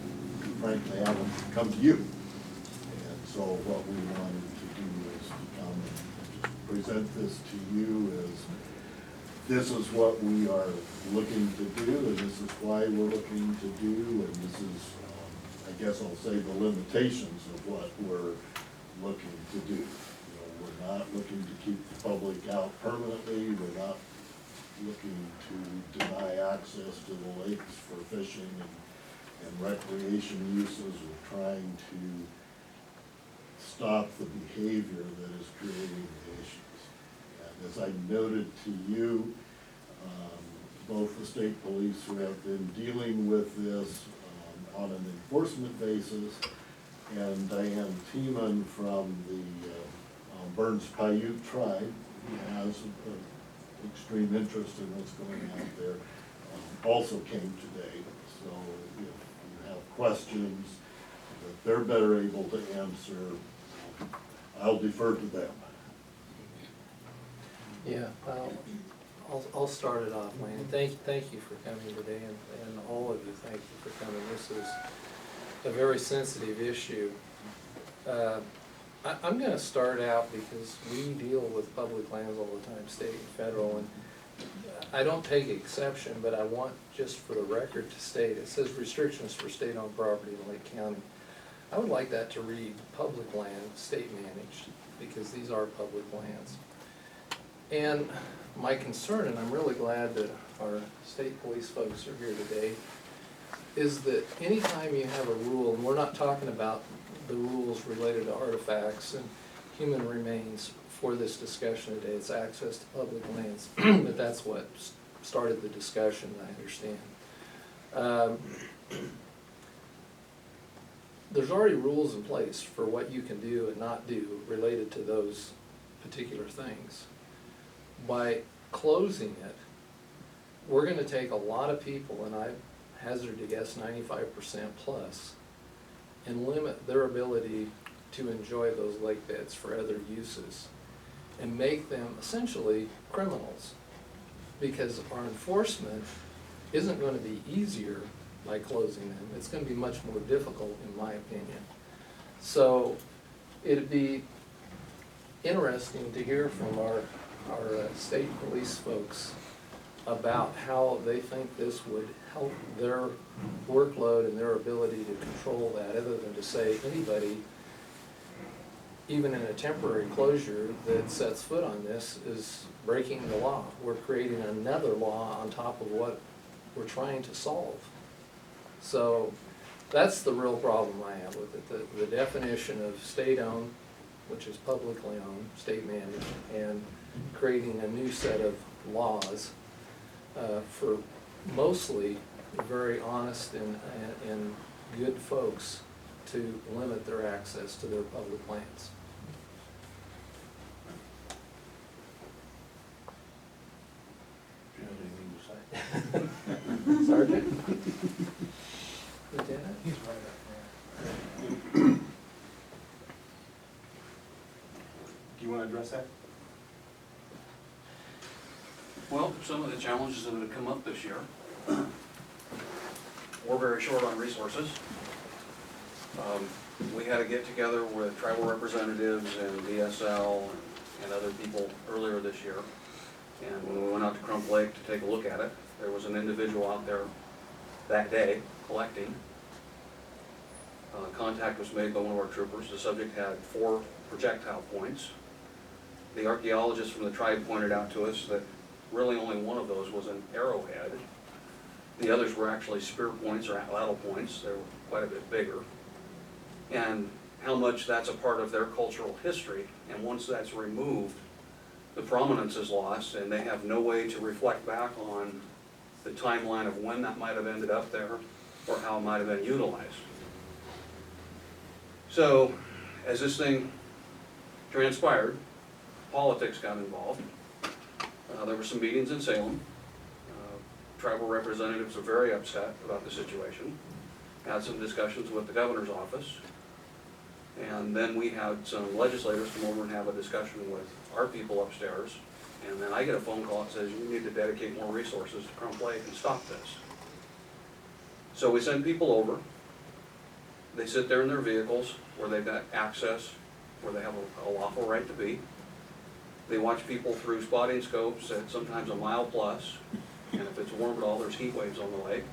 frankly haven't come to you. And so what we wanted to do is to come and just present this to you as this is what we are looking to do, and this is why we're looking to do, and this is, I guess I'll say, the limitations of what we're looking to do. You know, we're not looking to keep the public out permanently. We're not looking to deny access to the lakes for fishing and recreation uses. We're trying to stop the behavior that is creating the issues. As I noted to you, both the state police who have been dealing with this on an enforcement basis and Diane Tiemann from the Burns Paiute tribe, who has extreme interest in what's going on there, also came today. So if you have questions that they're better able to answer, I'll defer to them. Yeah, I'll start it off, Wayne. Thank you for coming today, and all of you, thank you for coming. This is a very sensitive issue. I'm gonna start out because we deal with public lands all the time, state and federal, and I don't take exception, but I want, just for the record, to state, it says restrictions for state-owned property in Lake County. I would like that to read public land, state managed, because these are public lands. And my concern, and I'm really glad that our state police folks are here today, is that anytime you have a rule, and we're not talking about the rules related to artifacts and human remains for this discussion today, it's access to public lands, but that's what started the discussion, I understand. There's already rules in place for what you can do and not do related to those particular things. By closing it, we're gonna take a lot of people, and I hazard to guess 95% plus, and limit their ability to enjoy those lake beds for other uses, and make them essentially criminals. Because our enforcement isn't gonna be easier by closing them, it's gonna be much more difficult, in my opinion. So, it'd be interesting to hear from our state police folks about how they think this would help their workload and their ability to control that, other than to say anybody, even in a temporary closure, that sets foot on this is breaking the law. We're creating another law on top of what we're trying to solve. So that's the real problem I have with it, the definition of state-owned, which is publicly owned, state-managed, and creating a new set of laws for mostly very honest and good folks to limit their access to their public lands. Do you have anything to say? Sergeant? Lieutenant? He's right up there. Do you want to address that? Well, some of the challenges that have come up this year. We're very short on resources. We had a get-together with tribal representatives and DSL and other people earlier this year. And when we went out to Crump Lake to take a look at it, there was an individual out there that day collecting. Contact was made by one of our troopers. The subject had 4 projectile points. The archaeologist from the tribe pointed out to us that really only one of those was an arrowhead. The others were actually spear points or atlatl points. They were quite a bit bigger. And how much that's a part of their cultural history. And once that's removed, the prominence is lost, and they have no way to reflect back on the timeline of when that might have ended up there or how it might have been utilized. So, as this thing transpired, politics got involved. There were some meetings in Salem. Tribal representatives are very upset about the situation. Had some discussions with the governor's office. And then we had some legislators come over and have a discussion with our people upstairs. And then I get a phone call that says, you need to dedicate more resources to Crump Lake and stop this. So we send people over. They sit there in their vehicles where they've got access, where they have a lawful right to be. They watch people through spotting scopes at sometimes a mile plus, and if it's warm at all, there's heat waves on the lake.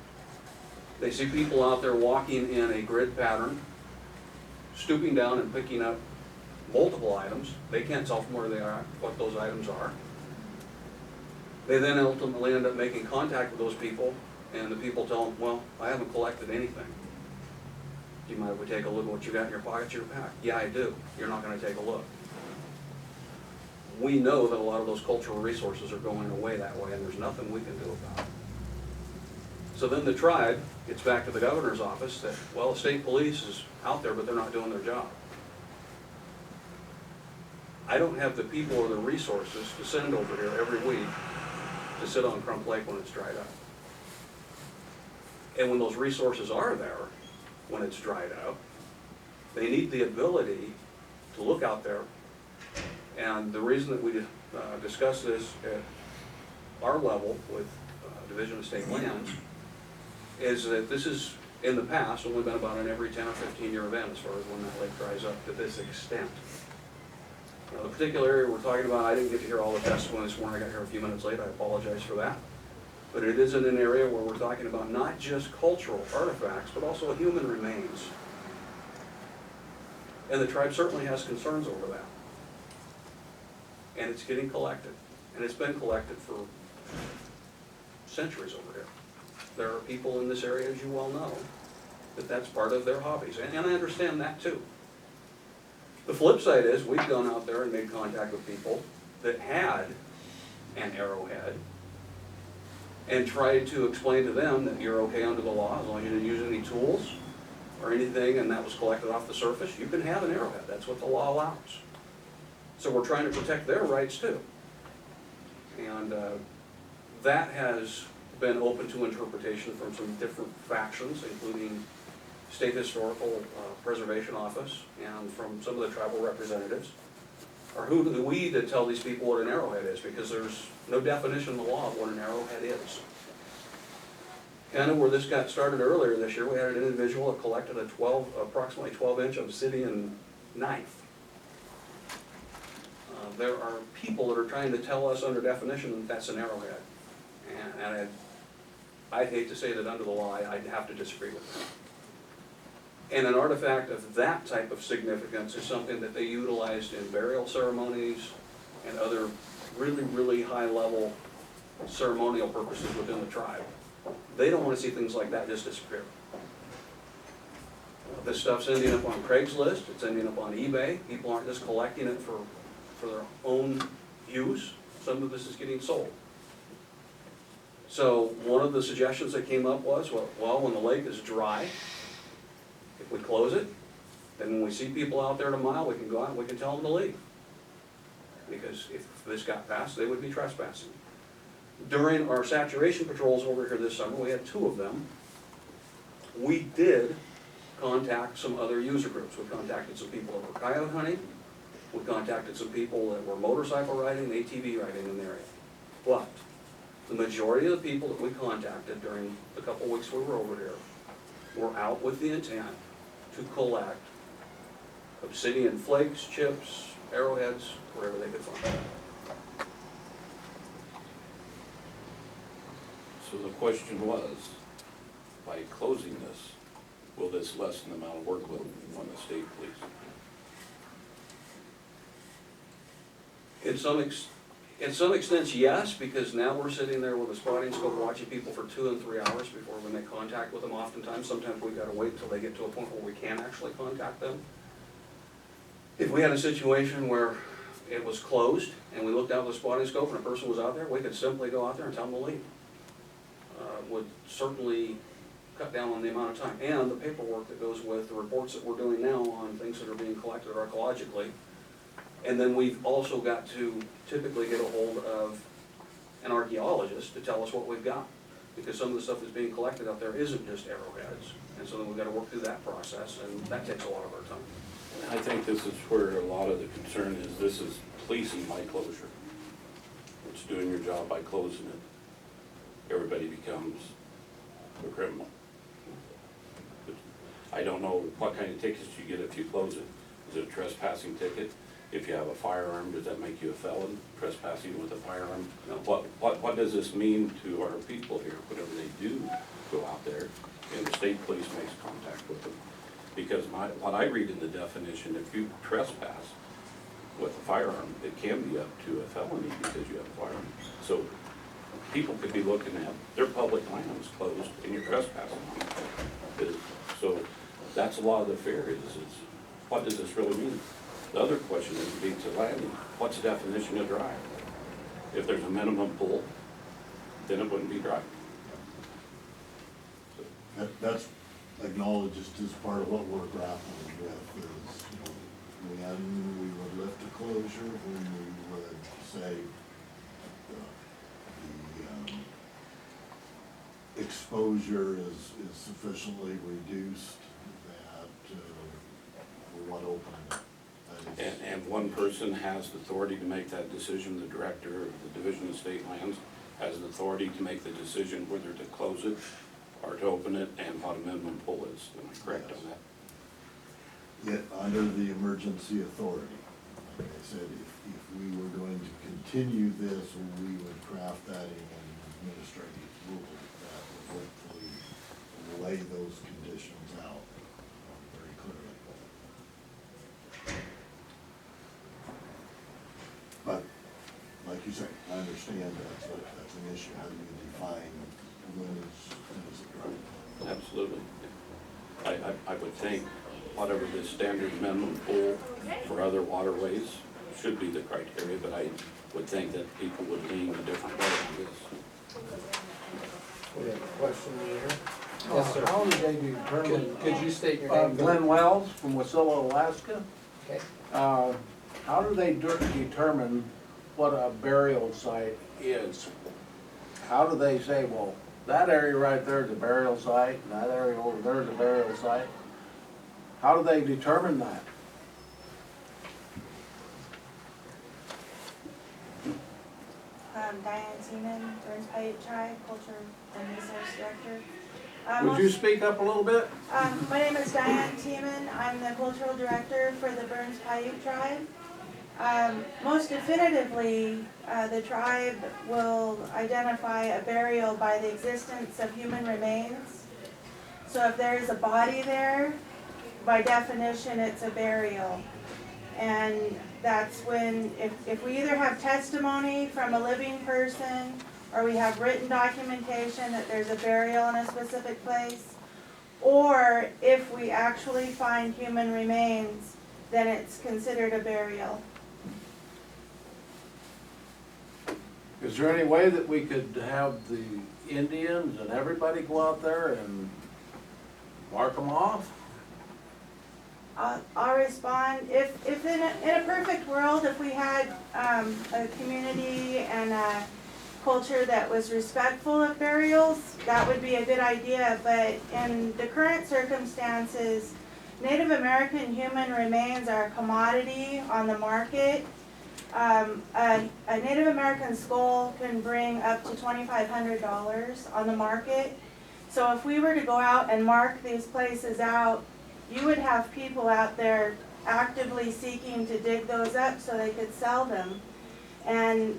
They see people out there walking in a grid pattern, stooping down and picking up multiple items. They can't tell from where they are what those items are. They then ultimately end up making contact with those people, and the people tell them, well, I haven't collected anything. Do you mind if we take a look at what you got in your pockets, your pack? Yeah, I do. You're not going to take a look. We know that a lot of those cultural resources are going away that way, and there's nothing we can do about it. So then the tribe gets back to the governor's office that, well, the state police is out there, but they're not doing their job. I don't have the people or the resources to send over here every week to sit on Crump Lake when it's dried up. And when those resources are there, when it's dried up, they need the ability to look out there. And the reason that we discuss this at our level with Division of State Lands is that this is, in the past, only been about an every 10 or 15 year event as far as when that lake dries up to this extent. The particular area we're talking about, I didn't get to hear all the testimony this morning. I got here a few minutes late. I apologize for that. But it is in an area where we're talking about not just cultural artifacts, but also human remains. And the tribe certainly has concerns over that. And it's getting collected. And it's been collected for centuries over here. There are people in this area, as you well know, that that's part of their hobbies. And I understand that too. The flip side is we've gone out there and made contact with people that had an arrowhead and tried to explain to them that you're okay under the law, as long as you didn't use any tools or anything and that was collected off the surface, you can have an arrowhead, that's what the law allows. So we're trying to protect their rights too. And that has been open to interpretation from some different factions, including State Historical Preservation Office and from some of the tribal representatives. Or who do we to tell these people what an arrowhead is, because there's no definition in the law of what an arrowhead is. Kind of where this got started earlier this year, we had an individual that collected a approximately 12-inch obsidian knife. There are people that are trying to tell us under definition that that's an arrowhead. And I'd hate to say that under the law, I'd have to disagree with that. And an artifact of that type of significance is something that they utilized in burial ceremonies and other really, really high-level ceremonial purposes within the tribe. They don't want to see things like that just disappear. This stuff's ending up on Craigslist, it's ending up on eBay. People aren't just collecting it for their own use. Some of this is getting sold. So one of the suggestions that came up was, well, when the lake is dry, if we close it, then when we see people out there in a mile, we can go out and we can tell them to leave. Because if this got passed, they would be trespassing. During our saturation patrols over here this summer, we had 2 of them. We did contact some other user groups. We contacted some people that were coyote hunting. We contacted some people that were motorcycle riding, ATV riding in the area. But the majority of the people that we contacted during the couple of weeks we were over here were out with the intent to collect obsidian flakes, chips, arrowheads, wherever they could find them. So the question was, by closing this, will this lessen the amount of workload on the state police? In some extents, yes, because now we're sitting there with a spotting scope watching people for 2 and 3 hours before we make contact with them oftentimes. Sometimes we've got to wait until they get to a point where we can actually contact them. If we had a situation where it was closed and we looked out with a spotting scope and a person was out there, we could simply go out there and tell them to leave. Would certainly cut down on the amount of time and the paperwork that goes with the reports that we're doing now on things that are being collected archaeologically. And then we've also got to typically get a hold of an archaeologist to tell us what we've got. Because some of the stuff that's being collected out there isn't just arrowheads. And so then we've got to work through that process, and that takes a lot of our time. I think this is where a lot of the concern is. This is policing by closure. It's doing your job by closing it. Everybody becomes a criminal. I don't know what kind of tickets you get if you close it. Is it a trespassing ticket? If you have a firearm, does that make you a felon, trespassing with a firearm? No. What does this mean to our people here, whenever they do go out there and the state police makes contact with them? Because what I read in the definition, if you trespass with a firearm, it can be up to a felony because you have a firearm. So people could be looking at their public lands closed and you're trespassing on it. So that's a lot of the fear is what does this really mean? The other question would be to landing. What's the definition of dry? If there's a minimum pull, then it wouldn't be dry. So. That's acknowledged as part of what we're grappling with is, when we would lift a closure, when we would say the exposure is sufficiently reduced that we want to open it up. And one person has the authority to make that decision. The director of the Division of State Lands has the authority to make the decision whether to close it or to open it and what a minimum pull is. Am I correct on that? Yet, under the emergency authority, like I said, if we were going to continue this, we would craft that in an administrative rule that would hopefully lay those conditions out very clearly. But, like you say, I understand that's an issue. How do you define when is it right? Absolutely. I would think whatever the standard minimum pull for other waterways should be the criteria, but I would think that people would lean a different way on this. We have a question here. Yes, sir. How do they determine? Could you state your name? Glenn Wells from Wasilla, Alaska. Okay. How do they determine what a burial site is? How do they say, well, that area right there is a burial site, and that area over there is a burial site? How do they determine that? Diane Seaman, Burns Paiute Tribe, Culture and Resource Director. Would you speak up a little bit? My name is Diane Seaman. I'm the Cultural Director for the Burns Paiute Tribe. Most definitively, the tribe will identify a burial by the existence of human remains. So if there is a body there, by definition, it's a burial. And that's when, if we either have testimony from a living person, or we have written documentation that there's a burial in a specific place, or if we actually find human remains, then it's considered a burial. Is there any way that we could have the Indians and everybody go out there and mark them off? I'll respond. If in a perfect world, if we had a community and a culture that was respectful of burials, that would be a good idea. But in the current circumstances, Native American human remains are a commodity on the market. A Native American skull can bring up to $2,500 on the market. So if we were to go out and mark these places out, you would have people out there actively seeking to dig those up so they could sell them. And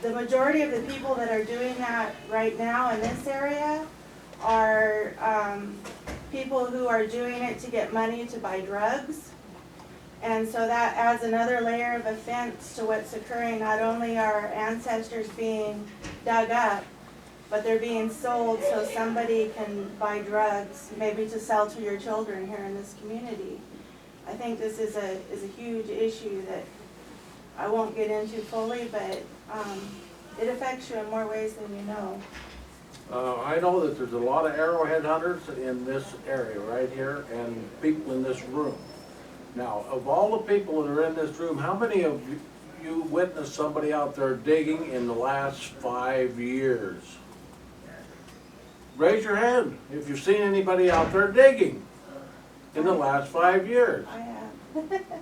the majority of the people that are doing that right now in this area are people who are doing it to get money to buy drugs. And so that adds another layer of offense to what's occurring. Not only are ancestors being dug up, but they're being sold so somebody can buy drugs, maybe to sell to your children here in this community. I think this is a huge issue that I won't get into fully, but it affects you in more ways than you know. I know that there's a lot of arrowhead hunters in this area right here and people in this room. Now, of all the people that are in this room, how many of you witnessed somebody out there digging in the last 5 years? Raise your hand if you've seen anybody out there digging in the last 5 years. I have.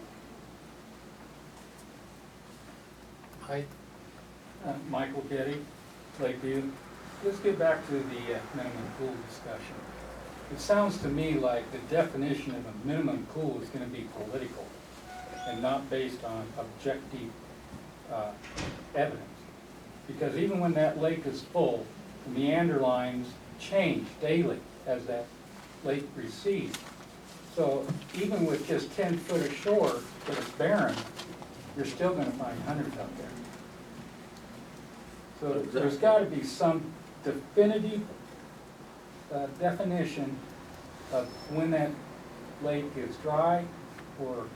Hi. Michael Getty, Lakeview. Let's get back to the minimum pool discussion. It sounds to me like the definition of a minimum pool is going to be political and not based on objective evidence. Because even when that lake is full, the meander lines change daily as that lake recedes. So even with just 10 foot of shore that is barren, you're still going to find hundreds out there. So there's got to be some definitive definition of when that lake is dry or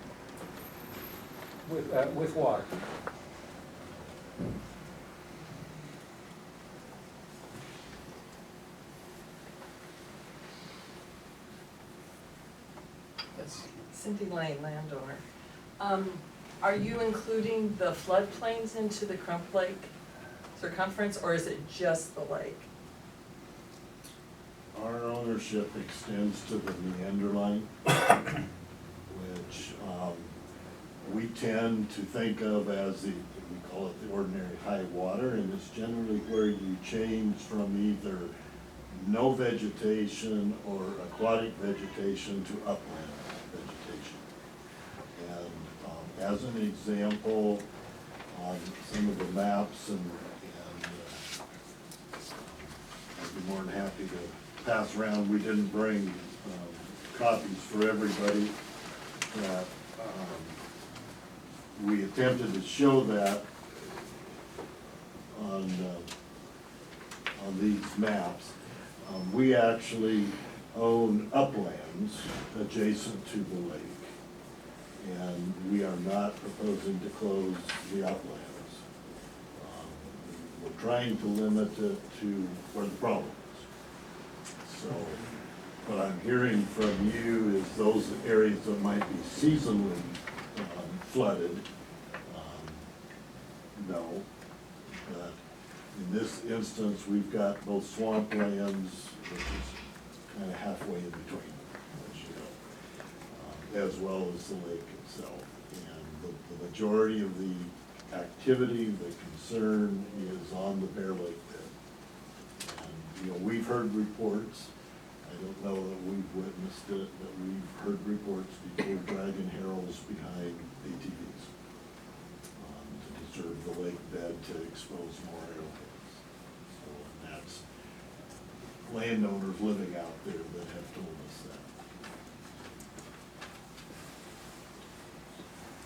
with water. Cynthia Lane, landowner. Are you including the floodplains into the Crump Lake circumference, or is it just the lake? Our ownership extends to the meander line, which we tend to think of as we call it the ordinary high water, and it's generally where you change from either no vegetation or aquatic vegetation to upland vegetation. And as an example, on some of the maps, and I'd be more than happy to pass around, we didn't bring copies for everybody, that we attempted to show that on these maps. We actually own uplands adjacent to the lake, and we are not proposing to close the uplands. We'll trying to limit it to where the problem is. So, what I'm hearing from you is those areas that might be seasonally flooded, no. But in this instance, we've got both swamplands, which is kind of halfway in between, as you know, as well as the lake itself. And the majority of the activity, the concern is on the Bear Lake bed. And, you know, we've heard reports, I don't know that we've witnessed it, but we've heard reports before dragging Harrells behind ATVs to disturb the lake bed to expose more arrowheads. So, and that's landowners living out there that have told us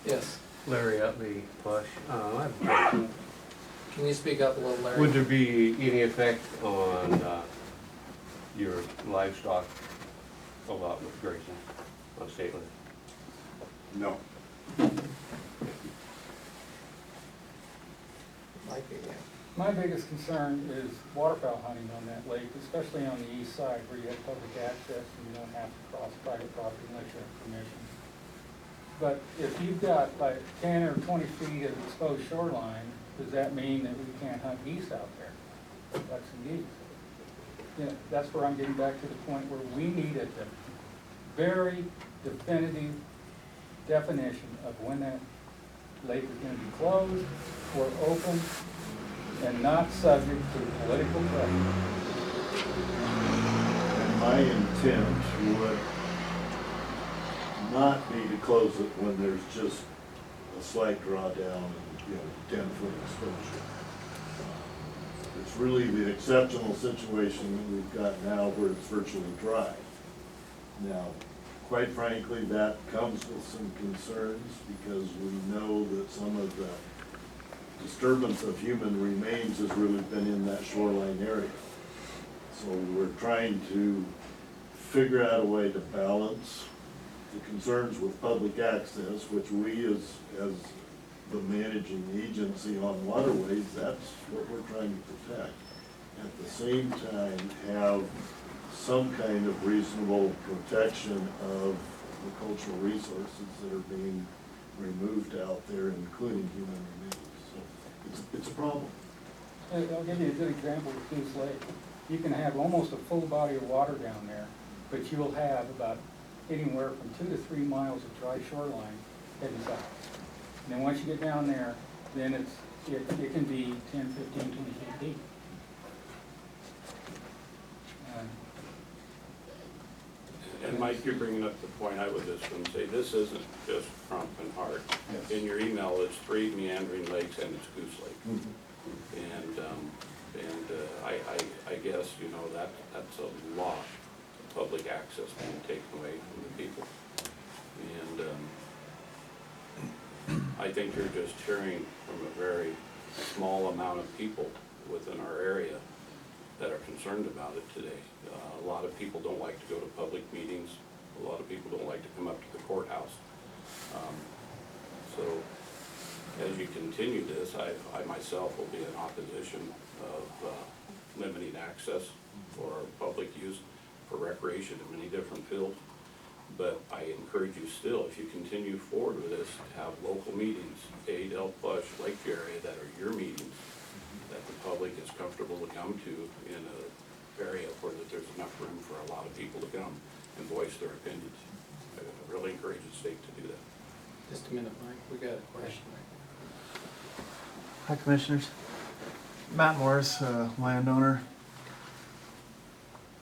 that. Yes, Larry Utley, Plush. I have a question. can you speak up a little, Larry? Would there be any effect on your livestock allotment grazing on state land? No. Might be, yeah. My biggest concern is waterfowl hunting on that lake, especially on the east side where you have public access and you don't have to cross private property unless you have permission. But if you've got like 10 or 20 feet of exposed shoreline, does that mean that we can't hunt geese out there? Ducks and geese. You know, that's where I'm getting back to the point where we needed the very definitive definition of when that lake is going to be closed or open and not subject to political pressure. And my intent would not be to close it when there's just a slight drawdown and, you know, 10-foot exposure. It's really the exceptional situation that we've got now where it's virtually dry. Now, quite frankly, that comes with some concerns because we know that some of the disturbance of human remains has really been in that shoreline area. So we're trying to figure out a way to balance the concerns with public access, which we as the managing agency on waterways, that's what we're trying to protect. At the same time, have some kind of reasonable protection of the cultural resources that are being removed out there, including human remains. So it's a problem. I'll give you a good example with Goose Lake. You can have almost a full body of water down there, but you'll have about anywhere from 2 to 3 miles of dry shoreline heading south. And then once you get down there, then it can be 10, 15, 20 feet deep. And Mike, you're bringing up the point I was just going to say, this isn't just Crump and Hart. Yes. In your email, it's 3 meandering lakes and it's Goose Lake. Mm-hmm. I guess, you know, that's a lot of public access being taken away from the people. And I think you're just hearing from a very small amount of people within our area that are concerned about it today. A lot of people don't like to go to public meetings. A lot of people don't like to come up to the courthouse. So as you continue this, I myself will be in opposition of limiting access for public use for recreation in many different fields. But I encourage you still, if you continue forward with this, to have local meetings, Del Plush, Lakeview area, that are your meetings, that the public is comfortable to come to in an area where that there's enough room for a lot of people to come and voice their opinions. I really encourage the state to do that. Just a minute, Mike, we got a question. Hi, Commissioners. Matt Morris, landowner.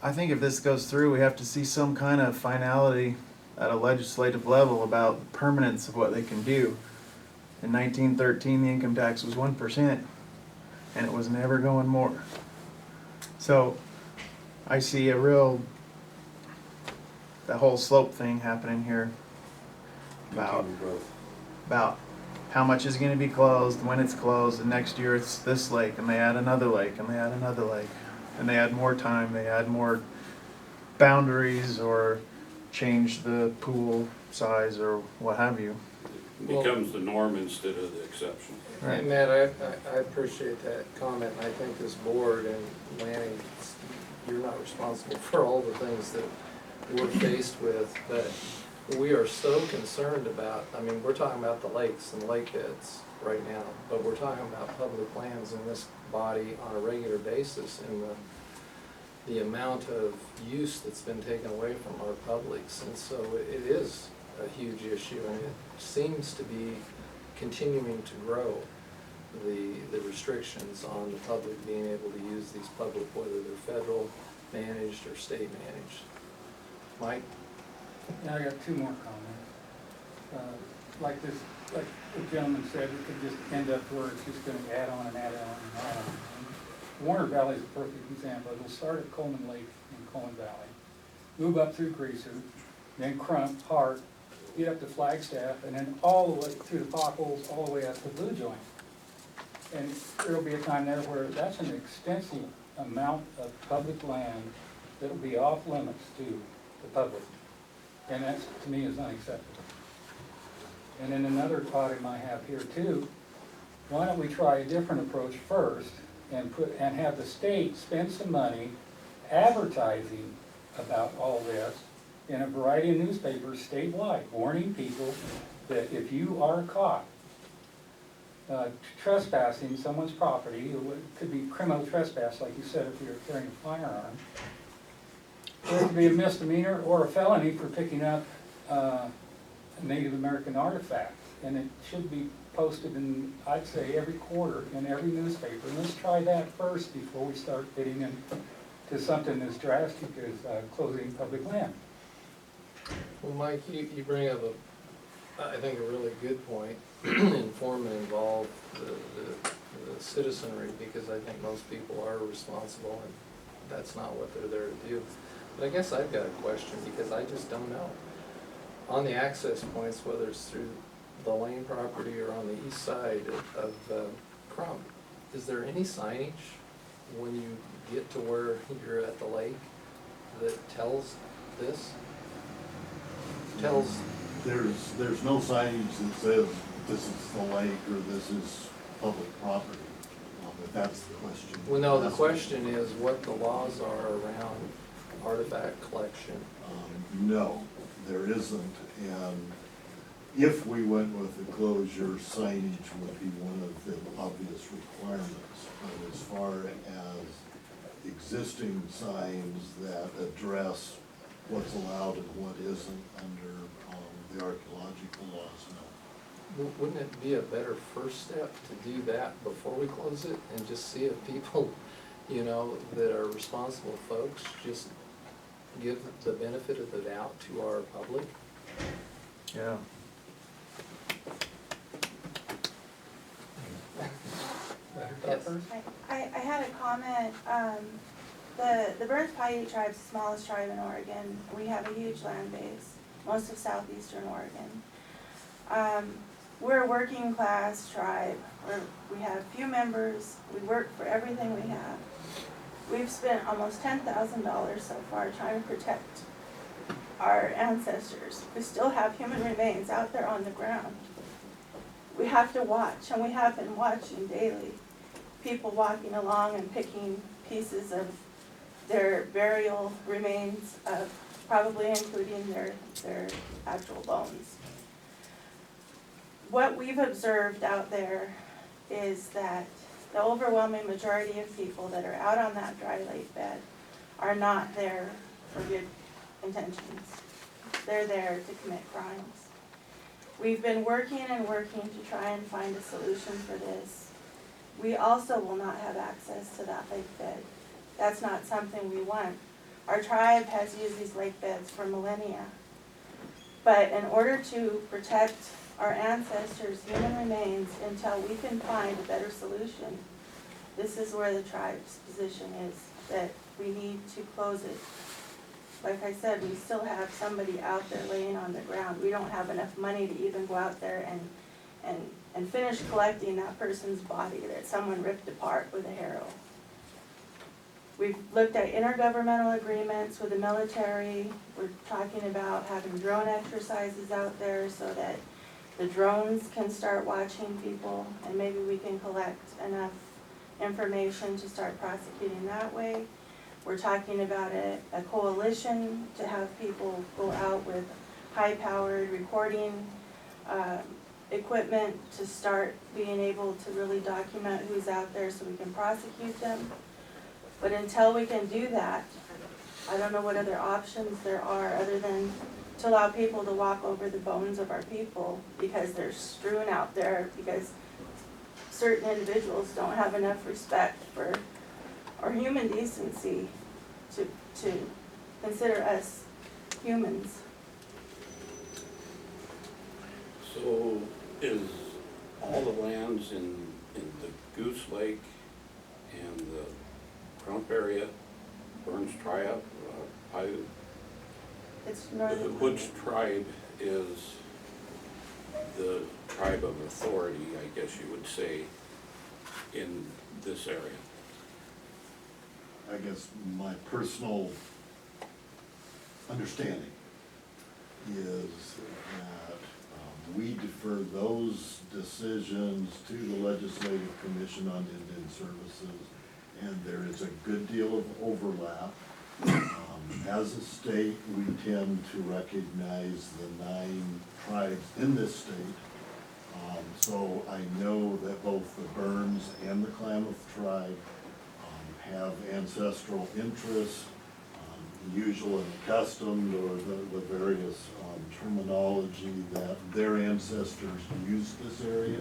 I think if this goes through, we have to see some kind of finality at a legislative level about the permanence of what they can do. In 1913, the income tax was 1%, and it was never going more. So I see a real, the whole slope thing happening here about how much is going to be closed, when it's closed, and next year it's this lake, and they add another lake, and they add another lake, and they add more time, they add more boundaries, or change the pool size, or what have you. becomes the norm instead of the exception. And Matt, I appreciate that comment, and I think this board and Lanny, you're not responsible for all the things that we're faced with, but we are so concerned about, I mean, we're talking about the lakes and lake beds right now, but we're talking about public lands in this body on a regular basis, and the amount of use that's been taken away from our publics, and so it is a huge issue, and it seems to be continuing to grow, the restrictions on the public being able to use these public, whether they're federal managed or state managed. Mike? Yeah, I got two more comments. Like the gentleman said, it could just end up where it's just gonna add on and add on and add on. Warner Valley is a perfect example. It'll start at Coleman Lake in Coleman Valley, move up through Greaser, then Crump, Hart, get up to Flagstaff, and then all the way through the potholes, all the way up to Blue Joint. And there'll be a time there where that's an extensive amount of public land that'll be off limits to the public. And that, to me, is unacceptable. And then another thought I might have here too, why don't we try a different approach first and have the state spend some money advertising about all this in a variety of newspapers statewide, warning people that if you are caught trespassing someone's property, it could be criminal trespass, like you said, if you're carrying a firearm, or it could be a misdemeanor or a felony for picking up a Native American artifact. And it should be posted in, I'd say, every quarter in every newspaper. And let's try that first before we start getting into something as drastic as closing public land. Well, Mike, you bring up I think a really good point, inform and involve the citizenry, because I think most people are responsible and that's not what they're there to do. But I guess I've got a question, because I just don't know. On the access points, whether it's through the Lane property or on the east side of Crump, is there any signage when you get to where you're at the lake that tells this? There's no signage that says this is the lake or this is public property, if that's the question. Well, no, the question is what the laws are around artifact collection. No, there isn't, and if we went with the closure, signage would be one of the obvious requirements. But as far as existing signs that address what's allowed and what isn't under the archaeological laws, no. Wouldn't it be a better first step to do that before we close it and just see if people, you know, that are responsible folks just give the benefit of the doubt to our public? Yeah. Yes. I had a comment. The Burns Paiute tribe's the smallest tribe in Oregon. We have a huge land base, most of southeastern Oregon. We're a working class tribe. We have few members. We work for everything we have. We've spent almost $10,000 so far trying to protect our ancestors. We still have human remains out there on the ground. We have to watch, and we have been watching daily. People walking along and picking pieces of their burial remains, probably including their actual bones. What we've observed out there is that the overwhelming majority of people that are out on that dry lake bed are not there for good intentions. They're there to commit crimes. We've been working and working to try and find a solution for this. We also will not have access to that lake bed. That's not something we want. Our tribe has used these lake beds for millennia. But in order to protect our ancestors' human remains until we can find a better solution, this is where the tribe's position is, that we need to close it. Like I said, we still have somebody out there laying on the ground. We don't have enough money to even go out there and finish collecting that person's body that someone ripped apart with a harrow. We've looked at intergovernmental agreements with the military. We're talking about having drone exercises out there so that the drones can start watching people, and maybe we can collect enough information to start prosecuting that way. We're talking about a coalition to have people go out with high-powered recording equipment to start being able to really document who's out there so we can prosecute them. But until we can do that, I don't know what other options there are other than to allow people to walk over the bones of our people because they're strewn out there, because certain individuals don't have enough respect for or human decency to consider us humans. So is all the lands in the Goose Lake and the Crump area, Burns Tribe, Paiute? It's northern. Which tribe is the tribe of authority, I guess you would say, in this area? I guess my personal understanding is that we defer those decisions to the Legislative Commission on Indian Services, and there is a good deal of overlap. As a state, we tend to recognize the 9 tribes in this state. So I know that both the Burns and the Klamath tribe have ancestral interests, usual and accustomed, or the various terminology that their ancestors used this area.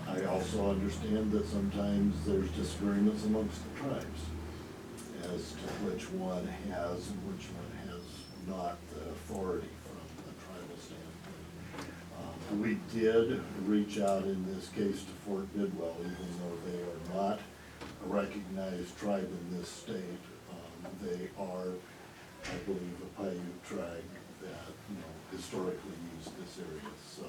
I also understand that sometimes there's disagreements amongst the tribes as to which one has and which one has not the authority from the tribal standpoint. We did reach out in this case to Fort Bidwell, even though they are not a recognized tribe in this state. They are, I believe, a Paiute tribe that, historically used this area. So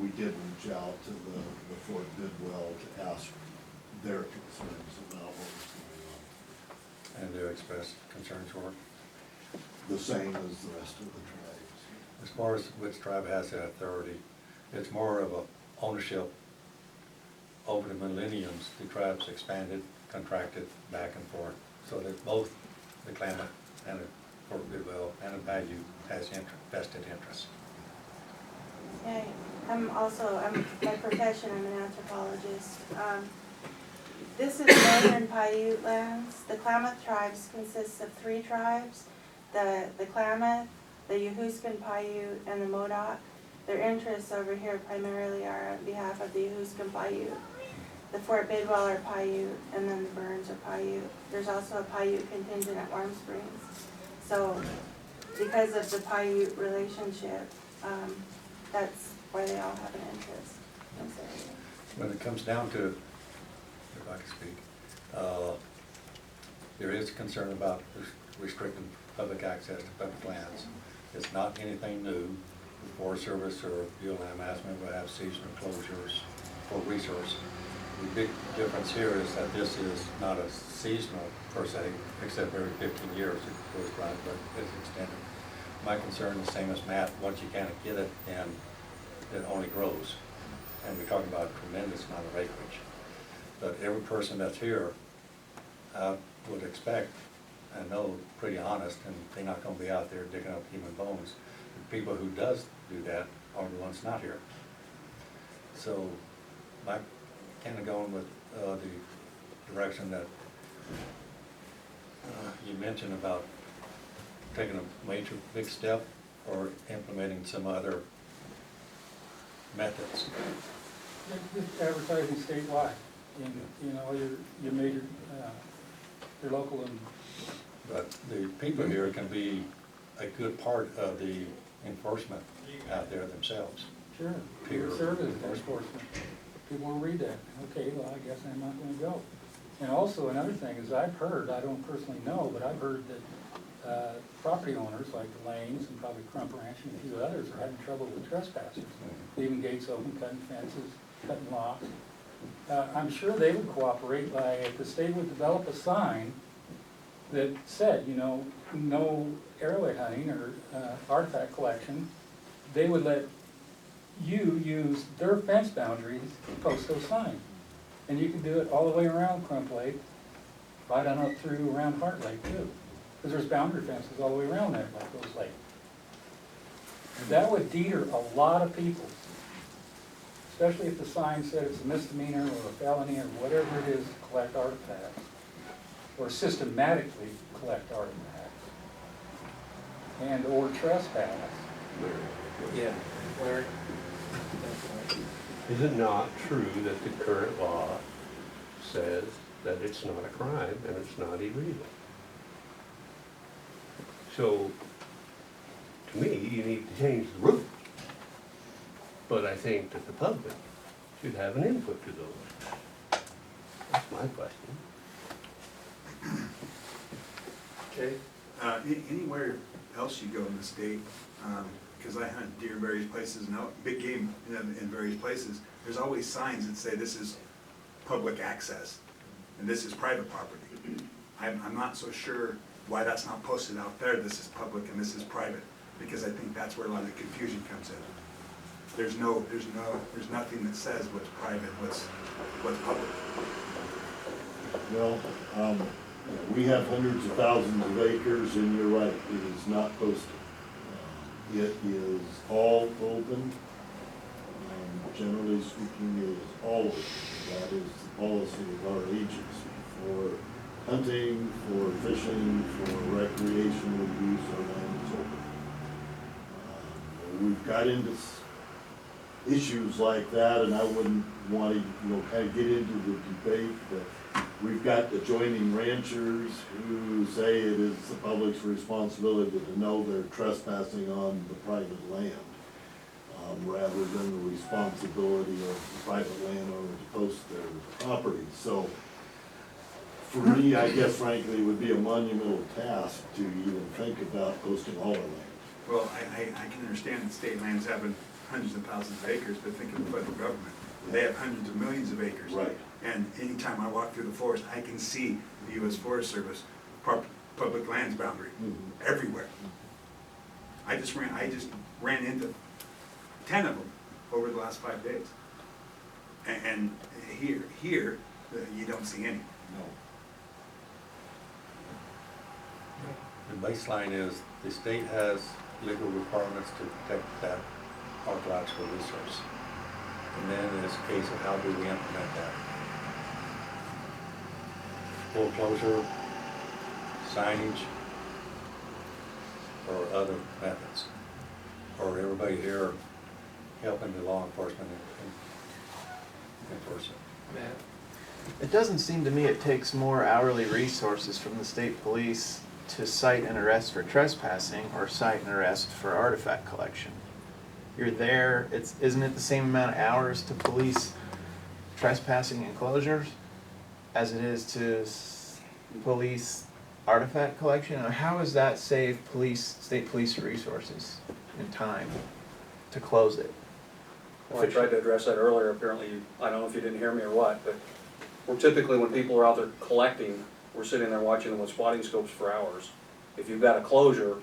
we did reach out to the Fort Bidwell to ask their concerns about what was going on. And their expressed concerns were? The same as the rest of the tribes. As far as which tribe has the authority, it's more of a ownership. Over the millenniums, the tribes expanded, contracted back and forth, so that both the Klamath and the Fort Bidwell and the Paiute has vested interests. Yeah, by profession, I'm an anthropologist. This is northern Paiute lands. The Klamath tribes consists of 3 tribes, the Klamath, the Yahuskan Paiute, and the Modoc. Their interests over here primarily are on behalf of the Yahuskan Paiute. The Fort Bidwell are Paiute, and then the Burns are Paiute. There's also a Paiute contingent at Warm Springs. So because of the Paiute relationship, that's why they all have an interest in this area. When it comes down to, if I can speak, there is concern about restricting public access to public lands. It's not anything new. The Forest Service or BLM management will have seasonal closures for resource. The big difference here is that this is not a seasonal per se, except every 15 years it goes by, but it's extended. My concern is the same as Matt. Once you kind of get it, then it only grows. And we're talking about a tremendous amount of acreage. But every person that's here, I would expect and know pretty honest, and they're not going to be out there digging up human bones. The people who does do that are the ones not here. So my kind of going with the direction that you mentioned about taking a major big step or implementing some other methods. Just advertising statewide, your major, your local and. But the people here can be a good part of the enforcement out there themselves. Sure. Peer Service enforcement. People will read that. Okay, well, I guess I'm not gonna go. And also another thing is I've heard, I don't personally know, but I've heard that property owners like the Lanes and probably Crump Ranch and a few others are having trouble with trespassers. Leaving gates open, cutting fences, cutting locks. I'm sure they would cooperate by, if the state would develop a sign that said, no arrowhead hunting or artifact collection they would let you use their fence boundaries to post those signs. And you can do it all the way around Crump Lake, right on up through around Heart Lake too. Because there's boundary fences all the way around there, like those lakes. That would deter a lot of people, especially if the sign said it's a misdemeanor or a felony or whatever it is to collect artifacts, or systematically collect artifacts, and or trespass. Yeah, Larry? Is it not true that the current law says that it's not a crime and it's not illegal? So, to me, you need to change the rules. But I think that the public should have an input to those. That's my question. Okay. Anywhere else you go in the state, because I hunt deer in various places and big game in various places, there's always signs that say this is public access and this is private property. I'm not so sure why that's not posted out there, this is public and this is private, because I think that's where a lot of the confusion comes in. There's nothing that says what's private, what's public. Well, we have hundreds of thousands of acres, and you're right, it is not posted. It is all open. Generally speaking, it is all open. That is the policy of our agency for hunting, for fishing, for recreational use. Our land is open. We've got into issues like that, and I wouldn't want to, kind of get into the debate, but we've got adjoining ranchers who say it is the public's responsibility to know they're trespassing on the private land, rather than the responsibility of the private landowner to post their property. So, for me, I guess frankly, it would be a monumental task to even think about posting all our land. Well, I can understand that state lands having hundreds of thousands of acres, but think of the federal government. They have hundreds of millions of acres. Right. And anytime I walk through the forest, I can see the U.S. Forest Service public lands boundary everywhere. I just ran into 10 of them over the last 5 days. And here, you don't see any. No. The baseline is the state has legal requirements to protect that archaeological resource. And then it's a case of how do we implement that? Foreclosure, signage, or other methods? Or everybody here helping the law enforcement enforce it? Matt? It doesn't seem to me it takes more hourly resources from the state police to cite and arrest for trespassing or cite and arrest for artifact collection. You're there, isn't it the same amount of hours to police trespassing enclosures as it is to police artifact collection? Or how does that save state police resources and time to close it? Well, I tried to address that earlier, apparently, I don't know if you didn't hear me or what, but we're typically, when people are out there collecting, we're sitting there watching them with spotting scopes for hours. If you've got a closure,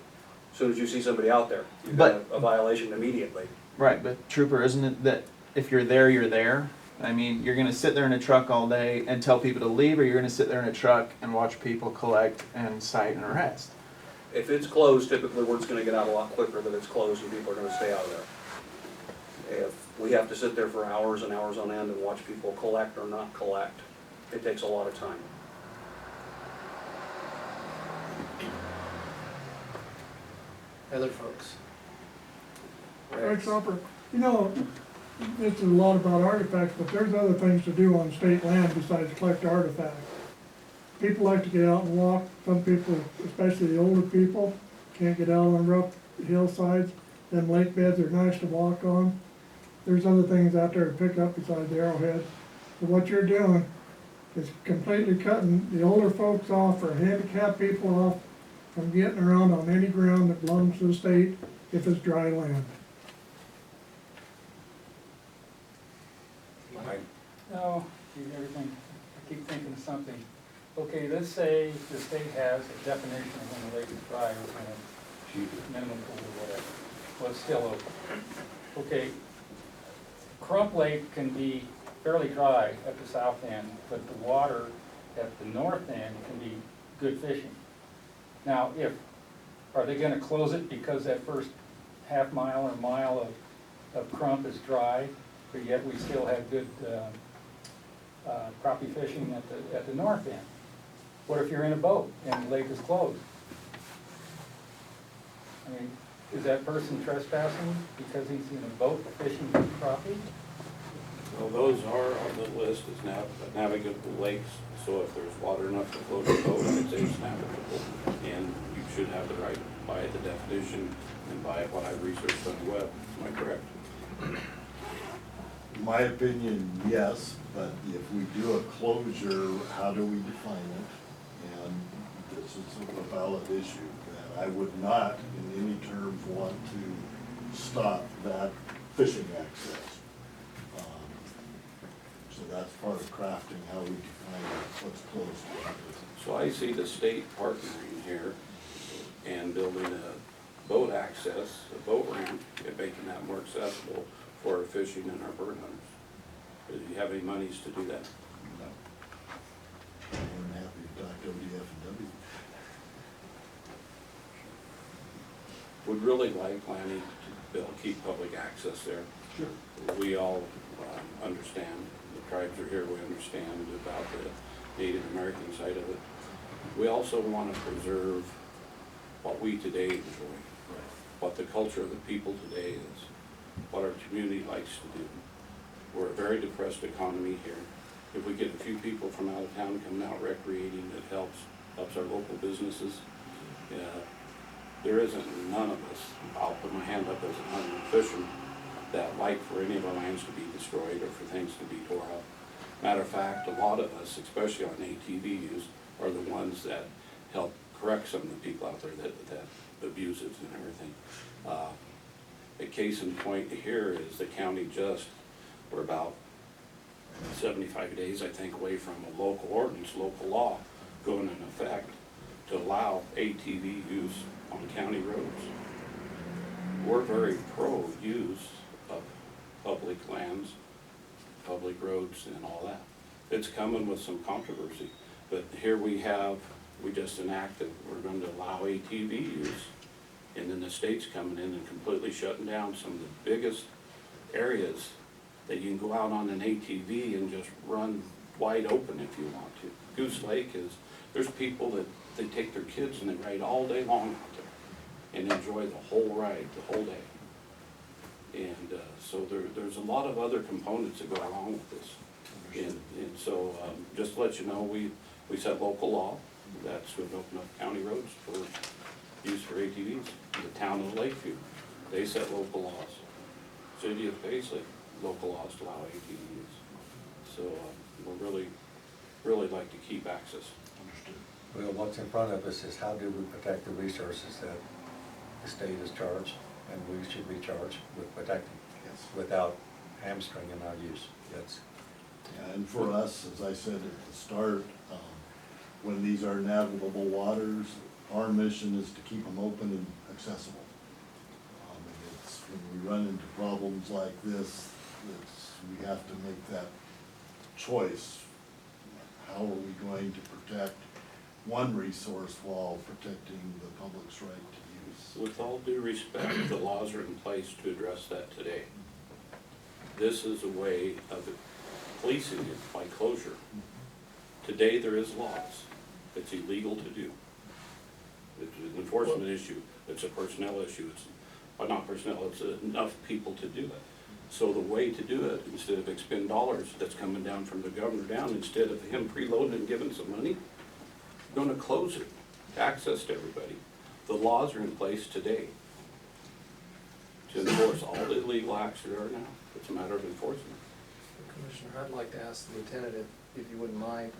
as soon as you see somebody out there, you've got a violation immediately. Right, but Trooper, isn't it that if you're there, you're there? I mean, you're gonna sit there in a truck all day and tell people to leave, or you're gonna sit there in a truck and watch people collect and cite and arrest? If it's closed, typically word's gonna get out a lot quicker that it's closed and people are gonna stay out of there. If we have to sit there for hours and hours on end and watch people collect or not collect, it takes a lot of time. Other folks? Rex Hopper, it's a lot about artifacts, but there's other things to do on state land besides collect artifacts. People like to get out and walk. Some people, especially the older people, can't get out on rough hillsides. Them lake beds are nice to walk on. There's other things out there to pick up besides the arrowhead. But what you're doing is completely cutting the older folks off or handicapped people off from getting around on any ground that belongs to the state if it's dry land. No, everything, I keep thinking of something. Okay, let's say the state has a definition of when a lake is dry or when a minimum pool or whatever. Well, it's still open. Okay, Crump Lake can be fairly dry at the south end, but the water at the north end can be good fishing. Now, are they gonna close it because that first half mile or mile of Crump is dry, but yet we still have good crappie fishing at the north end? What if you're in a boat and the lake is closed? I mean, is that person trespassing because he's in a boat fishing for crappie? Well, those are on the list as navigable lakes, so if there's water enough to float a boat, I'd say it's navigable. And you should have the right by the definition and by what I've researched on the web. Am I correct? In my opinion, yes, but if we do a closure, how do we define it? And this is a valid issue, that I would not in any terms want to stop that fishing access. So that's part of crafting how we define what's closed. So I see the state partnering here and building a boat access, a boat ramp, and making that more accessible for our fishing and our bird hunters. Do you have any monies to do that? No. I'm happy to talk to ODF&W. Would really like Lanny to be able to keep public access there. Sure. We all understand, the tribes are here, we understand about the Native American side of it. We also want to preserve what we today enjoy, what the culture of the people today is, what our community likes to do. We're a very depressed economy here. If we get a few people from out of town coming out recreating, it helps our local businesses. There isn't none of us, I'll put my hand up as a hunter and fisherman, that like for any of our lands to be destroyed or for things to be tore up. Matter of fact, a lot of us, especially on ATVs, are the ones that help correct some of the people out there that abuse it and everything. A case in point here is the county we're about 75 days, I think, away from a local ordinance, local law going into effect to allow ATV use on county roads. We're very pro use of public lands, public roads and all that. It's coming with some controversy, but here we just enacted, we're going to allow ATV use, and then the state's coming in and completely shutting down some of the biggest areas that you can go out on an ATV and just run wide open if you want to. Goose Lake there's people that they take their kids and they ride all day long out there and enjoy the whole ride, the whole day. And so there's a lot of other components that go along with this. And so just to let you know, we set local law that's would open up county roads for use for ATVs. The town of Lakeview, they set local laws. City of Paisley, local laws to allow ATV use. So we really like to keep access. Understood. Well, what's in front of us is how do we protect the resources that the state is charged and we should be charged with protecting without hamstringing our use. Yeah, and for us, as I said at the start, when these are navigable waters, our mission is to keep them open and accessible. When we run into problems like this, we have to make that choice. How are we going to protect one resource while protecting the public's right to use? With all due respect, the laws are in place to address that today. This is a way of policing it by closure. Today there is laws. It's illegal to do. It's an enforcement issue. It's a personnel issue. Well, not personnel, it's enough people to do it. So the way to do it, instead of expend dollars that's coming down from the governor down, instead of him preloading and giving some money, we're gonna close it, access to everybody. The laws are in place today to enforce all the illegal acts there are now. It's a matter of enforcement. Commissioner, I'd like to ask the lieutenant, if you wouldn't mind,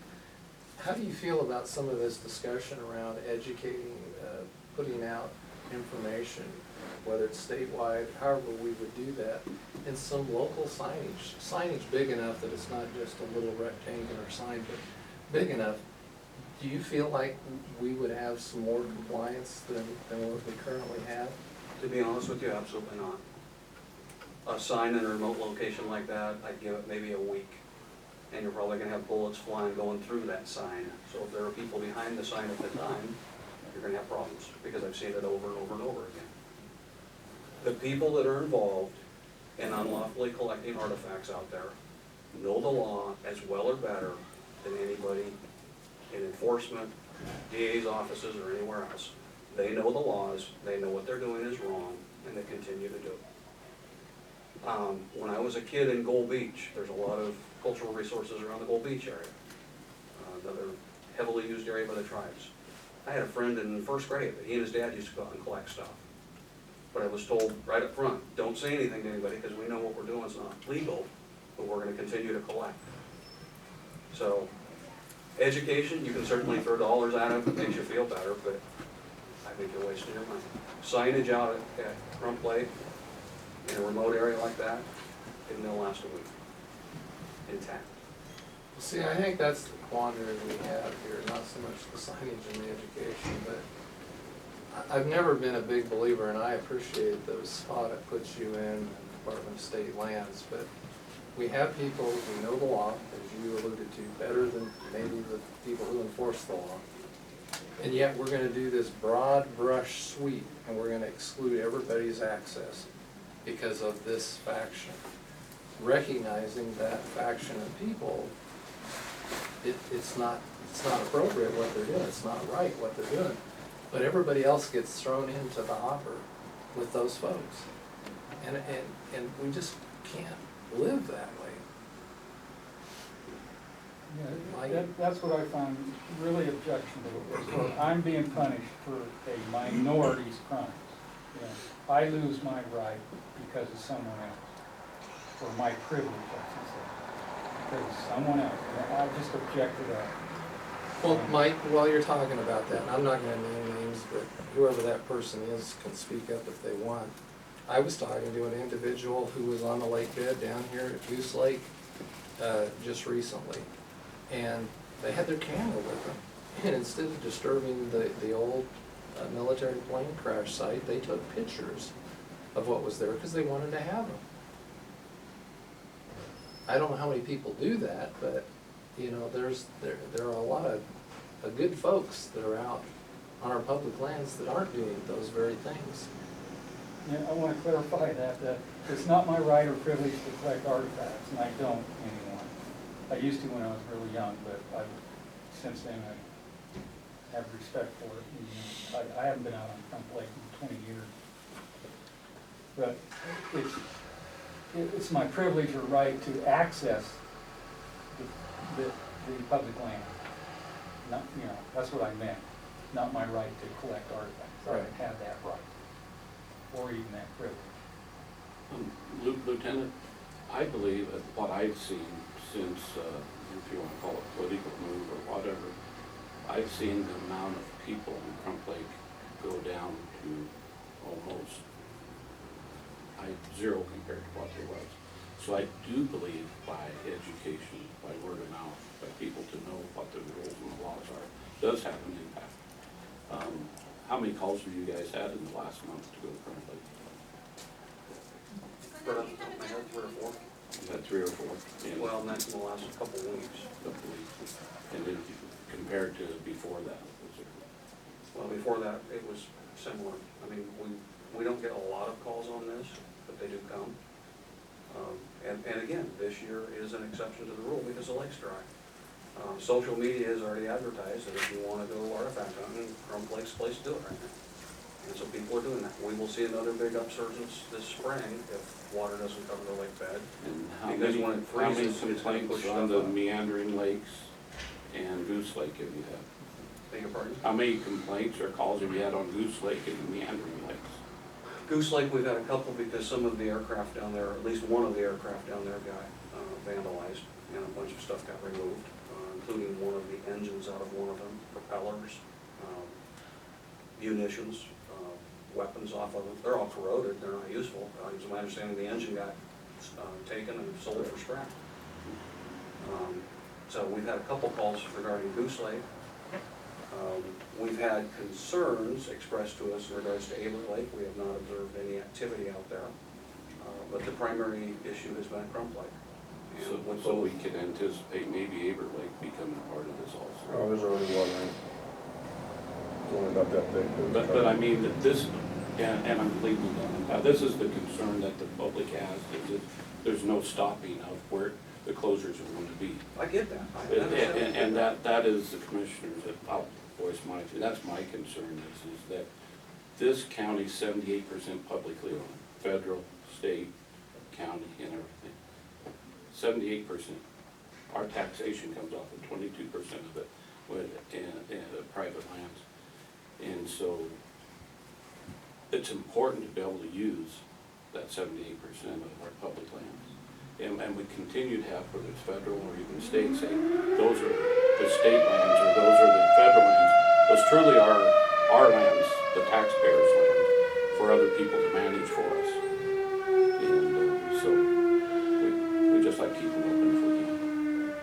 how do you feel about some of this discussion around educating, putting out information, whether it's statewide, however we would do that, and some local signage big enough that it's not just a little rectangular sign, but big enough? Do you feel like we would have some more compliance than what we currently have? To be honest with you, absolutely not. A sign in a remote location like that, I'd give it maybe a week. And you're probably gonna have bullets flying going through that sign. So if there are people behind the sign at the time, you're gonna have problems, because I've seen it over and over and over again. The people that are involved in unlawfully collecting artifacts out there know the law as well or better than anybody in enforcement, DA's offices, or anywhere else. They know the laws, they know what they're doing is wrong, and they continue to do it. When I was a kid in Gold Beach, there's a lot of cultural resources around the Gold Beach area, another heavily used area by the tribes. I had a friend in first grade that he and his dad used to go out and collect stuff. But I was told right up front, don't say anything to anybody because we know what we're doing is not legal, but we're gonna continue to collect. So, education, you can certainly throw dollars at it, it makes you feel better, but I think you're wasting your money. Signage out at Crump Lake, in a remote area like that, and they'll last a week, intact. See, I think that's the quandary we have here, not so much the signage and the education, but I've never been a big believer, and I appreciate the spot it puts you in Department of State lands, but we have people who know the law, as you alluded to, better than maybe the people who enforce the law. And yet we're gonna do this broad brush sweep, and we're gonna exclude everybody's access because of this faction. Recognizing that faction of people, it's not appropriate what they're doing, it's not right what they're doing. But everybody else gets thrown into the hopper with those folks. And we just can't live that way. Yeah, that's what I found really objectionable, is where I'm being punished for a minority's crimes. You know, I lose my right because of someone else, or my privilege, I should say, because of someone else. And I just object to that. Well, Mike, while you're talking about that, and I'm not gonna name names, but whoever that person is can speak up if they want. I was talking to an individual who was on the lake bed down here at Goose Lake just recently. And they had their camera with them. And instead of disturbing the old military plane crash site, they took pictures of what was there because they wanted to have them. I don't know how many people do that, but you know, there are a lot of good folks that are out on our public lands that aren't doing those very things. Yeah, I want to clarify that it's not my right or privilege to collect artifacts, and I don't anymore. I used to when I was really young, but since then I have respect for it. And, I haven't been out on Crump Lake in 20 years. But it's my privilege or right to access the public land. Not, you know, that's what I meant. Not my right to collect artifacts. I don't have that right, or even that privilege. Lieutenant, I believe that what I've seen since, if you want to call it political move or whatever, I've seen the amount of people in Crump Lake go down to almost zero compared to what there was. So I do believe by education, by word of mouth, by people to know what the rules and the laws are, does have an impact. How many calls have you guys had in the last month to go to Crump Lake? Right off the top of my head, 3 or 4. Is that 3 or 4? And Well, and that's in the last couple of weeks. And then compared to before that, was it? Well, before that, it was similar. I mean, we don't get a lot of calls on this, but they do come. And again, this year is an exception to the rule because the lake's dry. Social media has already advertised that if you want to go artifact hunting, Crump Lake's the place to do it right now. And so people are doing that. We will see another big upsurgence this spring if water doesn't cover the lake bed. And how Because many, when it how many freezes, it's gonna push complaints on stuff the up. meandering lakes and Goose Lake have you had? Beg your pardon? How many complaints or calls have you had on Goose Lake and the meandering lakes? Goose Lake, we've had a couple because some of the aircraft down there, at least one of the aircraft down there got vandalized and a bunch of stuff got removed, including one of the engines out of one of them, propellers, munitions, weapons off of them. They're all corroded, they're not useful. As my understanding, the engine got taken and sold for scrap. So we've had a couple calls regarding Goose Lake. We've had concerns expressed to us in regards to Aber Lake. We have not observed any activity out there. But the primary issue has been Crump Lake. So we can anticipate maybe Aber Lake becoming part of this also. Oh, there's already one, right? It's only about that big. But I mean, that this, and I'm completely done. Now, this is the concern that the public has, is that there's no stopping of where the closures are going to be. I get that. I understand. And that is the commissioners, I'll voice my, that's my concern is that this county's 78% publicly owned, federal, state, county, and everything. 78%. Our taxation comes off of 22% of it in private lands. And so it's important to be able to use that 78% of our public lands. And we continue to have, whether it's federal or even state, say, those are the state lands or those are the federal lands. Those truly are our lands, the taxpayers' land, for other people to manage for us. And so we just like to keep them open if we can.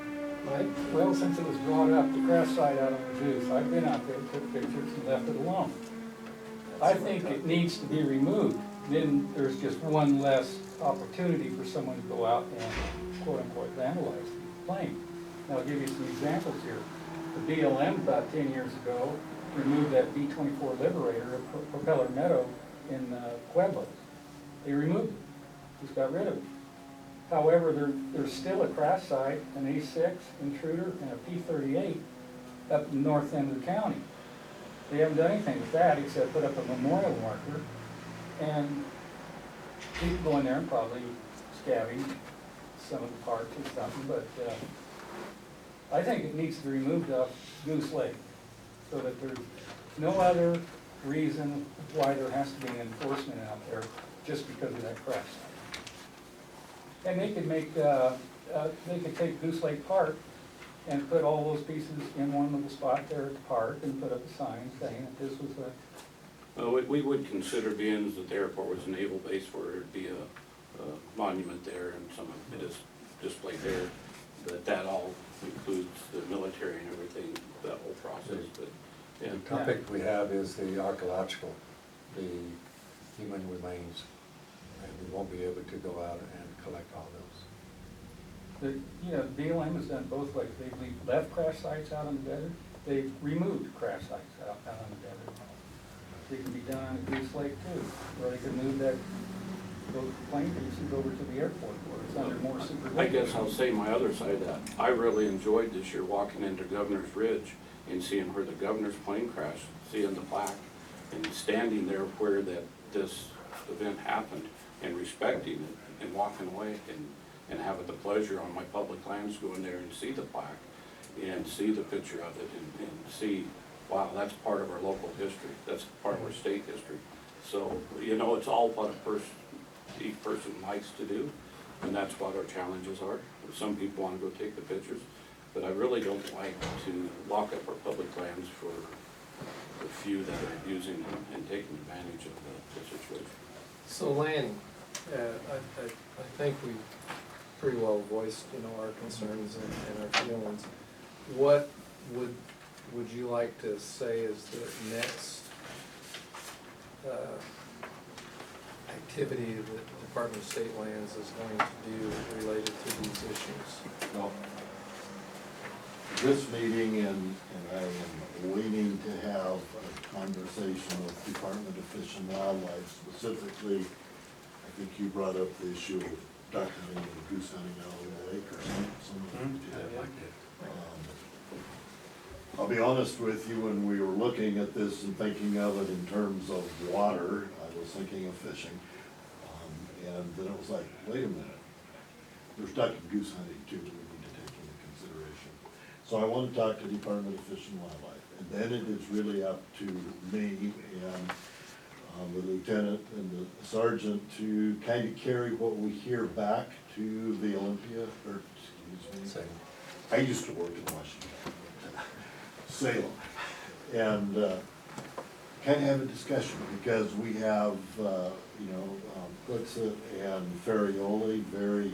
Right, well, since it was brought up, the crash site out on the Deuce, I've been out there, took pictures and left it alone. I think it needs to be removed. Then there's just one less opportunity for someone to go out and quote-unquote vandalize the plane. Now, I'll give you some examples here. The BLM about 10 years ago removed that B-24 Liberator at Propeller Meadow in Pueblo. They removed it, just got rid of it. However, there's still a crash site, an A6 Intruder, and a P-38 up in the north end of the county. They haven't done anything with that except put up a memorial marker, and people go in there and probably scavenge some of the parts or something, but I think it needs to be removed off Goose Lake so that there's no other reason why there has to be an enforcement out there just because of that crash site. And they could make, they could take Goose Lake Park and put all those pieces in one little spot there at the park and put up a sign saying that this was a. Well, we would consider, being that the airport was a naval base, for there to be a monument there and some of it is displayed there, that all includes the military and everything, that whole process, but. The topic we have is the archaeological, the human remains, and we won't be able to go out and collect all those. BLM has done both ways. They've left crash sites out on the desert. They've removed crash sites out on the desert. They can be done on a Goose Lake too, or they can move those plane pieces over to the airport where it's under more supervision. I guess I'll say my other side of that. I really enjoyed this year walking into Governor's Ridge and seeing where the governor's plane crashed, seeing the plaque, and standing there where this event happened, and respecting it, and walking away, and having the pleasure on my public lands to go in there and see the plaque, and see the picture of it, and see, wow, that's part of our local history, that's part of our state history. So, it's all what each person likes to do, and that's what our challenges are. Some people want to go take the pictures, but I really don't like to lock up our public lands for the few that are abusing them and taking advantage of the situation. So Lanny, I think we pretty well voiced, our concerns and our feelings. What would you like to say is the next activity that the Department of State Lands is going to do related to these issues? Well, this meeting, and I am waiting to have a conversation with Department of Fish and Wildlife specifically. I think you brought up the issue of documenting goose hunting out on the lake or something. I'll be honest with you, when we were looking at this and thinking of it in terms of water, I was thinking of fishing. And then it was like, wait a minute, there's duck and goose hunting too that we need to take into consideration. So I want to talk to Department of Fish and Wildlife, and then it is really up to me and the lieutenant and the sergeant to kind of carry what we hear back to the Olympia, or excuse me. I used to work in Washington, Salem, and kind of have a discussion, because we have, Blixit and Ferrioli very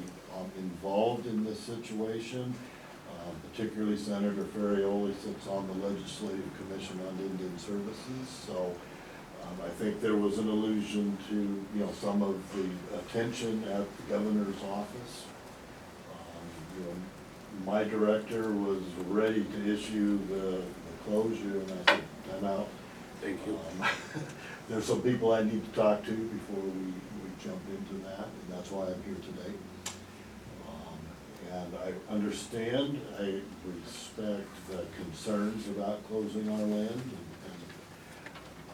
involved in this situation. Particularly Senator Ferrioli sits on the Legislative Commission on Indian Services, so I think there was an allusion to, you know, some of the attention at the governor's office. You know, my director was ready to issue the closure, and I said, time out. Thank you. There's some people I need to talk to before we jump into that, and that's why I'm here today. And I understand, I respect the concerns about closing our land,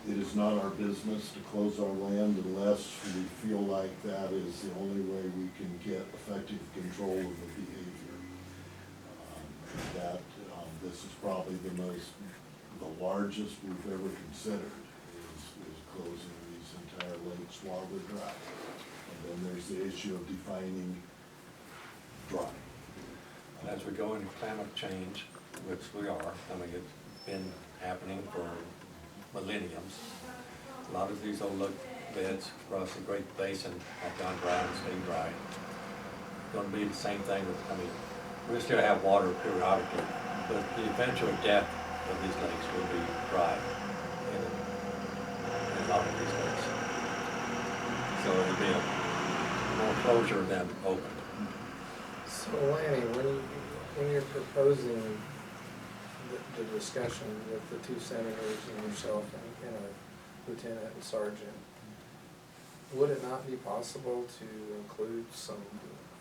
and it is not our business to close our land unless we feel like that is the only way we can get effective control of the behavior. This is probably the largest we've ever considered, is closing these entire lakes while they're dry. And then there's the issue of defining dry. As we go into climate change, which we are, I mean, it's been happening for millenniums. A lot of these old lake beds across the Great Basin have gone dry and stayed dry. It's going to be the same thing with, I mean, we still have water periodically, but the eventual death of these lakes will be dry in a lot of these lakes. So it'll be more closure than open. So Lanny, when you're proposing the discussion with the two senators and yourself and a lieutenant and sergeant, would it not be possible to include some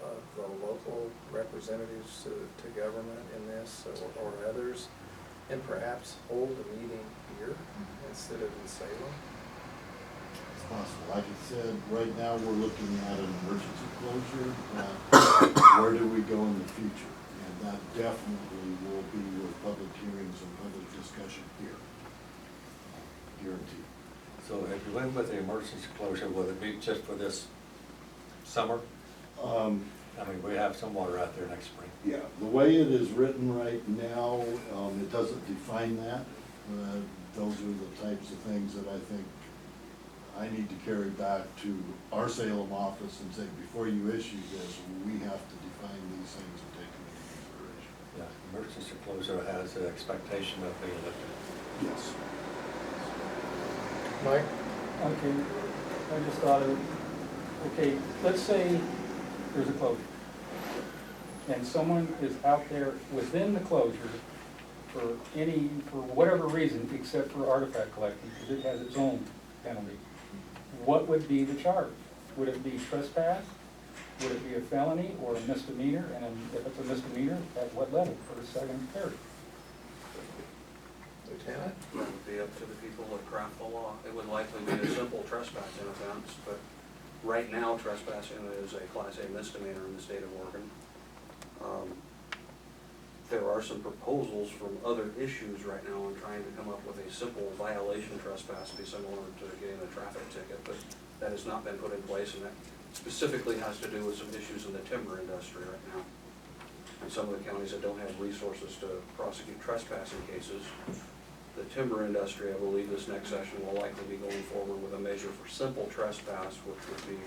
of the local representatives to government in this or others, and perhaps hold a meeting here instead of in Salem? It's possible. Like I said, right now we're looking at an emergency closure, but where do we go in the future? And that definitely will be with public hearings and public discussion here. Guaranteed. So if you went with the emergency closure, would it be just for this summer? I mean, we have some water out there next spring. Yeah, the way it is written right now, it doesn't define that. Those are the types of things that I think I need to carry back to our Salem office and say, before you issue this, we have to define these things and take them into consideration. Yeah, emergency closure has the expectation of being lifted. Yes. Mike? Okay, I just thought of, okay, let's say there's a closure. And someone is out there within the closure for whatever reason, except for artifact collecting, because it has its own penalty. What would be the charge? Would it be trespass? Would it be a felony or a misdemeanor? And if it's a misdemeanor, at what level, first, second, third? Lieutenant? That would be up to the people that craft the law. It would likely be a simple trespassing offense, but right now trespassing is a Class A misdemeanor in the state of Oregon. There are some proposals from other issues right now on trying to come up with a simple violation trespass, be similar to getting a traffic ticket, but that has not been put in place, and that specifically has to do with some issues in the timber industry right now. And some of the counties that don't have resources to prosecute trespassing cases. The timber industry, I believe this next session will likely be going forward with a measure for simple trespass, which would be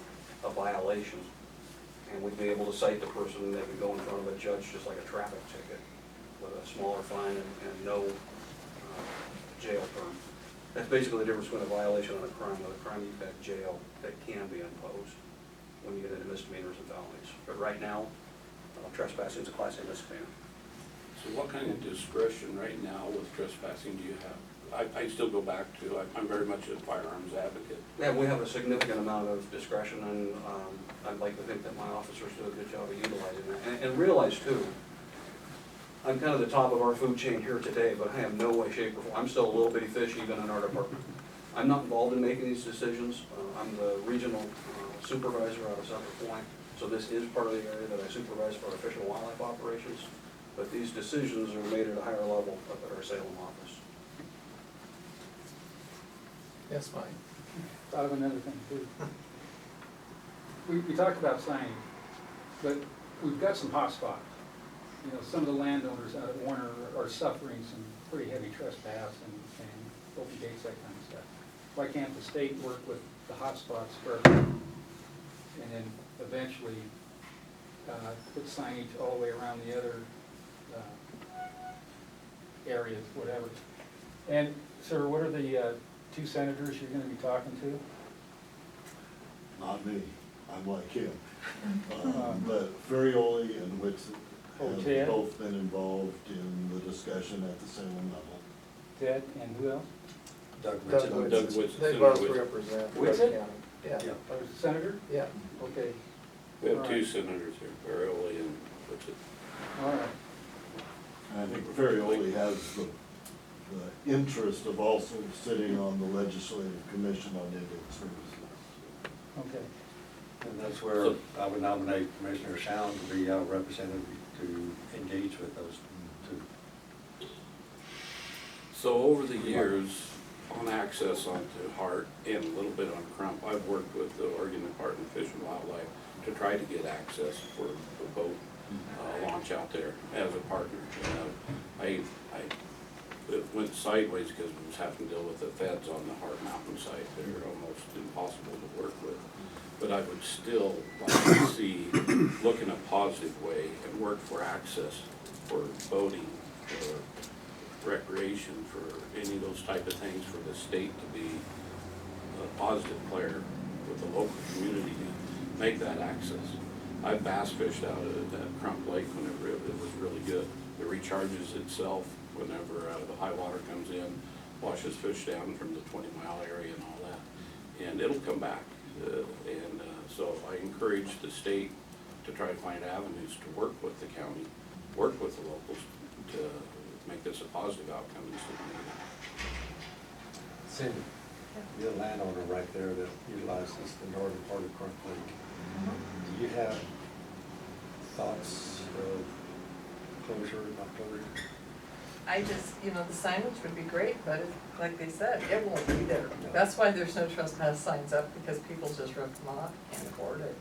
a violation. And we'd be able to cite the person, and they could go in front of a judge just like a traffic ticket with a smaller fine and no jail term. That's basically the difference between a violation and a crime. With a crime, you've got jail that can be imposed when you get into misdemeanors and felonies. But right now, trespassing is a Class A misdemeanor. So what kind of discretion right now with trespassing do you have? I still go back to, I'm very much a firearms advocate. Yeah, we have a significant amount of discretion, and I'd like to think that my officers do a good job of utilizing that. And realize too, I'm kind of the top of our food chain here today, but I am no way, shape, or form. I'm still a little bitty fish even in our department. I'm not involved in making these decisions. I'm the regional supervisor out of Central Point, so this is part of the area that I supervise for our fish and wildlife operations. But these decisions are made at a higher level up at our Salem office. Yes, Mike? Thought of another thing too. We talked about signage, but we've got some hot spots. You know, some of the landowners out at Warner are suffering some pretty heavy trespass and open gates, that kind of stuff. Why can't the state work with the hot spots first and then eventually put signage all the way around the other areas, whatever. And, sir, what are the two senators you're gonna be talking to? Not me, I'm like him. But Ferrioli and Whitson have Ted? both been involved in the discussion at the Salem level. Ted, and who else? Doug Doug Whitson. Whitson. They both represent Cook Whitson? County. Yeah, Or senator? yeah. Okay, We have All two right. senators here, Barely and Whitson. all right. And I think Ferrioli has the interest of also sitting on the Legislative Commission on Indian Services. Okay. And that's where I would nominate Commissioner Shallon to be our representative to engage with those two. So over the years, on access onto Hart and a little bit on Crump, I've worked with the Oregon Department of Fish and Wildlife to try to get access for the boat launch out there as a partner. It went sideways because we was having to deal with the feds on the Hart Mountain site. They're almost impossible to work with. But I would still like to see, look in a positive way and work for access for boating, for recreation, for any of those type of things, for the state to be a positive player with the local community to make that access. I've bass fished out of that Crump Lake whenever it was really good. It recharges itself whenever the high water comes in, washes fish down from the 20-mile area and all that, and it'll come back. So I encourage the state to try to find avenues to work with the county, work with the locals to make this a positive outcome instead of negative. Cindy, you're a landowner right there that utilizes the northern part of Crump Lake. Do you have thoughts of closure, not closure? I just, the signage would be great, but like they said, it won't be there. That's why there's no trespass signs up, because people just rip them off, can't afford it.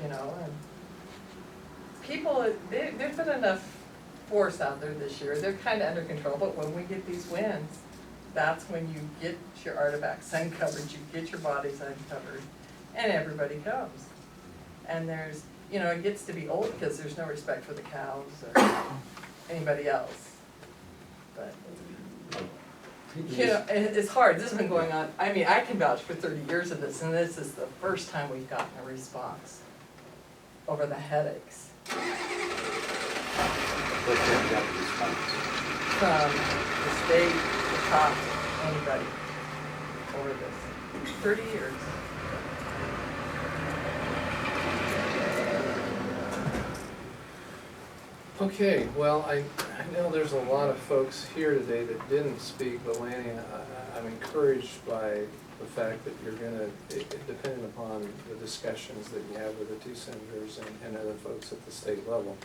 And people, there's been enough force out there this year, they're kinda under control, but when we get these winds, that's when you get your artifacts uncovered, you get your bodies uncovered, and everybody comes. And there's, it gets to be old because there's no respect for the cows or anybody else. But, it's hard, this has been going on, I mean, I can vouch for 30 years of this, and this is the first time we've gotten a response over the headaches. From the state, the cops, anybody, over this, 30 years. Okay, well, I know there's a lot of folks here today that didn't speak, but Lanny, I'm encouraged by the fact that you're gonna, depending upon the discussions that you have with the two senators and other folks at the state level,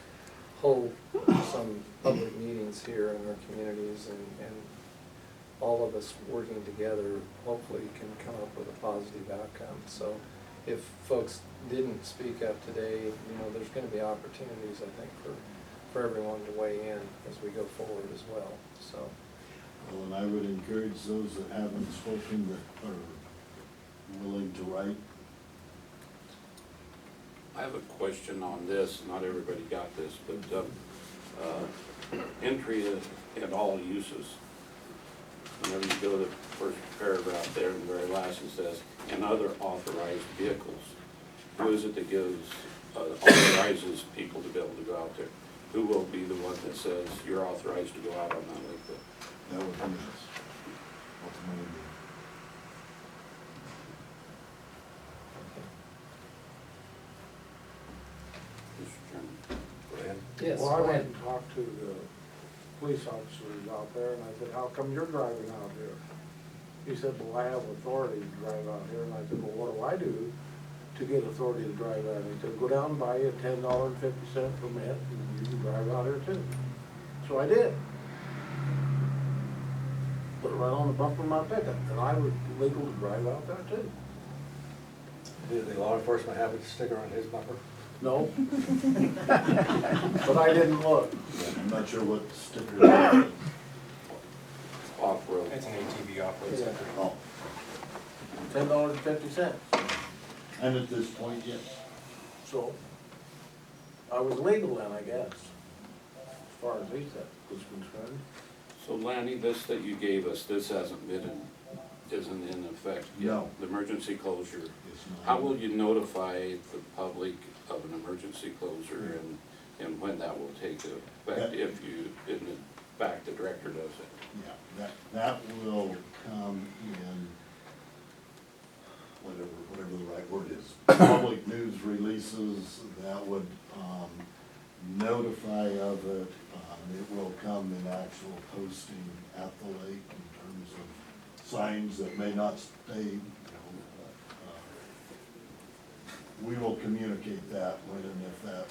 hold some public meetings here in our communities, and all of us working together hopefully can come up with a positive outcome. So if folks didn't speak up today, there's gonna be opportunities, I think, for everyone to weigh in as we go forward as well, so. Well, and I would encourage those that haven't spoken that are willing to write. I have a question on this, not everybody got this, but entry and all uses. Whenever you go to the first paragraph there, in the very last, it says, and other authorized vehicles. Who is it that gives, authorizes people to be able to go out there? Who will be the one that says you're authorized to go out on that lake? That would be us. Ultimately. Mr. Chairman. Go ahead. Yes, Well, I go went ahead. and talked to the police officers out there, and I said, how come you're driving out here? He said, well, I have authority to drive out here, and I said, well, what do I do to get authority to drive out? And he said, go down and buy you a $10.50 permit, and you can drive out here too. So I did. Put it right on the bumper of my pickup, and I was legal to drive out there too. Did the law enforcement have a sticker on his bumper? No. But I didn't look. I'm not sure what sticker it is. Off-road. It's an ATV off-road Yeah. center. Oh, $10.50. and at this point, yes. So, I was legal then, I guess. far as he said was concerned. So Lanny, this that you gave us, this hasn't been isn't in effect yet? No. The emergency closure, It's not. how will you notify the public of an emergency closure and when that will take effect if you, in fact, the director does it? Yeah, that will come in, whatever the right word is, public news releases, that would notify of it. It will come in actual posting at the lake in terms of signs that may not stay, you know. We will communicate that when and if that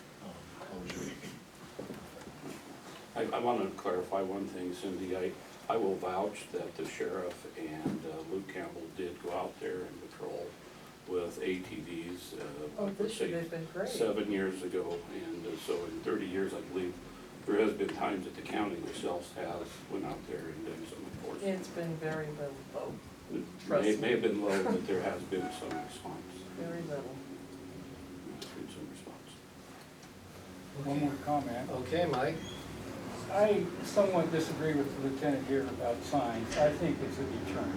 closure. I want to clarify one thing, Cindy. I will vouch that the sheriff and Luke Campbell did go out there and patrol with ATVs. Oh, this should have been great. 7 years ago, and so in 30 years, I believe, there has been times that the county themselves has went out there and done some enforcement. It's been very low, It may have been low, but there has been some response. very little. There's been some response. One more comment. Okay, Mike? I somewhat disagree with the lieutenant here about signs. I think it's a deterrent.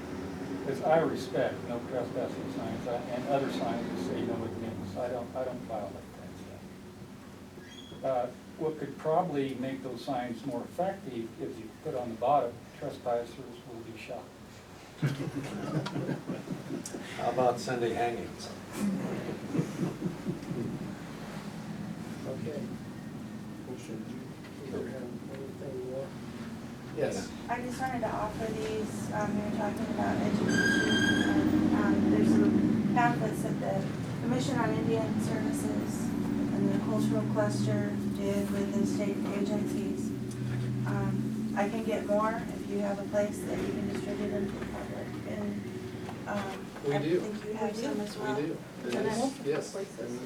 Because I respect no trespassing signs and other signs that say no admittance. I don't violate that stuff. What could probably make those signs more effective is you put on the bottom, trespassers will be shot. How about Cindy hangings? Okay. Either have anything more? Yes. I just wanted to offer these, we were talking about education, and there's some pamphlets that the Commission on Indian Services and the Cultural Cluster did with the state agencies. I can get more if you have a place that you can distribute them to the public, and, We I do. think you have some as well. We do. And I- Yes.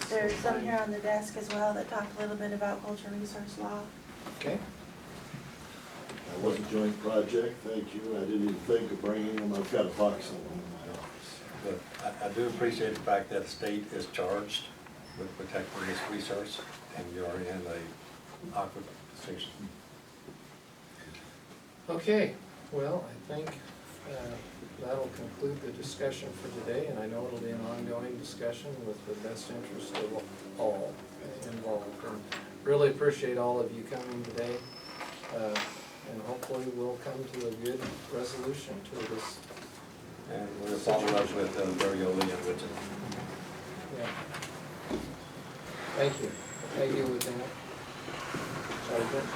There's some here on the desk as well that talk a little bit about cultural resource law. Okay. That was a joint project, thank you. I didn't even think of bringing them. I've got a box of them in my office. But I do appreciate the fact that the state is charged with protecting this resource, and you're in a awkward position. Okay, well, I think that'll conclude the discussion for today, and I know it'll be an ongoing discussion with the best interest of all involved. And really appreciate all of you coming today, and hopefully we'll come to a good resolution to this. And we'll follow up with Varioli and Richard. Yeah. Thank you. Thank you, Lieutenant. Sergeant.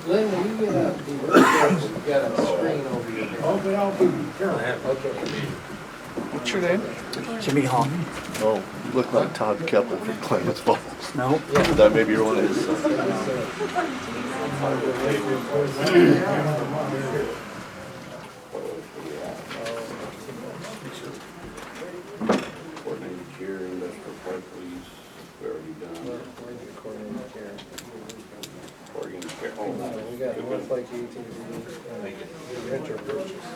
Lynn, will you get up? Be real close. You've got a screen over your head. Okay, I'll be careful. Okay. What's your name? Jimmy Hahn. Oh, you look like Todd Keppel from Klamath Falls. No. That may be your one of his sons. Coordinated care, industrial park police, we already done. Coordinated care. Coordinated care, oh. We got Northlake ATV and renter purchase.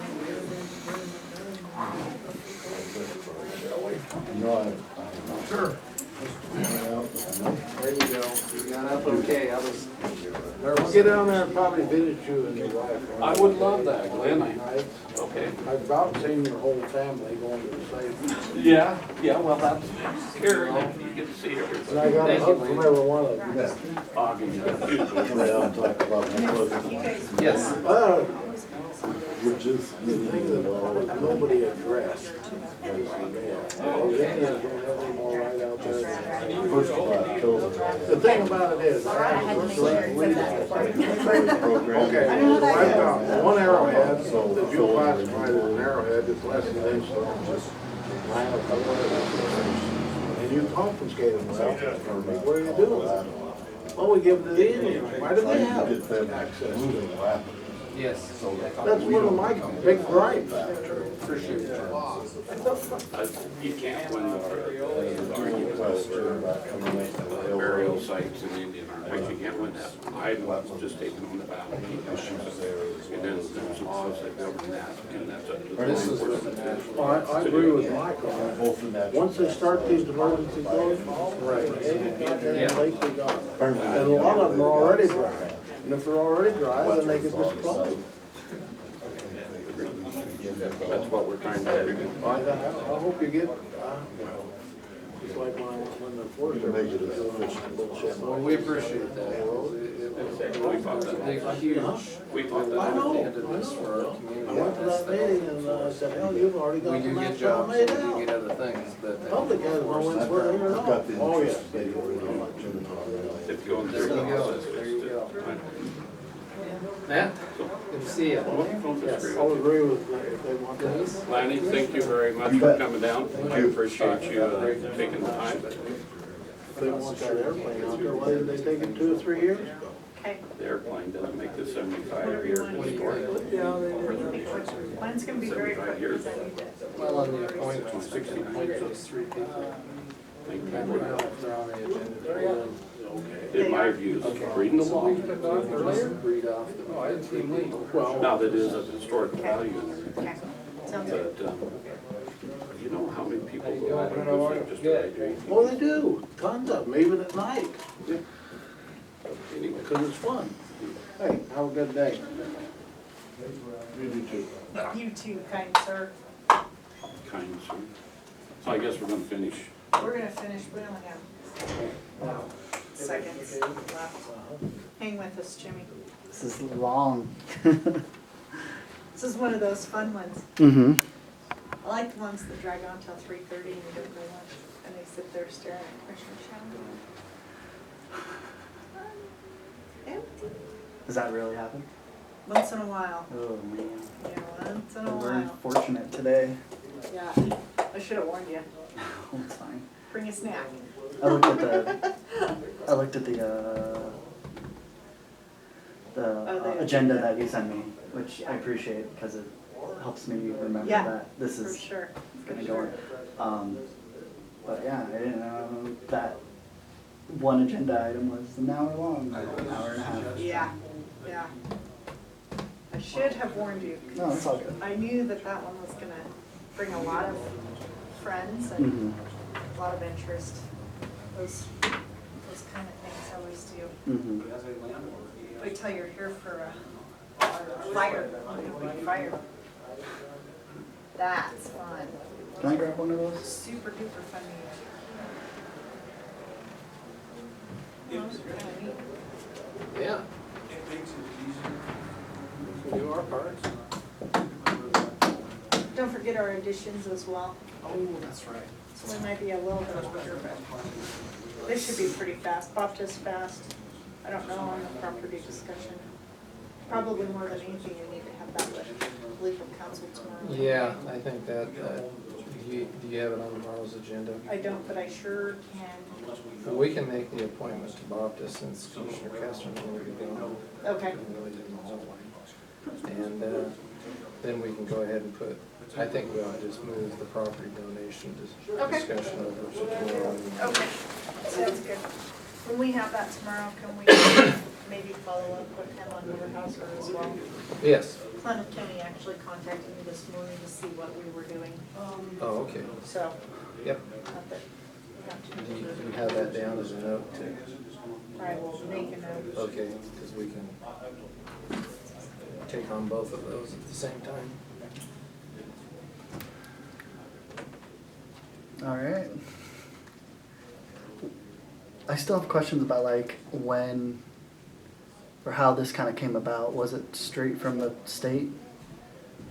Sure. There you go. You got up okay. We'll get down there and probably visit you and your wife. I would love that, Glenn. Okay. I've about seen your whole family going to the same. Yeah, well, that's here, you get to see everybody. And I got a hug from every one of them. Yes. Which is, The thing that nobody addressed was the mail. The Indians don't have any more right out there. first of all, The thing about it is, I had to okay, right now, one arrowhead, that you classified as an arrowhead, is less than an inch long, just line up and you confiscate them, well, what are you doing? Well, we give them to the Indians, why do they have get them access to moving it? rapidly. Yes. That's one of my big gripes. Appreciate You can't win the Dual question about coming up with a burial sites in Indian Army, you can't win that. I was just taken on the ballot. And then there's laws that govern that, and that's up to the. This is with the national. Well, I agree with Michael. Once they start these emergency clauses, right, they're gone. And a lot of them are already dry. And if they're already dry, then they can just close. That's what we're trying to do. I hope you get, it's like when the forester. Make it as efficient. Well, we appreciate that. They're huge. We thought At that. the end of this for our I community. went to that meeting and I said, hell, you've already We got the do master get jobs, made we do out. get other things, but. Public has no one's where they're I've got the not. Oh, yes. interest video already. If going There through you the go, process. there you go. Matt, good to see you. Yes. I'll agree with, if they want that. Lanny, thank you very much for coming down. I appreciate you taking the time. If they want that airplane out there, why did they take it 2 or 3 years? Okay. The airplane doesn't make the 75 years historic. Yeah, they did. Mine's gonna be very 75 quick years. because I need to. Well, on the appointment, 60 points, those 3 people. Thank I don't you. know if they're on the agenda. In my view, reading the law. Read off the. I didn't see him leave. Now, that is a historical value in there. Okay, sounds good. But, you know how many people go out and use it just to do Well, they do, tons of them, even at night, anyway. because it's fun. Hey, have a good day. You too, kind sir. Kind, sir. So I guess we're gonna finish. We're gonna finish, we only have seconds left. Hang with us, Jimmy. This is long. This is one of those fun ones. Mm-hmm. I like the ones that drag on till 3:30 and you don't go lunch, and they sit there staring at Commissioner Chandler. Empty. Does that really happen? Once in a while, Oh, man. yeah, once in a I'm very while. fortunate today. Yeah, I should have warned you. Oh, it's fine. Bring a snack. I looked at the the agenda that you sent me, which I appreciate because it helps me remember Yeah, that this For is sure, for gonna sure. go. But yeah, I didn't know that one agenda item was an hour long, an hour and a half. Yeah, yeah. I should have warned you. 'Cause No, it's all good. I knew that that one was gonna bring a lot of friends and Mm-hmm. a lot of interest. Those kind of things always do. Mm-hmm. Wait till you're here for a fire, fire. That's fun. Can I grab one of those? Super duper fun to use. Those are kind of neat. Yeah. We do our parts. Don't forget our additions as well. Oh, that's right. So we might be a little bit longer, but this should be pretty fast. Bob does fast. I don't know on the property discussion. Probably more than anything, you need to have that with legal counsel tomorrow. Yeah, I think that, do you have it on tomorrow's agenda? I don't, but I sure can. Well, we can make the appointment to Bob just since Commissioner Kestner will be gone. Okay. And really didn't know why. And then we can go ahead and put, I think we ought to just move the property donation Okay. discussion over to tomorrow. Okay, sounds good. When we have that tomorrow, can we maybe follow up with him on Courthouse as well? Yes. Plymouth County actually contacted me this morning to see what we were doing. Oh, okay. So, Yep. not that, got too Do you much. do you have that down as a note too? I will make a note. Okay, because we can take on both of those at the same time. All right. I still have questions about like when or how this kind of came about. Was it straight from the state,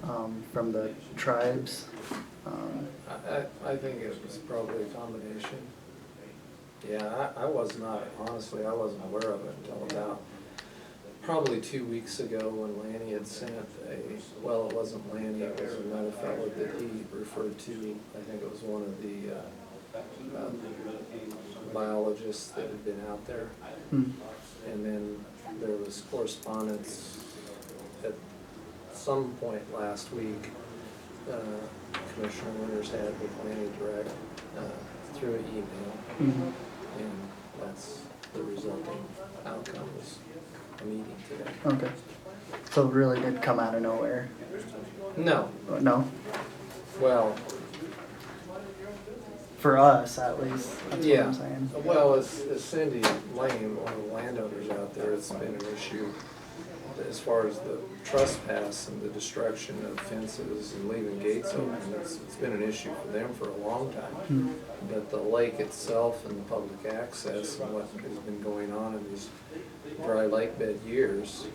from the tribes? I think it was probably a combination. Yeah, I was not, honestly, I wasn't aware of it until about probably 2 weeks ago when Lanny had sent well, it wasn't Lanny, it was another fellow that he referred to. I think it was one of the biologists that had been out there. Hmm. And then there was correspondence at some point last week, Commissioner Winters had with Lanny direct through an email. Mhm. And that's the resulting outcome was a meeting today. Okay. So it really did come out of nowhere? No. No? Well, for us at least, that's what Yeah. I'm saying. Well, as Cindy Lane, one of the landowners out there, it's been an issue as far as the trespass and the destruction of fences and leaving gates open. It's been an issue for them for a long time. But the lake itself and the public access and what has been going on in these dry lake bed years,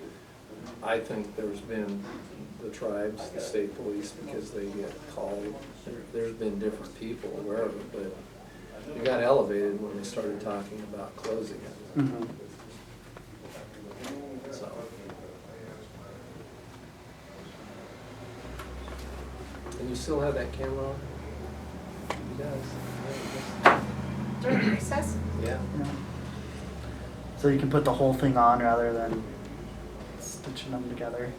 I think there's been the tribes, the state police, because they get called. There's been different people aware of it, but it got elevated when they started talking about closing it. So. And you still have that camera on? He does. During recess? Yeah. Yeah. So you can put the whole thing on rather than stitching them together.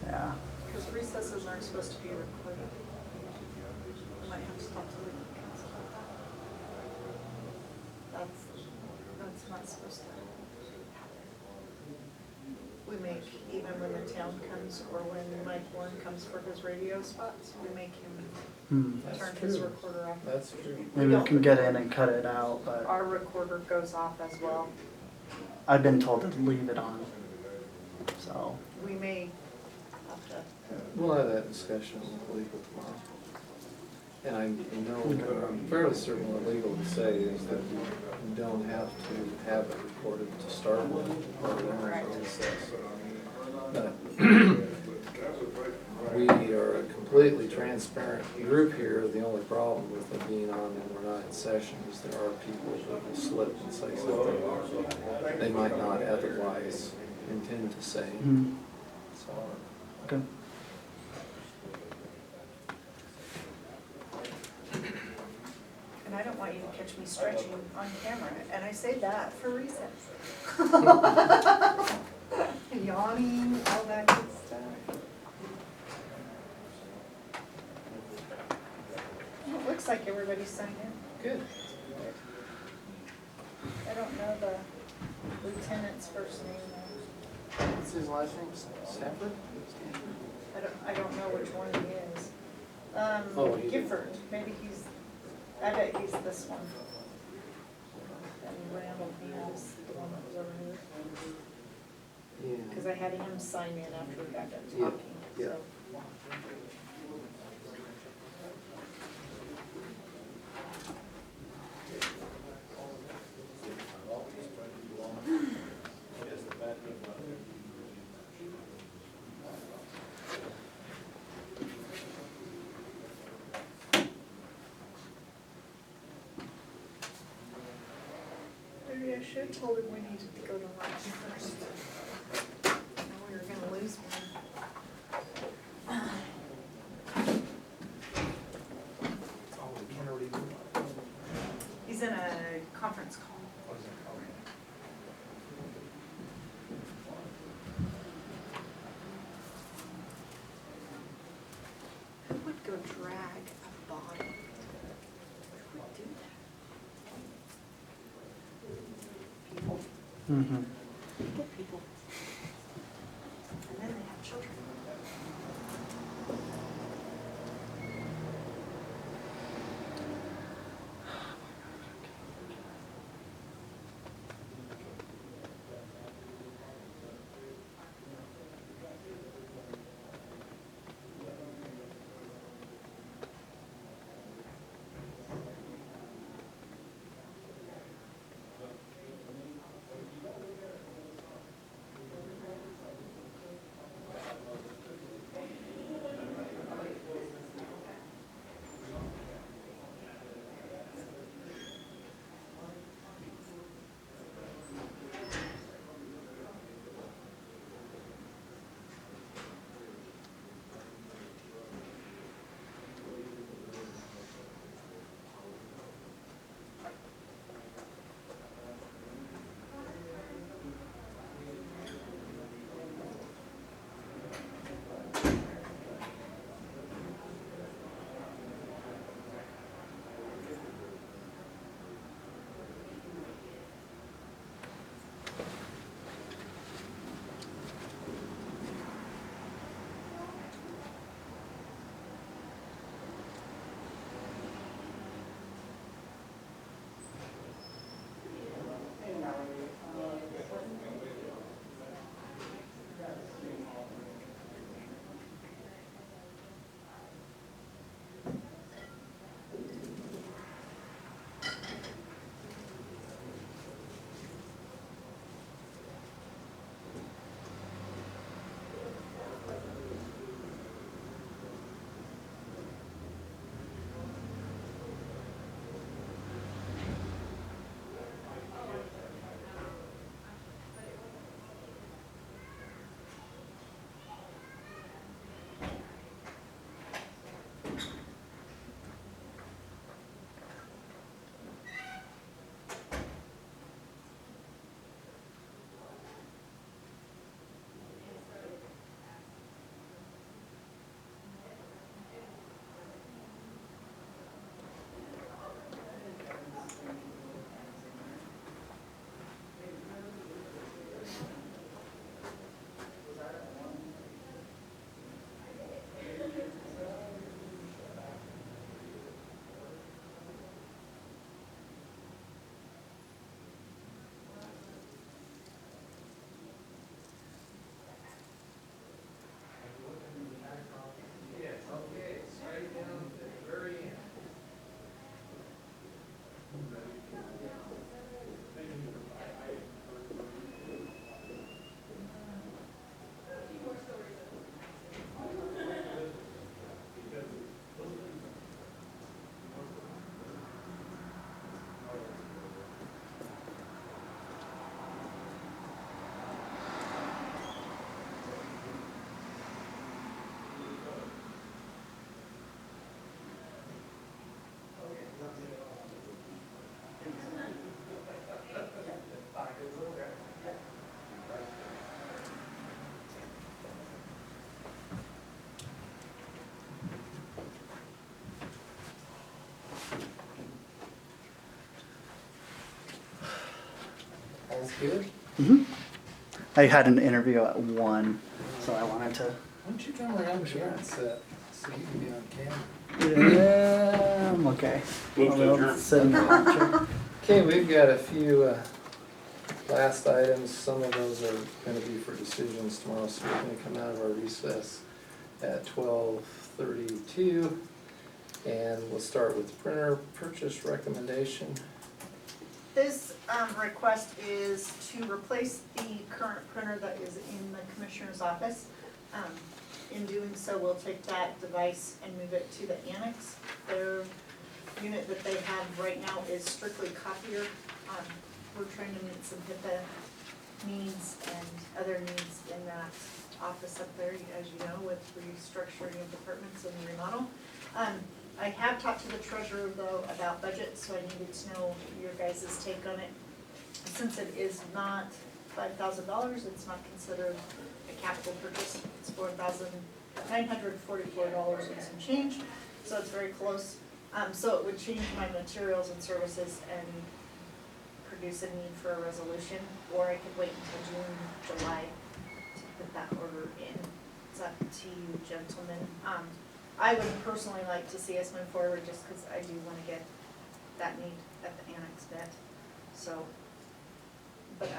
Yeah. Because recesses aren't supposed to be recorded. We might have to talk to the council about that. That's not supposed to happen. We make, even when the town comes or when Mike Warren comes for his radio spots, we make him turn his recorder off. That's true. Maybe we can get in and cut it out, but Our recorder goes off as well. I've been told to leave it on. So We may have to. We'll have that discussion with legal tomorrow. And I know, I'm fairly certain what legal would say is that you don't have to have it recorded to start with, or whatever it says. But we are a completely transparent group here. The only problem with it being on and we're not in session is there are people that will slip and say something they might not otherwise intend to say. So. okay. And I don't want you to catch me stretching on camera, and I say that for reasons. Yawning, all that good stuff. Well, it looks like everybody's signed in. Good. I don't know the lieutenant's first name though. What's his last name? Stafford? I don't know which one he is. Oh, he- Gifford, maybe he's, I bet he's this one. And Randall Hams, the one that was over here. Yeah. Because I had him sign in after we got done Yeah, talking, yeah. so. Maybe I should have told him we needed to go to lunch first. Now we were gonna lose one. He's in a conference call. Who would go drag a bottle? Who would do that? People. Get people. And then they have children. Sounds good. I had an interview at 1, so I wanted to. Why don't you come around here and sit so you can be on camera? Yeah, I'm okay. Move to I'll adjourn. sit in the lounge. Okay, we've got a few last items. Some of those are gonna be for decisions tomorrow, so we're gonna come out of our recess at 12:32. And we'll start with printer purchase recommendation. This request is to replace the current printer that is in the commissioner's office. In doing so, we'll take that device and move it to the annex. Their unit that they have right now is strictly copier. We're trying to meet some HIPAA needs and other needs in that office up there, as you know, with restructuring of departments and remodel. I have talked to the treasurer though about budget, so I needed to know your guys' take on it. Since it is not $5,000, it's not considered a capital purchase. It's $4,944 and some change, so it's very close. So it would change my materials and services and produce a need for a resolution, or I could wait until June, July to put that order in. It's up to you, gentlemen. I would personally like to see us move forward just because I do want to get that need at the annex met. So, but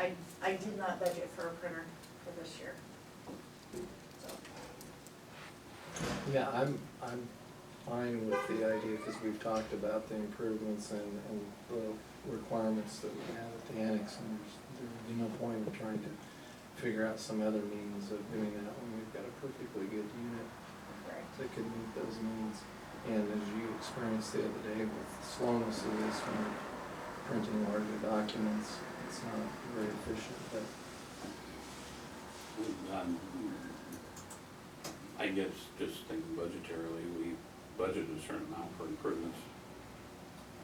I did not budget for a printer for this year. So. Yeah, I'm fine with the idea because we've talked about the improvements and the requirements that we have at the annex, and there'd be no point in trying to figure out some other means of doing that when we've got a perfectly good unit that could meet those needs. And as you experienced the other day with the slowness of this when we're printing larger documents, it's not very efficient, but I guess just thinking budgetarily, we budgeted a certain amount for improvements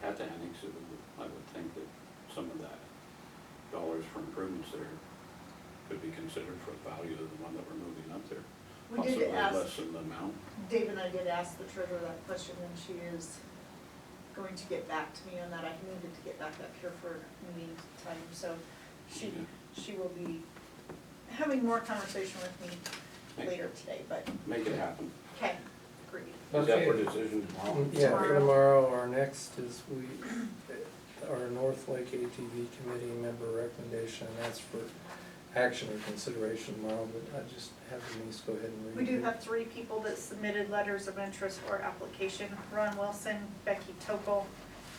at the annex. I would think that some of that dollars for improvements there could be considered for the value of the one that we're moving up there. We did Possibly ask, less than the amount. Dave and I did ask the treasurer that question, and she is going to get back to me on that. I needed to get back up here for meeting time, so she will be having more conversation with me later today, but. Make it happen. Okay, agreed. Is that for decision tomorrow? yeah, for tomorrow, our next is our North Lake ATV Committee member recommendation, and that's for action or consideration tomorrow, but I just have Denise go ahead and read it. We do have 3 people that submitted letters of interest or application: Ron Wilson, Becky Tokol,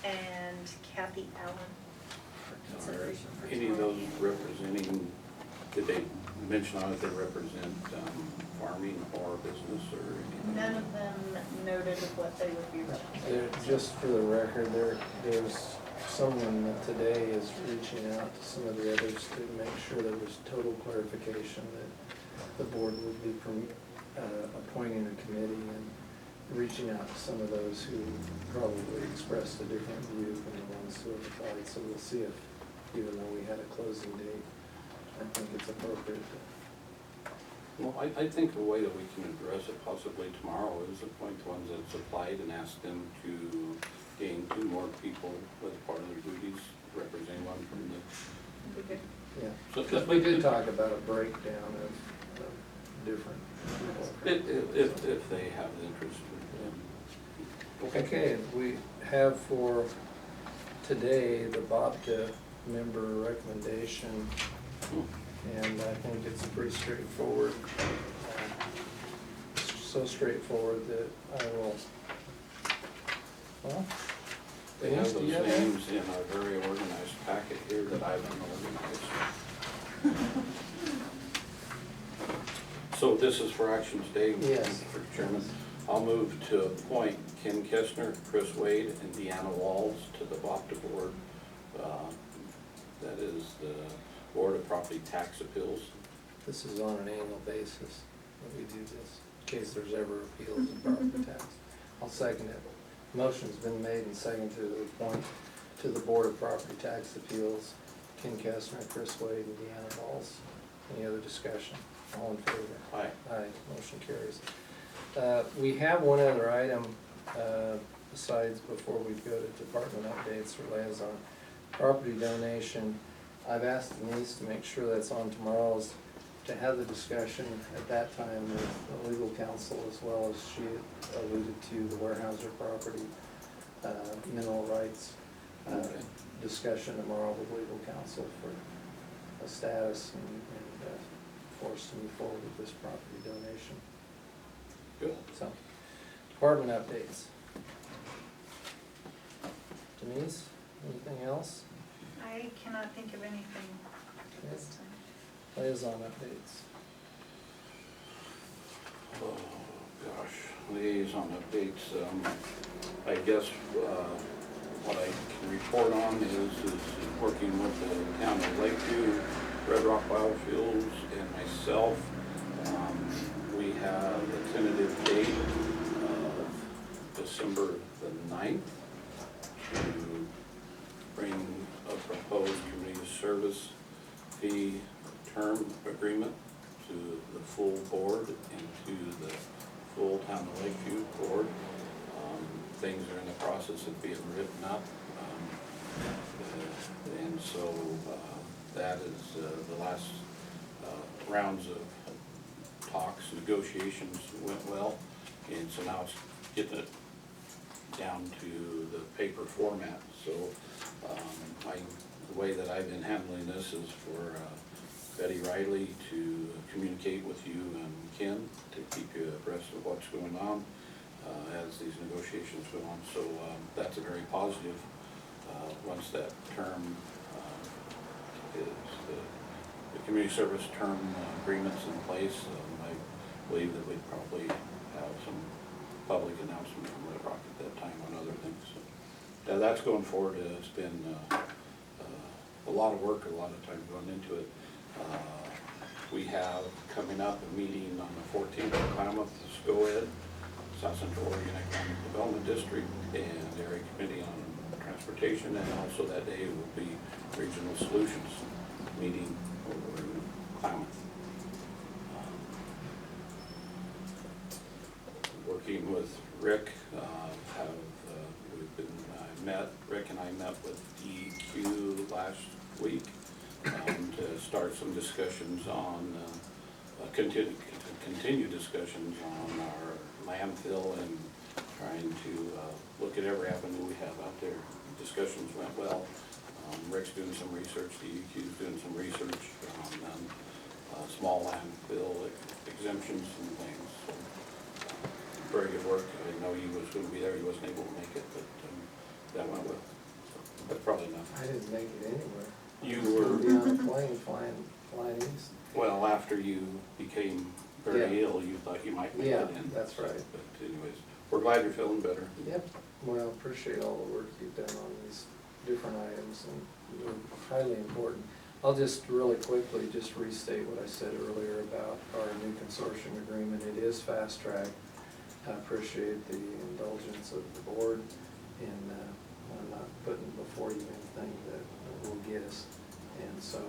and Kathy Allen. For consideration for Any of tomorrow. those representing, did they mention on it they represent farming or business or anything? None of them noted what they would be representing. Just for the record, there's someone that today is reaching out to some of the others to make sure there was total clarification that the board would be appointing a committee and reaching out to some of those who probably expressed a different view than the ones who have applied. So we'll see if, even though we had a closing date, I think it's appropriate to. Well, I think the way that we can address it possibly tomorrow is appoint the ones that's applied and ask them to gain 2 more people as part of their duties, representing one from the. Okay. Yeah, So because we did talk about a breakdown of different people. If they have the interest. Okay, we have for today the BOPTA member recommendation, and I think it's pretty straightforward. So straightforward that I will, well, They have Denise, do those you have that? names in a very organized packet here that I've unorganized. So this is for action today? Yes. Mr. Chairman, I'll move to appoint Ken Kestner, Chris Wade, and Deanna Walls to the BOPTA board. That is the Board of Property Tax Appeals. This is on an annual basis that we do this, in case there's ever appeals of property tax. I'll second it. Motion's been made and seconded to appoint to the Board of Property Tax Appeals Ken Kestner, Chris Wade, and Deanna Walls. Any other discussion? All in favor? Aye. Aye, motion carries. We have one other item besides before we go to department updates or liaison. Property donation. I've asked Denise to make sure that's on tomorrow's, to have the discussion at that time with the legal counsel, as well as she alluded to the Weyerhaeuser property, mineral rights, discussion tomorrow with legal counsel for a status and for us to move forward with this property donation. Good. So, department updates. Denise, anything else? I cannot think of anything this time. Liaison updates. Oh, gosh, liaison updates, I guess, what I can report on is working with the town of Lakeview, Red Rock Biofuels, and myself. We have a tentative date of December the 9th to bring a proposed community service fee term agreement to the full board and to the full town of Lakeview board. Things are in the process of being written up. And so that is the last rounds of talks, negotiations went well. And so now it's getting it down to the paper format. So the way that I've been handling this is for Betty Riley to communicate with you and Ken to keep you abreast of what's going on as these negotiations go on. So that's a very positive. Once that term is the community service term agreements in place, I believe that we'd probably have some public announcement from Red Rock at that time on other things. So that's going forward. It's been a lot of work, a lot of time going into it. We have coming up a meeting on the 14th in Klamath, SCOED, South Central Oregon Economic Development District, and Area Committee on Transportation, and also that day will be Regional Solutions meeting over in Klamath. Working with Rick, Rick and I met with DEQ last week to start some discussions on, continue discussions on our landfill and trying to look at every avenue we have out there. Discussions went well. Rick's doing some research, DEQ's doing some research on small landfill exemptions and things. So, very good work. I know he was going to be there. He wasn't able to make it, but that went well. So, that's probably enough. I didn't make it anywhere. You I was were gonna be on a plane flying east. well after you became very ill. You thought you might make it in. That's right. But anyways, we're glad you're feeling better. Yep. Well, appreciate all the work you've done on these different items, and they're highly important. I'll just really quickly just restate what I said earlier about our new consortium agreement. It is fast track. I appreciate the indulgence of the board in I'm not putting before you anything that will get us. And so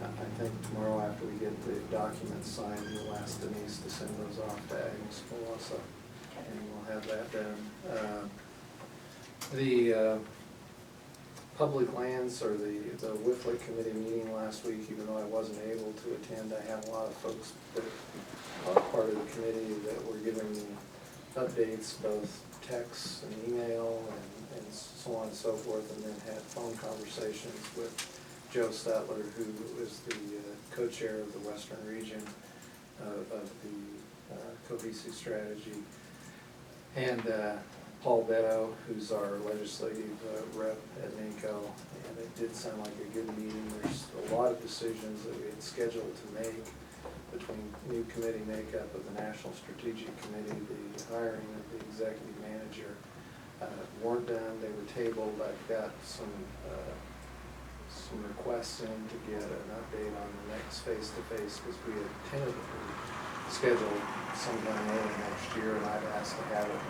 I think tomorrow after we get the documents signed, we'll ask Denise to send those off to Agnes Pelasa, and we'll have that done. The public lands, or the WIFLIC committee meeting last week, even though I wasn't able to attend, I had a lot of folks that are part of the committee that were giving me updates, both text and email and so on and so forth, and then had phone conversations with Joe Stetler, who is the co-chair of the Western region of the cohesive strategy, and Paul Beto, who's our legislative rep at NACO, and it did sound like a good meeting. There's a lot of decisions that we had scheduled to make between new committee makeup of the National Strategic Committee, the hiring of the executive manager, weren't done. They were tabled. I've got some requests in to get an update on the next face-to-face, because we had tentatively scheduled sometime early next year, and I've asked to have it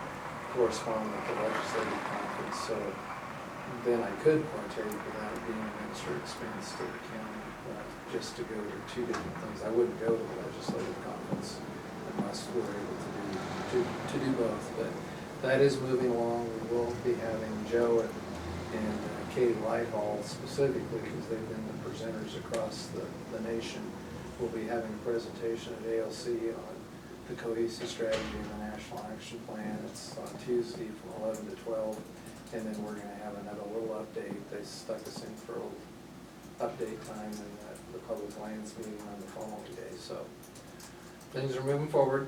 correspond with the legislative conference, so then I could partake without it being an extra expense to the county, just to go to two different things. I wouldn't go to the legislative conference unless we were able to do both, but that is moving along. We will be having Joe and Katie Lighthall specifically, because they've been the presenters across the nation, will be having a presentation at ALC on the cohesive strategy and the national action plan. It's on Tuesday from 11 to 12, and then we're gonna have another little update. They stuck us in for a little update time in the public lands meeting on the following day, so things are moving forward.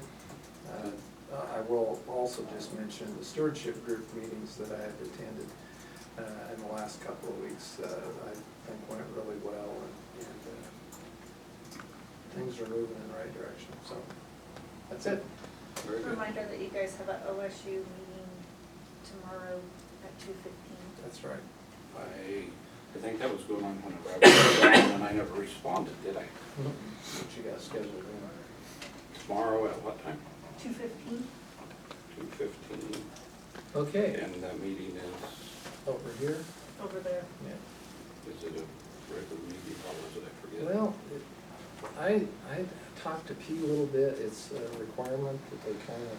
I will also just mention the stewardship group meetings that I have attended in the last couple of weeks, I think went really well, and things are moving in the right direction, so that's it. Very good. Reminder that you guys have an OSU meeting tomorrow at 2:15. That's right. I think that was going on whenever I was down, and I never responded, did I? What you got scheduled in? Tomorrow at what time? 2:15? 2:15. Okay, And that meeting is, over here, Over there. yeah. is it a regular meeting, or is it, I forget? Well, I talked to Pete a little bit, it's a requirement that they kind of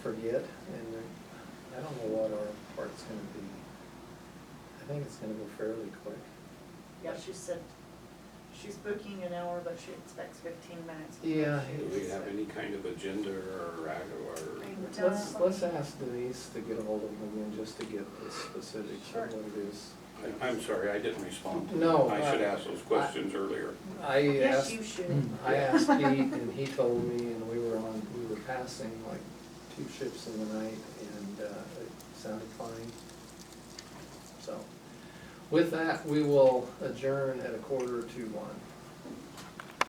forget, and I don't know what our part's gonna be. I think it's gonna go fairly quick. Yeah, she said she's booking an hour, but she expects 15 minutes. Yeah. Do we have any kind of agenda or? Let's ask Denise to get a hold of him again, just to get the specifics of what it is. I'm sorry, I didn't respond. No, I should ask those questions earlier. Yes, you should. I asked Pete, and he told me, and we were passing like 2 ships in the night, and it sounded fine. So, with that, we will adjourn at 1:45.